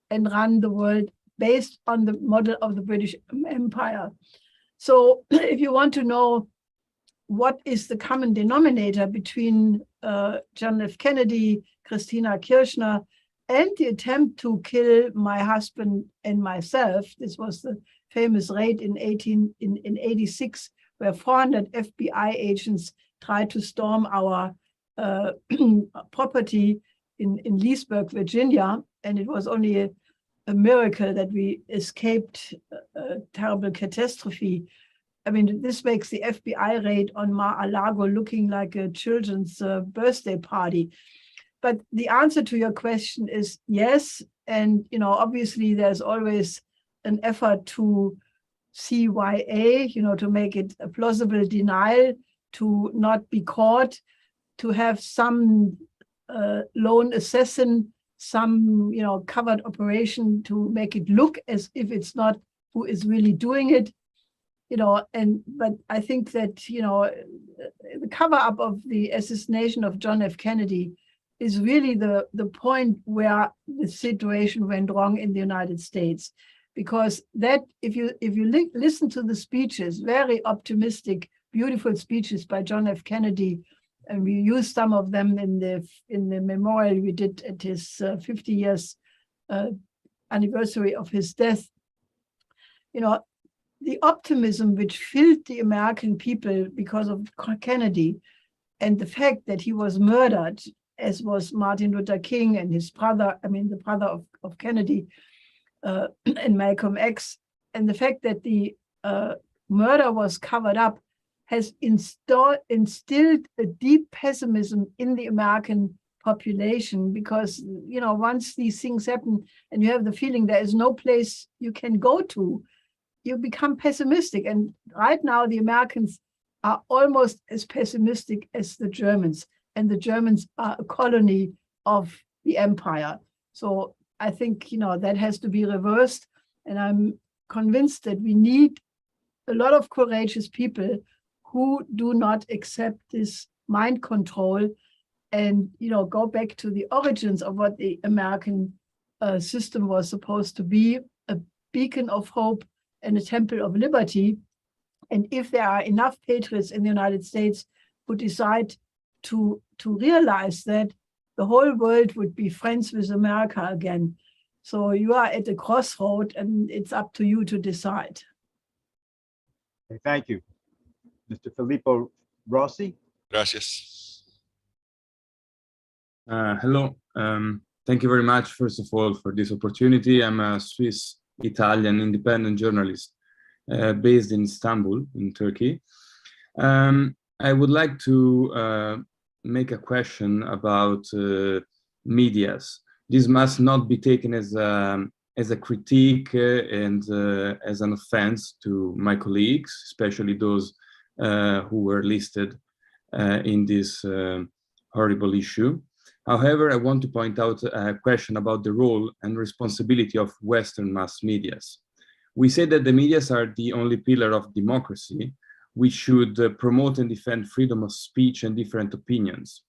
and run the world based on the model of the British Empire. So if you want to know what is the common denominator between John F. Kennedy, Christina Kirchner, and the attempt to kill my husband and myself. This was the famous raid in 86, where 400 FBI agents tried to storm our property in Leesburg, Virginia, and it was only a miracle that we escaped a terrible catastrophe. I mean, this makes the FBI raid on Mar-a-Lago looking like a children's birthday party. But the answer to your question is yes. And, you know, obviously there's always an effort to CYA, you know, to make it a plausible denial, to not be caught, to have some lone assassin, some, you know, covered operation to make it look as if it's not who is really doing it. You know, but I think that, you know, the cover up of the assassination of John F. Kennedy is really the point where the situation went wrong in the United States, because that if you listen to the speeches, very optimistic, beautiful speeches by John F. Kennedy, and we used some of them in the memorial we did at his 50 years anniversary of his death. You know, the optimism which filled the American people because of Kennedy, and the fact that he was murdered, as was Martin Luther King and his brother, I mean, the brother of Kennedy and Malcolm X, and the fact that the murder was covered up has instilled a deep pessimism in the American population, because, you know, once these things happen and you have the feeling there is no place you can go to, you become pessimistic. And right now, the Americans are almost as pessimistic as the Germans, and the Germans are a colony of the empire. So I think, you know, that has to be reversed. And I'm convinced that we need a lot of courageous people who do not accept this mind control and, you know, go back to the origins of what the American system was supposed to be, a beacon of hope and a temple of liberty. And if there are enough patriots in the United States who decide to realize that, the whole world would be friends with America again. So you are at a crossroad, and it's up to you to decide. Okay, thank you. Mr. Filippo Rossi. Gracias. Hello. Thank you very much, first of all, for this opportunity. I'm a Swiss-Italian independent journalist based in Istanbul, in Turkey. I would like to make a question about medias. This must not be taken as a critique and as an offense to my colleagues, especially those who were listed in this horrible issue. However, I want to point out a question about the role and responsibility of Western mass medias. We say that the medias are the only pillar of democracy. We should promote and defend freedom of speech and different opinions.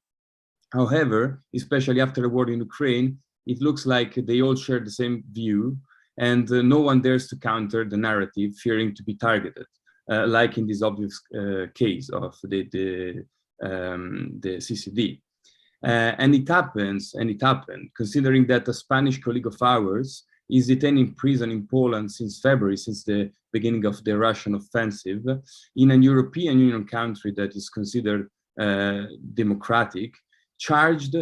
However, especially after the war in Ukraine, it looks like they all share the same view, and no one dares to counter the narrative, fearing to be targeted, like in this obvious case of the CCD. And it happened, considering that a Spanish colleague of ours is detained in prison in Poland since February, since the beginning of the Russian offensive, in a European Union country that is considered democratic, charged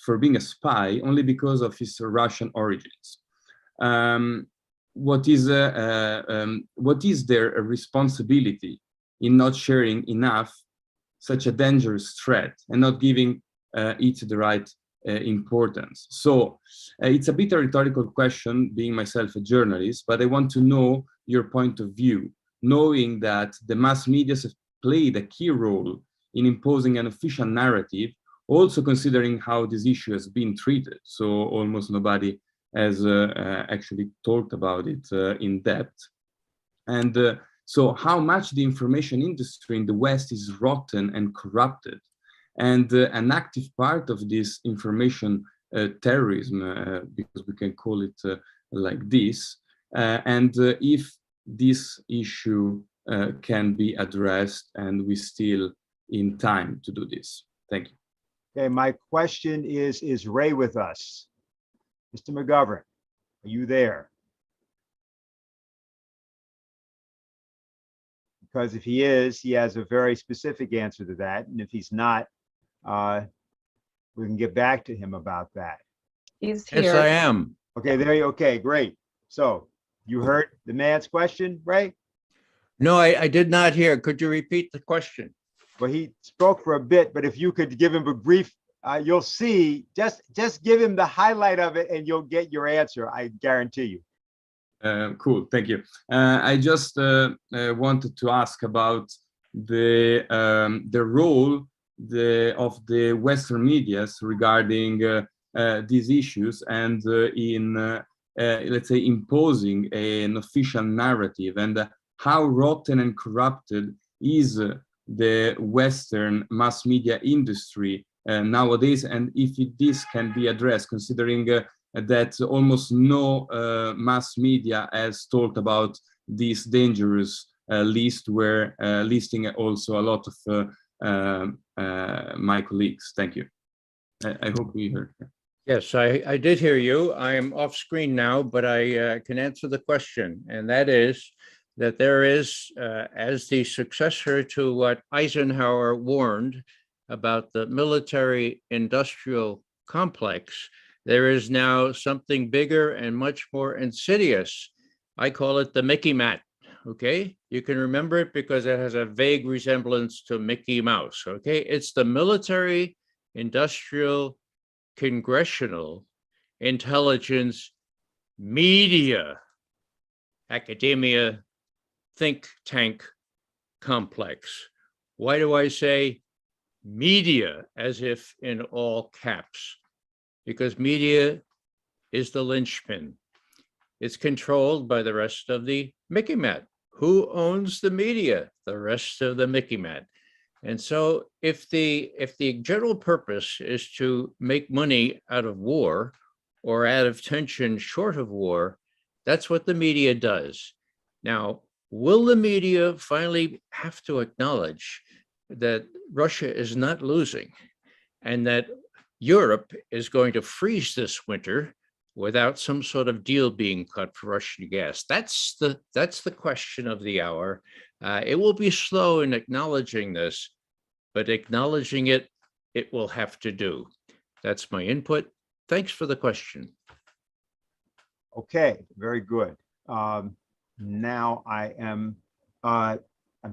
for being a spy only because of his Russian origins. What is their responsibility in not sharing enough such a dangerous threat and not giving it the right importance? So it's a bit a rhetorical question, being myself a journalist, but I want to know your point of view, knowing that the mass media have played a key role in imposing an official narrative, also considering how this issue has been treated. So almost nobody has actually talked about it in depth. And so how much the information industry in the West is rotten and corrupted, and an active part of this information terrorism, because we can call it like this, and if this issue can be addressed and we still in time to do this. Thank you. Okay, my question is Ray with us? Mr. McGovern, are you there? Because if he is, he has a very specific answer to that. And if he's not, we can get back to him about that. He's here. Yes, I am. Okay, there you, okay, great. So you heard the man's question, Ray? No, I did not hear. Could you repeat the question? Well, he spoke for a bit, but if you could give him a brief, you'll see, just give him the highlight of it and you'll get your answer, I guarantee you. Cool, thank you. I just wanted to ask about the role of the Western medias regarding these issues and in, let's say, imposing an official narrative, and how rotten and corrupted is the Western mass media industry nowadays, and if this can be addressed, considering that almost no mass media has talked about this dangerous list, where listing also a lot of my colleagues. Thank you. I hope we heard. Yes, I did hear you. I am off screen now, but I can answer the question. And that is that there is, as the successor to what Eisenhower warned about the military industrial complex, there is now something bigger and much more insidious. I call it the Mickey Mat. Okay, you can remember it because it has a vague resemblance to Mickey Mouse. Okay, it's the military industrial congressional intelligence media academia think tank complex. Why do I say media as if in all caps? Because media is the linchpin. It's controlled by the rest of the Mickey Mat. Who owns the media? The rest of the Mickey Mat. And so if the general purpose is to make money out of war or out of tension short of war, that's what the media does. Now, will the media finally have to acknowledge that Russia is not losing and that Europe is going to freeze this winter without some sort of deal being cut for Russian gas? That's the question of the hour. It will be slow in acknowledging this, but acknowledging it, it will have to do. That's my input. Thanks for the question. Okay, very good. Now I'm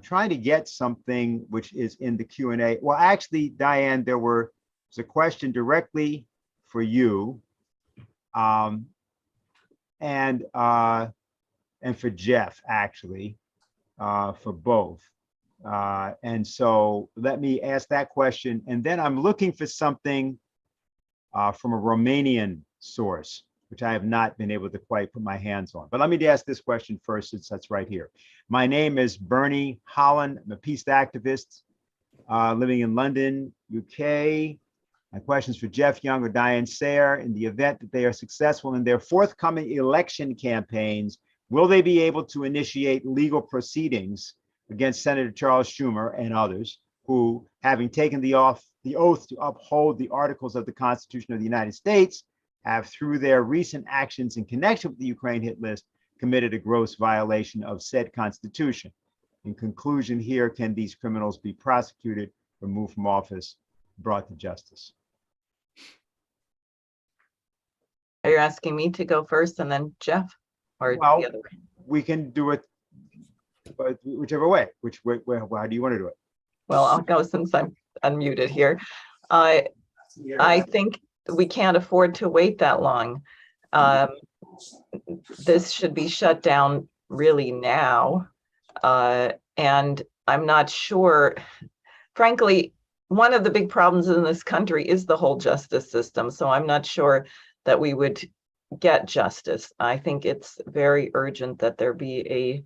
trying to get something which is in the Q&A. Well, actually, Diane, there's a question directly for you, and for Jeff, actually, for both. And so let me ask that question. And then I'm looking for something from a Romanian source, which I have not been able to quite put my hands on. But let me ask this question first, since that's right here. My name is Bernie Holland. I'm a peace activist living in London, UK. My question's for Jeff Young or Diane Sayer. In the event that they are successful in their forthcoming election campaigns, will they be able to initiate legal proceedings against Senator Charles Schumer and others who, having taken the oath to uphold the articles of the Constitution of the United States, have, through their recent actions in connection with the Ukraine hit list, committed a gross violation of said Constitution? In conclusion here, can these criminals be prosecuted, removed from office, brought to justice? Are you asking me to go first and then Jeff, or well, the other way? We can do it whichever way. How do you want to do it? Well, I'll go since I'm unmuted here. I think we can't afford to wait that long. This should be shut down really now. And I'm not sure, frankly, one of the big problems in this country is the whole justice system. So I'm not sure that we would get justice. I think it's very urgent that there be a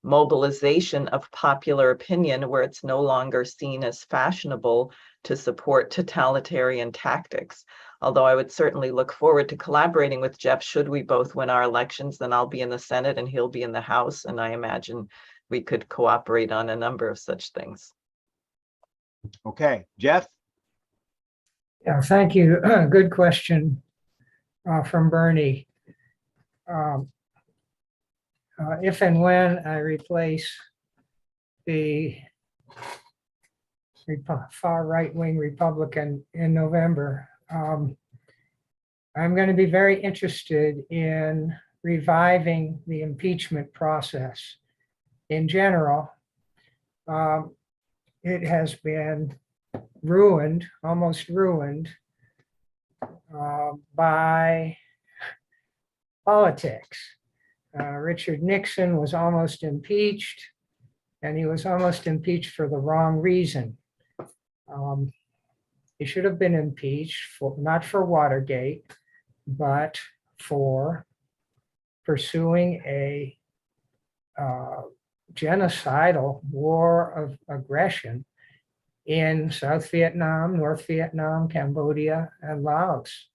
mobilization of popular opinion where it's no longer seen as fashionable to support totalitarian tactics. Although I would certainly look forward to collaborating with Jeff should we both win our elections, then I'll be in the Senate and he'll be in the House. And I imagine we could cooperate on a number of such things. Okay, Jeff? Yeah, thank you. Good question from Bernie. If and when I replace the far right-wing Republican in November, I'm going to be very interested in reviving the impeachment process. In general, it has been ruined, almost ruined, by politics. Richard Nixon was almost impeached, and he was almost impeached for the wrong reason. He should have been impeached for not for Watergate, but for pursuing a genocidal war of aggression in South Vietnam, North Vietnam, Cambodia, and Laos.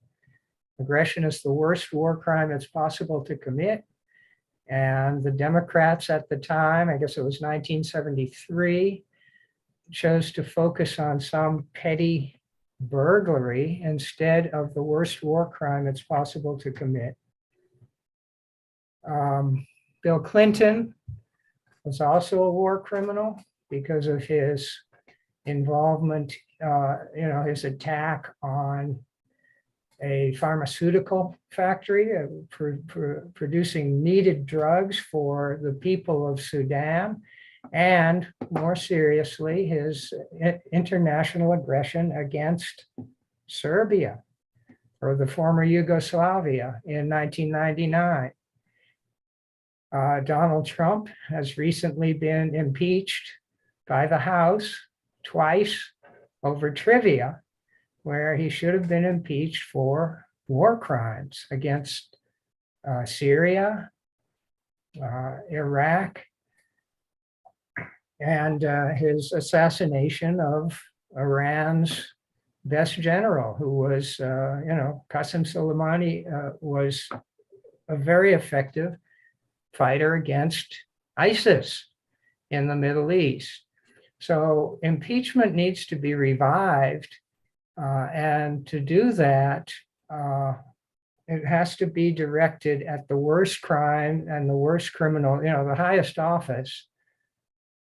Aggression is the worst war crime that's possible to commit. And the Democrats at the time, I guess it was 1973, chose to focus on some petty burglary instead of the worst war crime that's possible to commit. Bill Clinton was also a war criminal because of his involvement, his attack on a pharmaceutical factory producing needed drugs for the people of Sudan, and more seriously, his international aggression against Serbia, or the former Yugoslavia, in 1999. Donald Trump has recently been impeached by the House twice over trivia, where he should have been impeached for war crimes against Syria, Iraq, and his assassination of Iran's best general, who was, Qasem Soleimani was a very effective fighter against ISIS in the Middle East. So impeachment needs to be revived. And to do that, it has to be directed at the worst crime and the worst criminal, the highest office.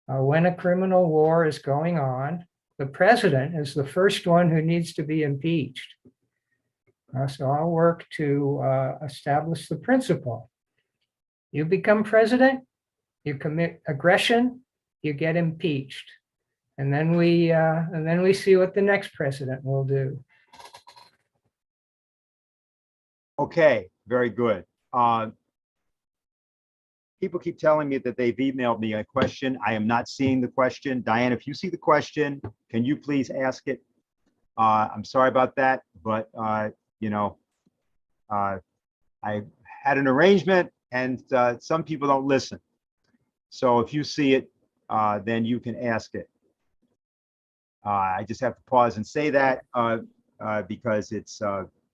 When a criminal war is going on, the president is the first one who needs to be impeached. So I'll work to establish the principle. You become president, you commit aggression, you get impeached. And then we see what the next president will do. Okay, very good. People keep telling me that they've emailed me a question. I am not seeing the question. Diane, if you see the question, can you please ask it? I'm sorry about that, but I had an arrangement, and some people don't listen. So if you see it, then you can ask it. I just have to pause and say that because it's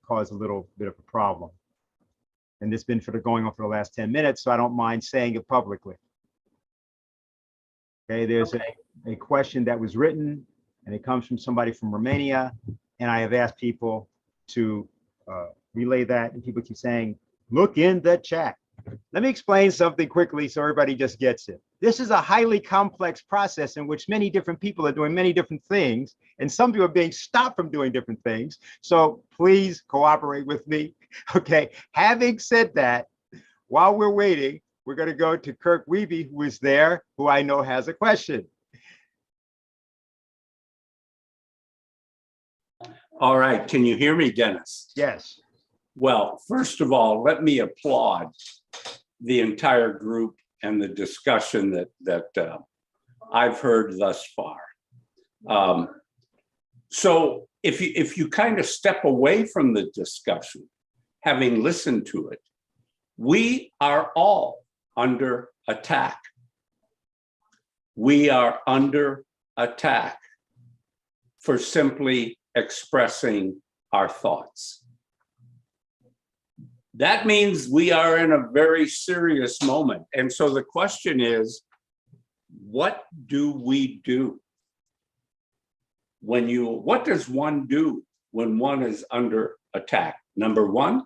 caused a little bit of a problem. And it's been going on for the last 10 minutes, so I don't mind saying it publicly. Okay, there's a question that was written, and it comes from somebody from Romania, and I have asked people to relay that, and people keep saying, look in the chat. Let me explain something quickly so everybody just gets it. This is a highly complex process in which many different people are doing many different things, and some people are being stopped from doing different things. So please cooperate with me. Okay, having said that, while we're waiting, we're going to go to Kirk Wiebe, who is there, who I know has a question. All right, can you hear me, Dennis? Yes. Well, first of all, let me applaud the entire group and the discussion that I've heard thus far. So if you kind of step away from the discussion, having listened to it, we are all under attack. We are under attack for simply expressing our thoughts. That means we are in a very serious moment. And so the question is, what do we do? what does one do when one is under attack? Number one,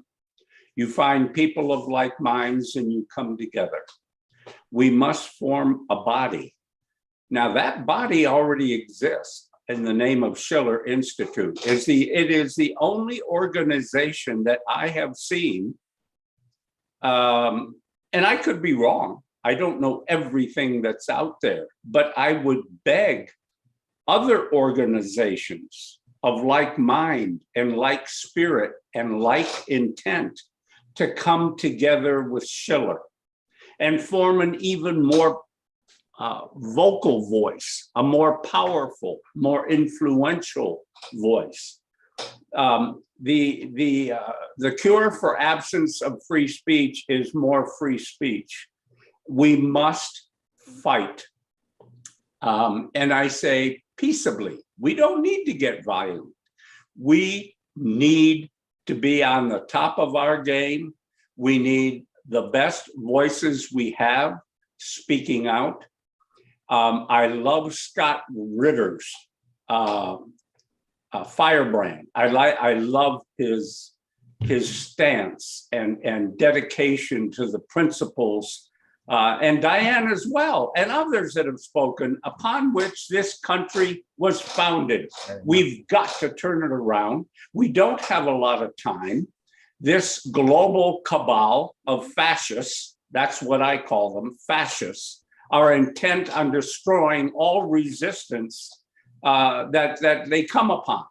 you find people of like minds and you come together. We must form a body. Now that body already exists in the name of Schiller Institute. It is the only organization that I have seen, and I could be wrong. I don't know everything that's out there, but I would beg other organizations of like mind and like spirit and like intent to come together with Schiller and form an even more vocal voice, a more powerful, more influential voice. The cure for absence of free speech is more free speech. We must fight. And I say peaceably. We don't need to get violent. We need to be on the top of our game. We need the best voices we have speaking out. I love Scott Ritter's firebrand. I love his stance and dedication to the principles, and Diane as well, and others that have spoken, upon which this country was founded. We've got to turn it around. We don't have a lot of time. This global cabal of fascists, that's what I call them, fascists, are intent on destroying all resistance that they come upon.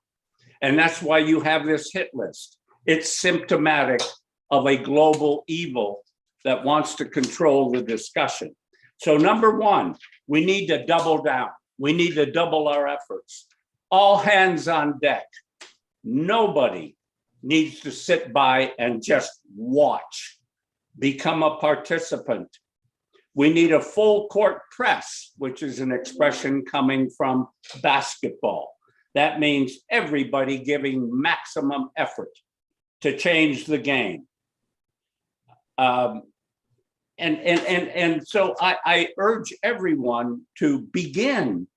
And that's why you have this hit list. It's symptomatic of a global evil that wants to control the discussion. So number one, we need to double down. We need to double our efforts. All hands on deck. Nobody needs to sit by and just watch. Become a participant. We need a full court press, which is an expression coming from basketball. That means everybody giving maximum effort to change the game. And so I urge everyone to begin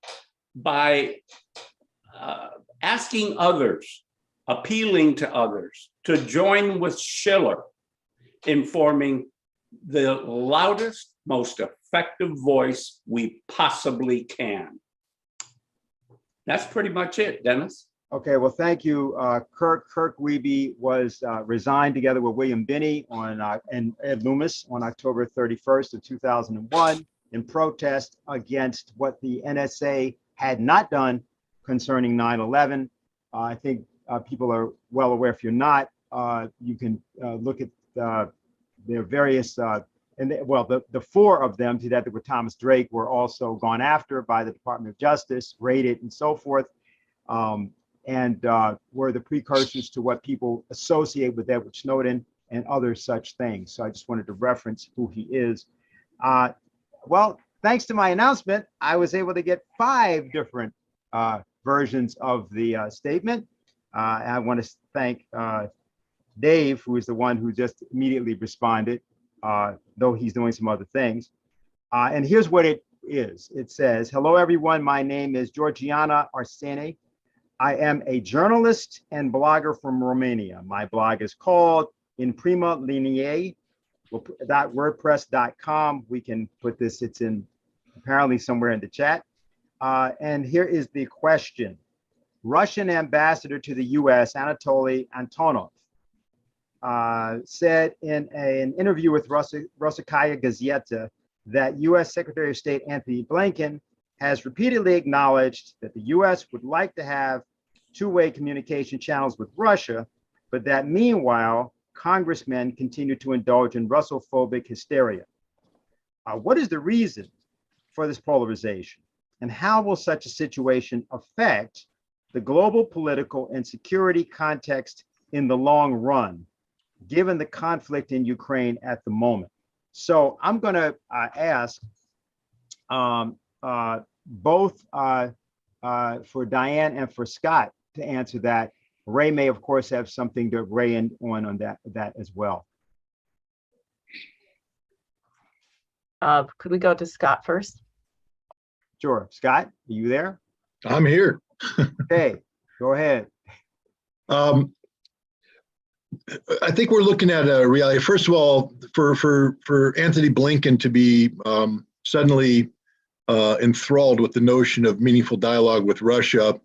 by asking others, appealing to others to join with Schiller in forming the loudest, most effective voice we possibly can. That's pretty much it, Dennis. Okay, well, thank you, Kirk. Kirk Wiebe was resigned together with William Binney and Ed Loomis on October 31st of 2001 in protest against what the NSA had not done concerning 9/11. I think people are well aware. If you're not, you can look at their various, the four of them, together with Thomas Drake, were also gone after by the Department of Justice, raided and so forth. And were the precursors to what people associate with Edward Snowden and other such things. So I just wanted to reference who he is. Well, thanks to my announcement, I was able to get 5 different versions of the statement. I want to thank Dave, who is the one who just immediately responded, though he's doing some other things. And here's what it is. It says, hello, everyone. My name is Georgiana Arsene. I am a journalist and blogger from Romania. My blog is called In Prima Linie .wordpress.com. We can put this, it's in apparently somewhere in the chat. And here is the question. Russian ambassador to the US, Anatoly Antonov, said in an interview with Rossiyskaya Gazeta that US Secretary of State Anthony Blinken has repeatedly acknowledged that the US would like to have two-way communication channels with Russia, but that meanwhile, congressmen continue to indulge in Russophobic hysteria. What is the reason for this polarization? And how will such a situation affect the global political and security context in the long run, given the conflict in Ukraine at the moment? So I'm going to ask both for Diane and for Scott to answer that. Ray may, of course, have something to weigh in on that as well. Could we go to Scott first? Sure. Scott, are you there? I'm here. Okay, go ahead. I think we're looking at a reality. First of all, for Anthony Blinken to be suddenly enthralled with the notion of meaningful dialogue with Russia,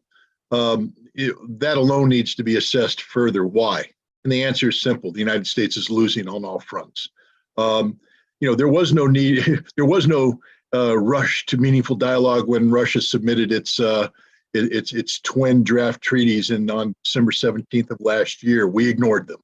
that alone needs to be assessed further. Why? And the answer is simple: the United States is losing on all fronts. There was no need, there was no rush to meaningful dialogue when Russia submitted its twin draft treaties on December 17th of last year. We ignored them.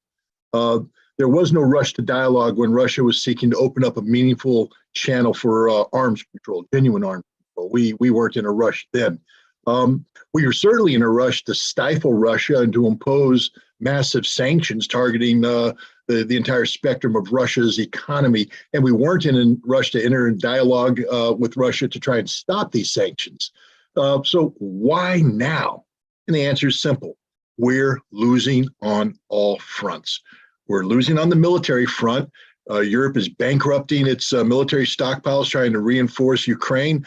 There was no rush to dialogue when Russia was seeking to open up a meaningful channel for arms control, genuine arms control. We weren't in a rush then. We were certainly in a rush to stifle Russia and to impose massive sanctions targeting the entire spectrum of Russia's economy. And we weren't in a rush to enter in dialogue with Russia to try and stop these sanctions. So why now? And the answer is simple. We're losing on all fronts. We're losing on the military front. Europe is bankrupting its military stockpiles, trying to reinforce Ukraine.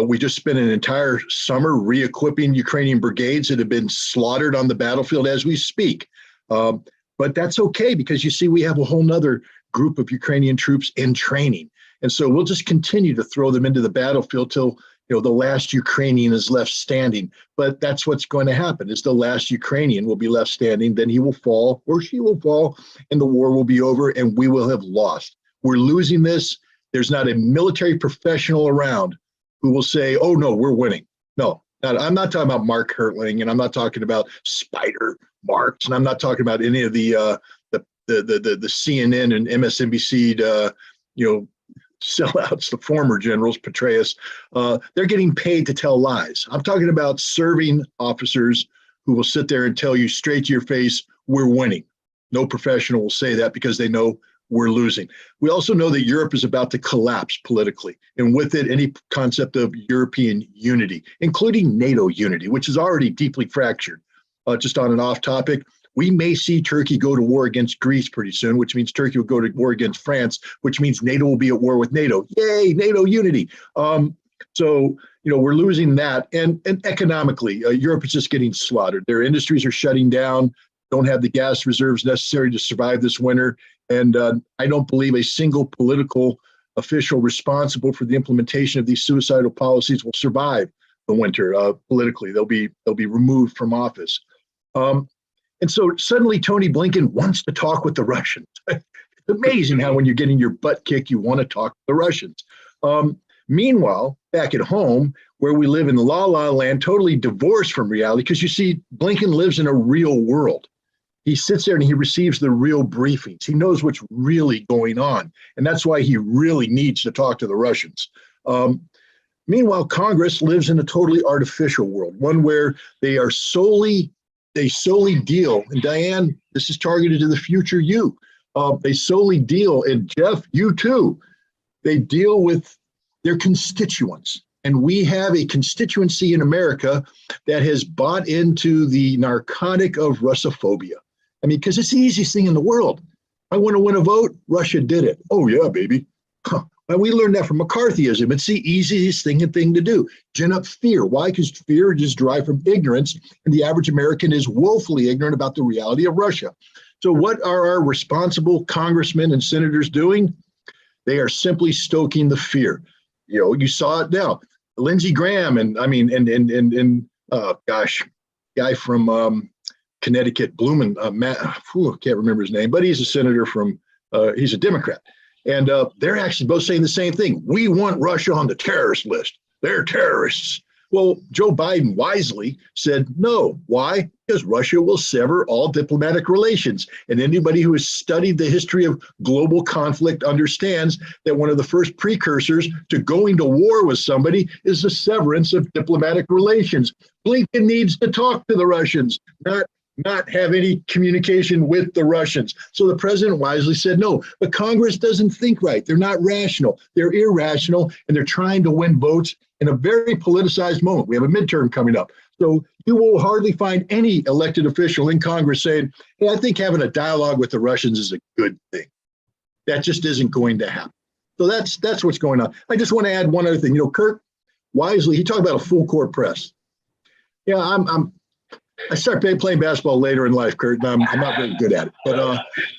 We just spent an entire summer re-equipping Ukrainian brigades that have been slaughtered on the battlefield as we speak. But that's okay, because you see, we have a whole nother group of Ukrainian troops in training. And so we'll just continue to throw them into the battlefield till the last Ukrainian is left standing. But that's what's going to happen, is the last Ukrainian will be left standing, then he will fall or she will fall, and the war will be over and we will have lost. We're losing this. There's not a military professional around who will say, oh no, we're winning. No, I'm not talking about Mark Hertling, and I'm not talking about Spider Marks, and I'm not talking about any of the CNN and MSNBC, sellouts, the former generals, Petraeus. They're getting paid to tell lies. I'm talking about serving officers who will sit there and tell you straight to your face, we're winning. No professional will say that, because they know we're losing. We also know that Europe is about to collapse politically, and with it, any concept of European unity, including NATO unity, which is already deeply fractured. Just on an off topic, we may see Turkey go to war against Greece pretty soon, which means Turkey will go to war against France, which means NATO will be at war with NATO. Yay, NATO unity. So we're losing that. And economically, Europe is just getting slaughtered. Their industries are shutting down, don't have the gas reserves necessary to survive this winter. And I don't believe a single political official responsible for the implementation of these suicidal policies will survive the winter politically. They'll be removed from office. And so suddenly Tony Blinken wants to talk with the Russians. It's amazing how when you're getting your butt kicked, you want to talk to the Russians. Meanwhile, back at home, where we live in la la land, totally divorced from reality, because you see, Blinken lives in a real world. He sits there and he receives the real briefings. He knows what's really going on. And that's why he really needs to talk to the Russians. Meanwhile, Congress lives in a totally artificial world, one where they solely deal, and Diane, this is targeted to the future you. They solely deal, and Jeff, you too, they deal with their constituents. And we have a constituency in America that has bought into the narcotic of Russophobia. I mean, because it's the easiest thing in the world. I want to win a vote, Russia did it. Oh yeah, baby. Huh. And we learned that from McCarthyism. It's the easiest thing to do. Gin up fear. Why? Because fear is derived from ignorance, and the average American is woefully ignorant about the reality of Russia. So what are our responsible congressmen and senators doing? They are simply stoking the fear. You saw it now. Lindsey Graham guy from Connecticut, Blumen, can't remember his name, but he's a senator he's a Democrat. And they're actually both saying the same thing. We want Russia on the terrorist list. They're terrorists. Well, Joe Biden wisely said no. Why? Because Russia will sever all diplomatic relations. And anybody who has studied the history of global conflict understands that one of the first precursors to going to war with somebody is the severance of diplomatic relations. Blinken needs to talk to the Russians, not have any communication with the Russians. So the president wisely said no, but Congress doesn't think right. They're not rational. They're irrational, and they're trying to win votes in a very politicized moment. We have a midterm coming up. So you will hardly find any elected official in Congress saying, hey, I think having a dialogue with the Russians is a good thing. That just isn't going to happen. So that's what's going on. I just want to add one other thing. Kirk wisely, he talked about a full court press. Yeah, I started playing basketball later in life, Kurt, and I'm not very good at it. But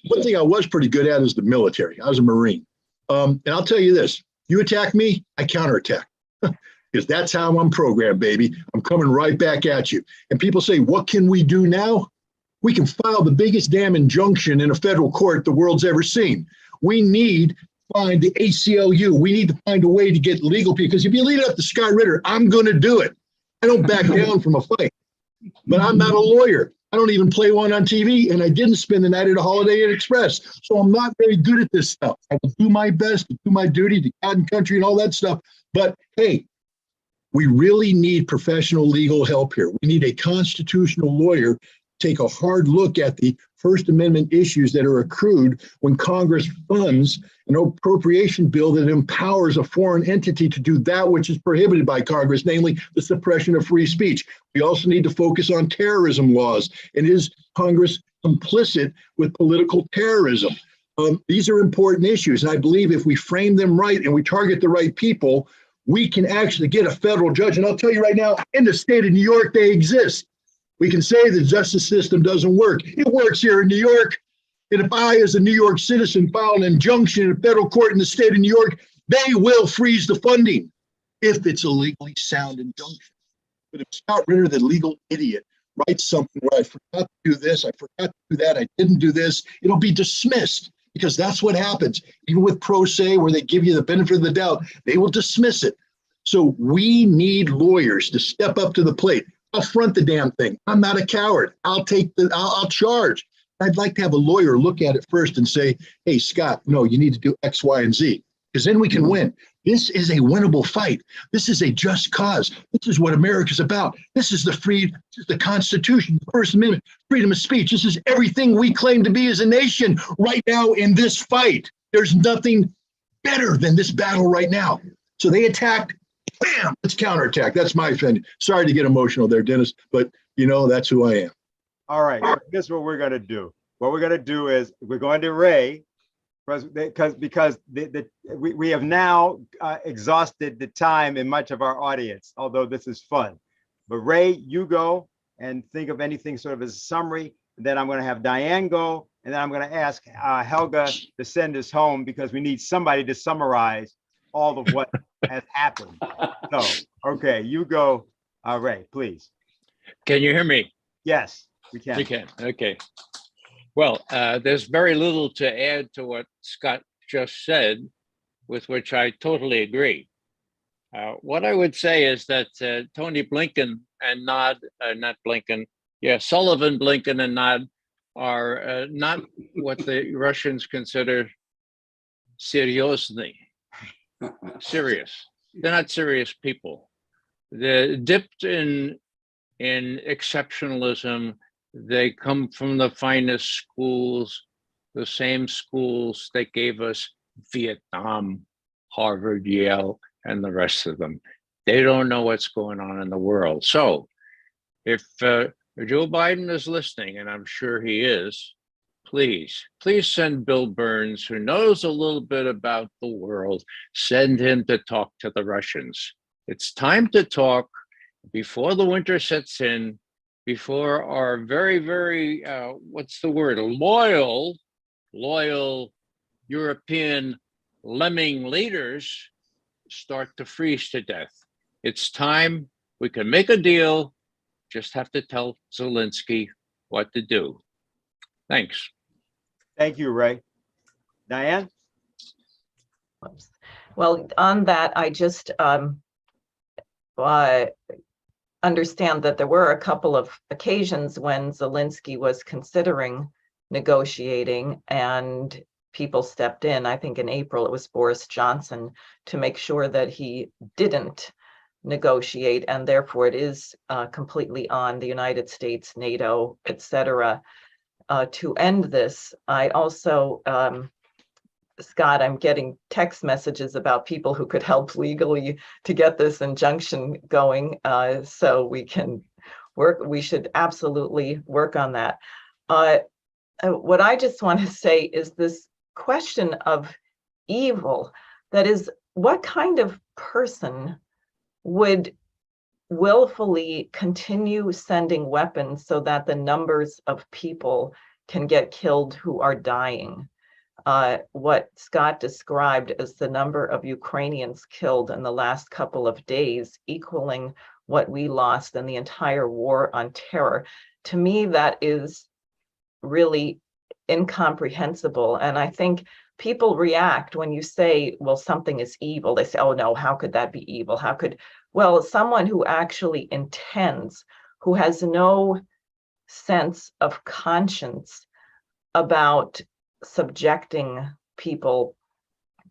one thing I was pretty good at is the military. I was a Marine. And I'll tell you this, you attack me, I counterattack. Because that's how I'm programmed, baby. I'm coming right back at you. And people say, what can we do now? We can file the biggest damn injunction in a federal court the world's ever seen. We need to find the ACLU. We need to find a way to get legal people. Because if you leave it up to Scott Ritter, I'm going to do it. I don't back down from a fight. But I'm not a lawyer. I don't even play one on TV, and I didn't spend the night at a Holiday Inn Express. So I'm not very good at this stuff. I will do my best to do my duty to God and country and all that stuff. But hey, we really need professional legal help here. We need a constitutional lawyer to take a hard look at the First Amendment issues that are accrued when Congress funds an appropriation bill that empowers a foreign entity to do that which is prohibited by Congress, namely the suppression of free speech. We also need to focus on terrorism laws. And is Congress complicit with political terrorism? These are important issues. And I believe if we frame them right and we target the right people, we can actually get a federal judge. And I'll tell you right now, in the state of New York, they exist. We can say the justice system doesn't work. It works here in New York. And if I, as a New York citizen, file an injunction in a federal court in the state of New York, they will freeze the funding if it's a legally sound injunction. But if Scott Ritter, the legal idiot, writes something where I forgot to do this, I forgot to do that, I didn't do this, it'll be dismissed. Because that's what happens. Even with pro se, where they give you the benefit of the doubt, they will dismiss it. So we need lawyers to step up to the plate. I'll front the damn thing. I'm not a coward. I'll charge. I'd like to have a lawyer look at it first and say, hey, Scott, no, you need to do X, Y, and Z. Because then we can win. This is a winnable fight. This is a just cause. This is what America's about. This is the Constitution, the First Amendment, freedom of speech. This is everything we claim to be as a nation right now in this fight. There's nothing better than this battle right now. So they attacked, bam, let's counterattack. That's my opinion. Sorry to get emotional there, Dennis, but you know, that's who I am. All right, so this is what we're going to do. What we're going to do is we're going to Ray, because we have now exhausted the time in much of our audience, although this is fun. But Ray, you go and think of anything sort of as a summary. And then I'm going to have Diane go, and then I'm going to ask Helga to send us home because we need somebody to summarize all of what has happened. So, okay, you go, Ray, please. Can you hear me? Yes, we can. We can, okay. Well, there's very little to add to what Scott just said, with which I totally agree. What I would say is that Tony Blinken and Sullivan, Blinken, and Nod are not what the Russians consider serious. They're not serious people. They're dipped in exceptionalism. They come from the finest schools, the same schools that gave us Vietnam, Harvard, Yale, and the rest of them. They don't know what's going on in the world. So if Joe Biden is listening, and I'm sure he is, please send Bill Burns, who knows a little bit about the world, send him to talk to the Russians. It's time to talk before the winter sets in, before our very, very, loyal European lemming leaders start to freeze to death. It's time. We can make a deal. Just have to tell Zelensky what to do. Thanks. Thank you, Ray. Diane? Well, on that, I just understand that there were a couple of occasions when Zelensky was considering negotiating and people stepped in. I think in April it was Boris Johnson to make sure that he didn't negotiate, and therefore it is completely on the United States, NATO, etc., to end this. I also, Scott, I'm getting text messages about people who could help legally to get this injunction going, so we can work. We should absolutely work on that. What I just want to say is this question of evil, that is, what kind of person would willfully continue sending weapons so that the numbers of people can get killed who are dying. What Scott described as the number of Ukrainians killed in the last couple of days, equaling what we lost in the entire war on terror. To me, that is really incomprehensible. And I think people react when you say, well, something is evil. They say, oh no, how could that be evil? How could, well, someone who actually intends, who has no sense of conscience about subjecting people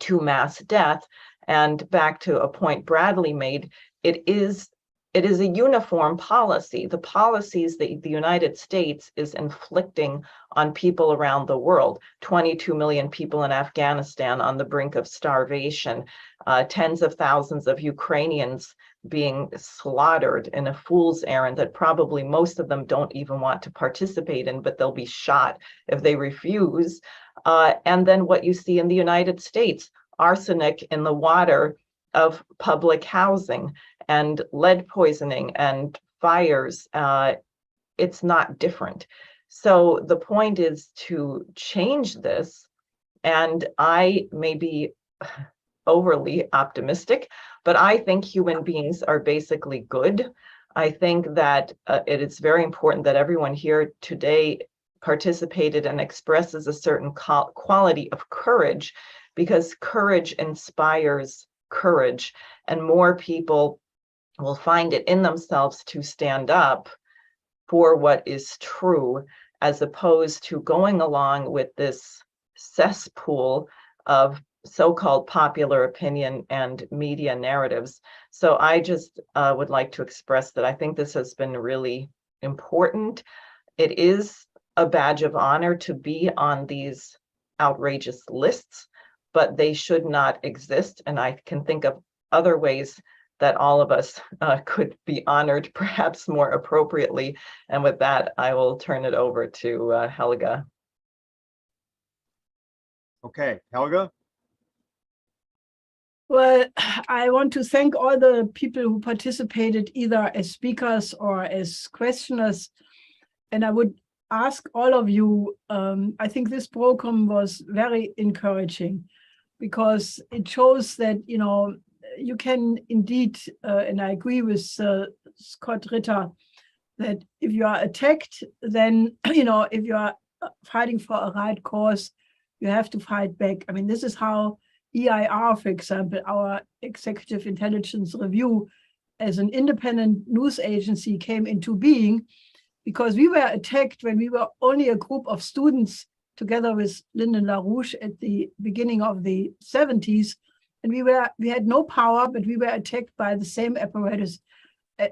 to mass death. And back to a point Bradley made, it is a uniform policy. The policies that the United States is inflicting on people around the world, 22 million people in Afghanistan on the brink of starvation, tens of thousands of Ukrainians being slaughtered in a fool's errand that probably most of them don't even want to participate in, but they'll be shot if they refuse. And then what you see in the United States, arsenic in the water of public housing and lead poisoning and fires. It's not different. So the point is to change this, and I may be overly optimistic, but I think human beings are basically good. I think that it is very important that everyone here today participated and expresses a certain quality of courage, because courage inspires courage, and more people will find it in themselves to stand up for what is true, as opposed to going along with this cesspool of so-called popular opinion and media narratives. So I just would like to express that I think this has been really important. It is a badge of honor to be on these outrageous lists, but they should not exist. And I can think of other ways that all of us could be honored, perhaps more appropriately. And with that, I will turn it over to Helga. Okay, Helga. Well, I want to thank all the people who participated either as speakers or as questioners. And I would ask all of you, I think this program was very encouraging, because it shows that, you know, you can indeed, and I agree with Scott Ritter, that if you are attacked, then, you know, if you are fighting for a right cause, you have to fight back. I mean, this is how EIR, for example, our Executive Intelligence Review, as an independent news agency, came into being, because we were attacked when we were only a group of students together with Lyndon LaRouche at the beginning of the 70s. And we had no power, but we were attacked by the same apparatus.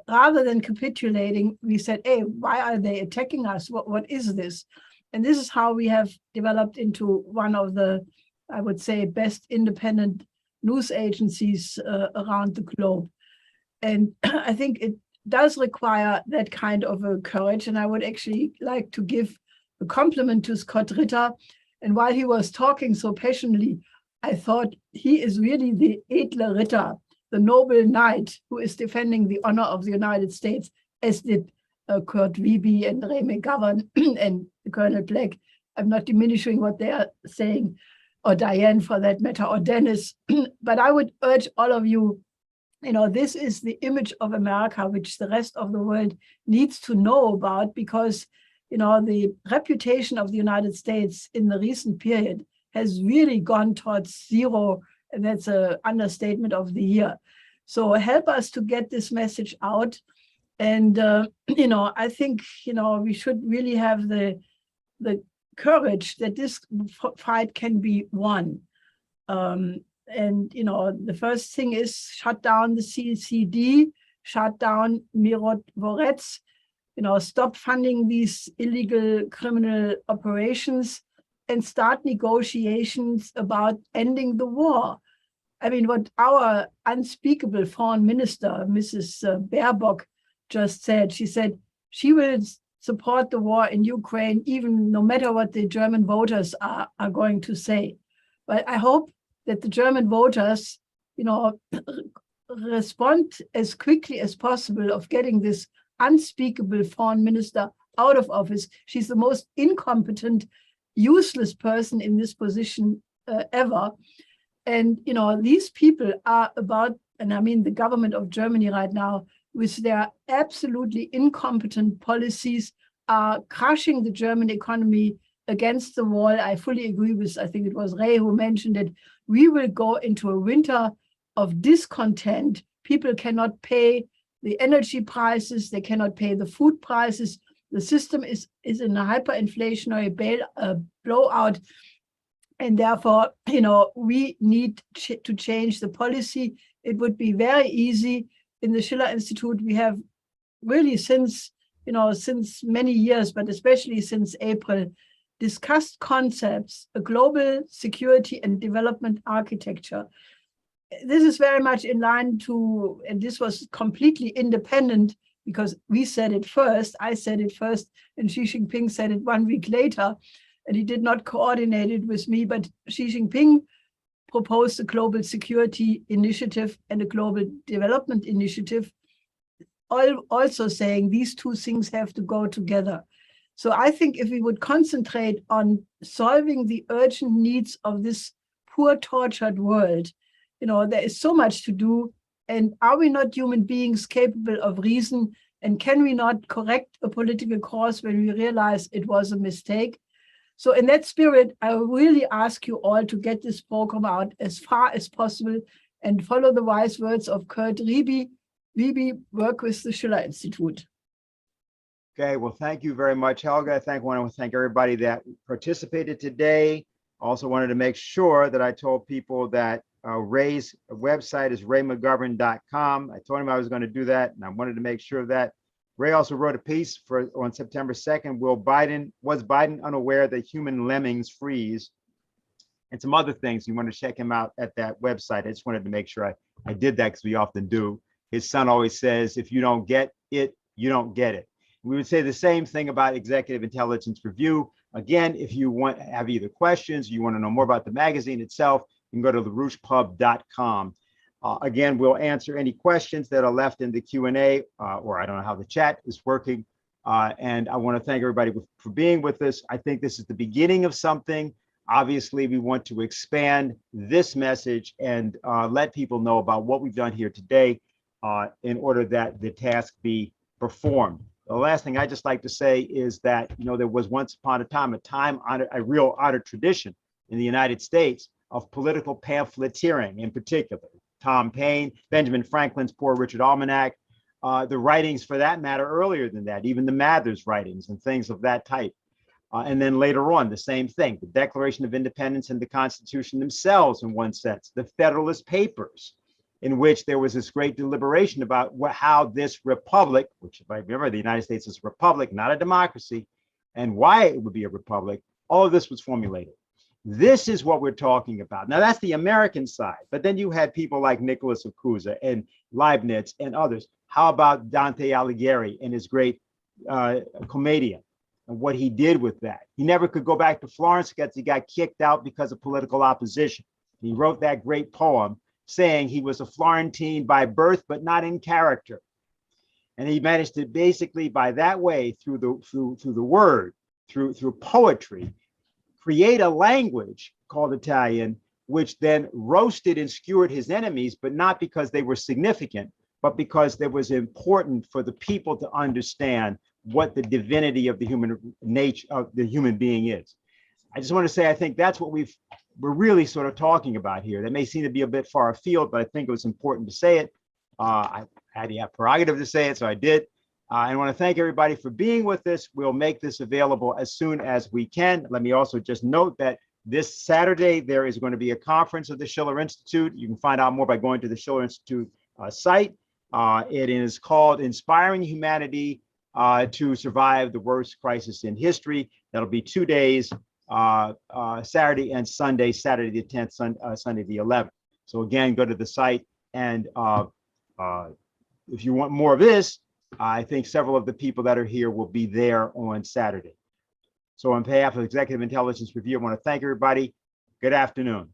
Rather than capitulating, we said, hey, why are they attacking us? What is this? And this is how we have developed into one of the, I would say, best independent news agencies around the globe. And I think it does require that kind of a courage. And I would actually like to give a compliment to Scott Ritter. And while he was talking so passionately, I thought he is really the edle Ritter, the noble knight who is defending the honor of the United States, as did Kurt Wiebe and Ray McGovern and Colonel Black. I'm not diminishing what they are saying, or Diane for that matter, or Dennis. But I would urge all of you, you know, this is the image of America which the rest of the world needs to know about, because, you know, the reputation of the United States in the recent period has really gone towards zero, and that's an understatement of the year. So help us to get this message out. And, you know, I think, you know, we should really have the courage that this fight can be won. And, you know, the first thing is shut down the CCD, shut down myrotvorets, you know, stop funding these illegal criminal operations, and start negotiations about ending the war. I mean, what our unspeakable foreign minister, Mrs. Baerbock, just said, she said she will support the war in Ukraine, even no matter what the German voters are going to say. But I hope that the German voters, you know, respond as quickly as possible of getting this unspeakable foreign minister out of office. She's the most incompetent, useless person in this position ever. And, you know, these people are about, and I mean the government of Germany right now, with their absolutely incompetent policies, are crushing the German economy against the wall. I fully agree with, I think it was Ray who mentioned it. We will go into a winter of discontent. People cannot pay the energy prices. They cannot pay the food prices. The system is in a hyperinflationary blowout. And therefore, you know, we need to change the policy. It would be very easy. In the Schiller Institute, we have really since many years, but especially since April, discussed concepts, a global security and development architecture. This is very much in line to, and this was completely independent because we said it first, I said it first, and Xi Jinping said it 1 week later, and he did not coordinate it with me, but Xi Jinping proposed a global security initiative and a global development initiative, also saying these two things have to go together. So I think if we would concentrate on solving the urgent needs of this poor, tortured world, you know, there is so much to do. And are we not human beings capable of reason? And can we not correct a political course when we realize it was a mistake? So in that spirit, I really ask you all to get this program out as far as possible and follow the wise words of Kurt Riebe, work with the Schiller Institute. Okay, well, thank you very much, Helga. I want to thank everybody that participated today. Also wanted to make sure that I told people that Ray's website is raymcgovern.com. I told him I was going to do that, and I wanted to make sure of that. Ray also wrote a piece on September 2nd, was Biden unaware that human lemmings freeze? And some other things. You want to check him out at that website. I just wanted to make sure I did that because we often do. His son always says, if you don't get it, you don't get it. We would say the same thing about Executive Intelligence Review. Again, if you have either questions, you want to know more about the magazine itself, you can go to larouchepub.com. Again, we'll answer any questions that are left in the Q&A, or I don't know how the chat is working. And I want to thank everybody for being with us. I think this is the beginning of something. Obviously, we want to expand this message and let people know about what we've done here today in order that the task be performed. The last thing I just like to say is that, you know, there was once upon a time, a real honored tradition in the United States of political pamphleteering, in particular. Tom Paine, Benjamin Franklin's Poor Richard Almanac, the writings for that matter earlier than that, even the Mathers writings and things of that type. And then later on, the same thing, the Declaration of Independence and the Constitution themselves, in one sense, the Federalist Papers, in which there was this great deliberation about how this republic, which if I remember, the United States is a republic, not a democracy, and why it would be a republic, all of this was formulated. This is what we're talking about. Now, that's the American side, but then you had people like Nicholas of Cusa and Leibniz and others. How about Dante Alighieri and his great Commedia and what he did with that? He never could go back to Florence because he got kicked out because of political opposition. He wrote that great poem saying he was a Florentine by birth, but not in character. And he managed to basically, by that way, through the word, through poetry, create a language called Italian, which then roasted and skewered his enemies, but not because they were significant, but because it was important for the people to understand what the divinity of the human nature of the human being is. I just want to say, I think that's what we're really sort of talking about here. That may seem to be a bit far afield, but I think it was important to say it. I had the prerogative to say it, so I did. I want to thank everybody for being with us. We'll make this available as soon as we can. Let me also just note that this Saturday, there is going to be a conference of the Schiller Institute. You can find out more by going to the Schiller Institute site. It is called Inspiring Humanity to Survive the Worst Crisis in History. That'll be 2 days, Saturday and Sunday, Saturday the 10th, Sunday the 11th. So again, go to the site. And if you want more of this, I think several of the people that are here will be there on Saturday. So on behalf of Executive Intelligence Review, I want to thank everybody. Good afternoon.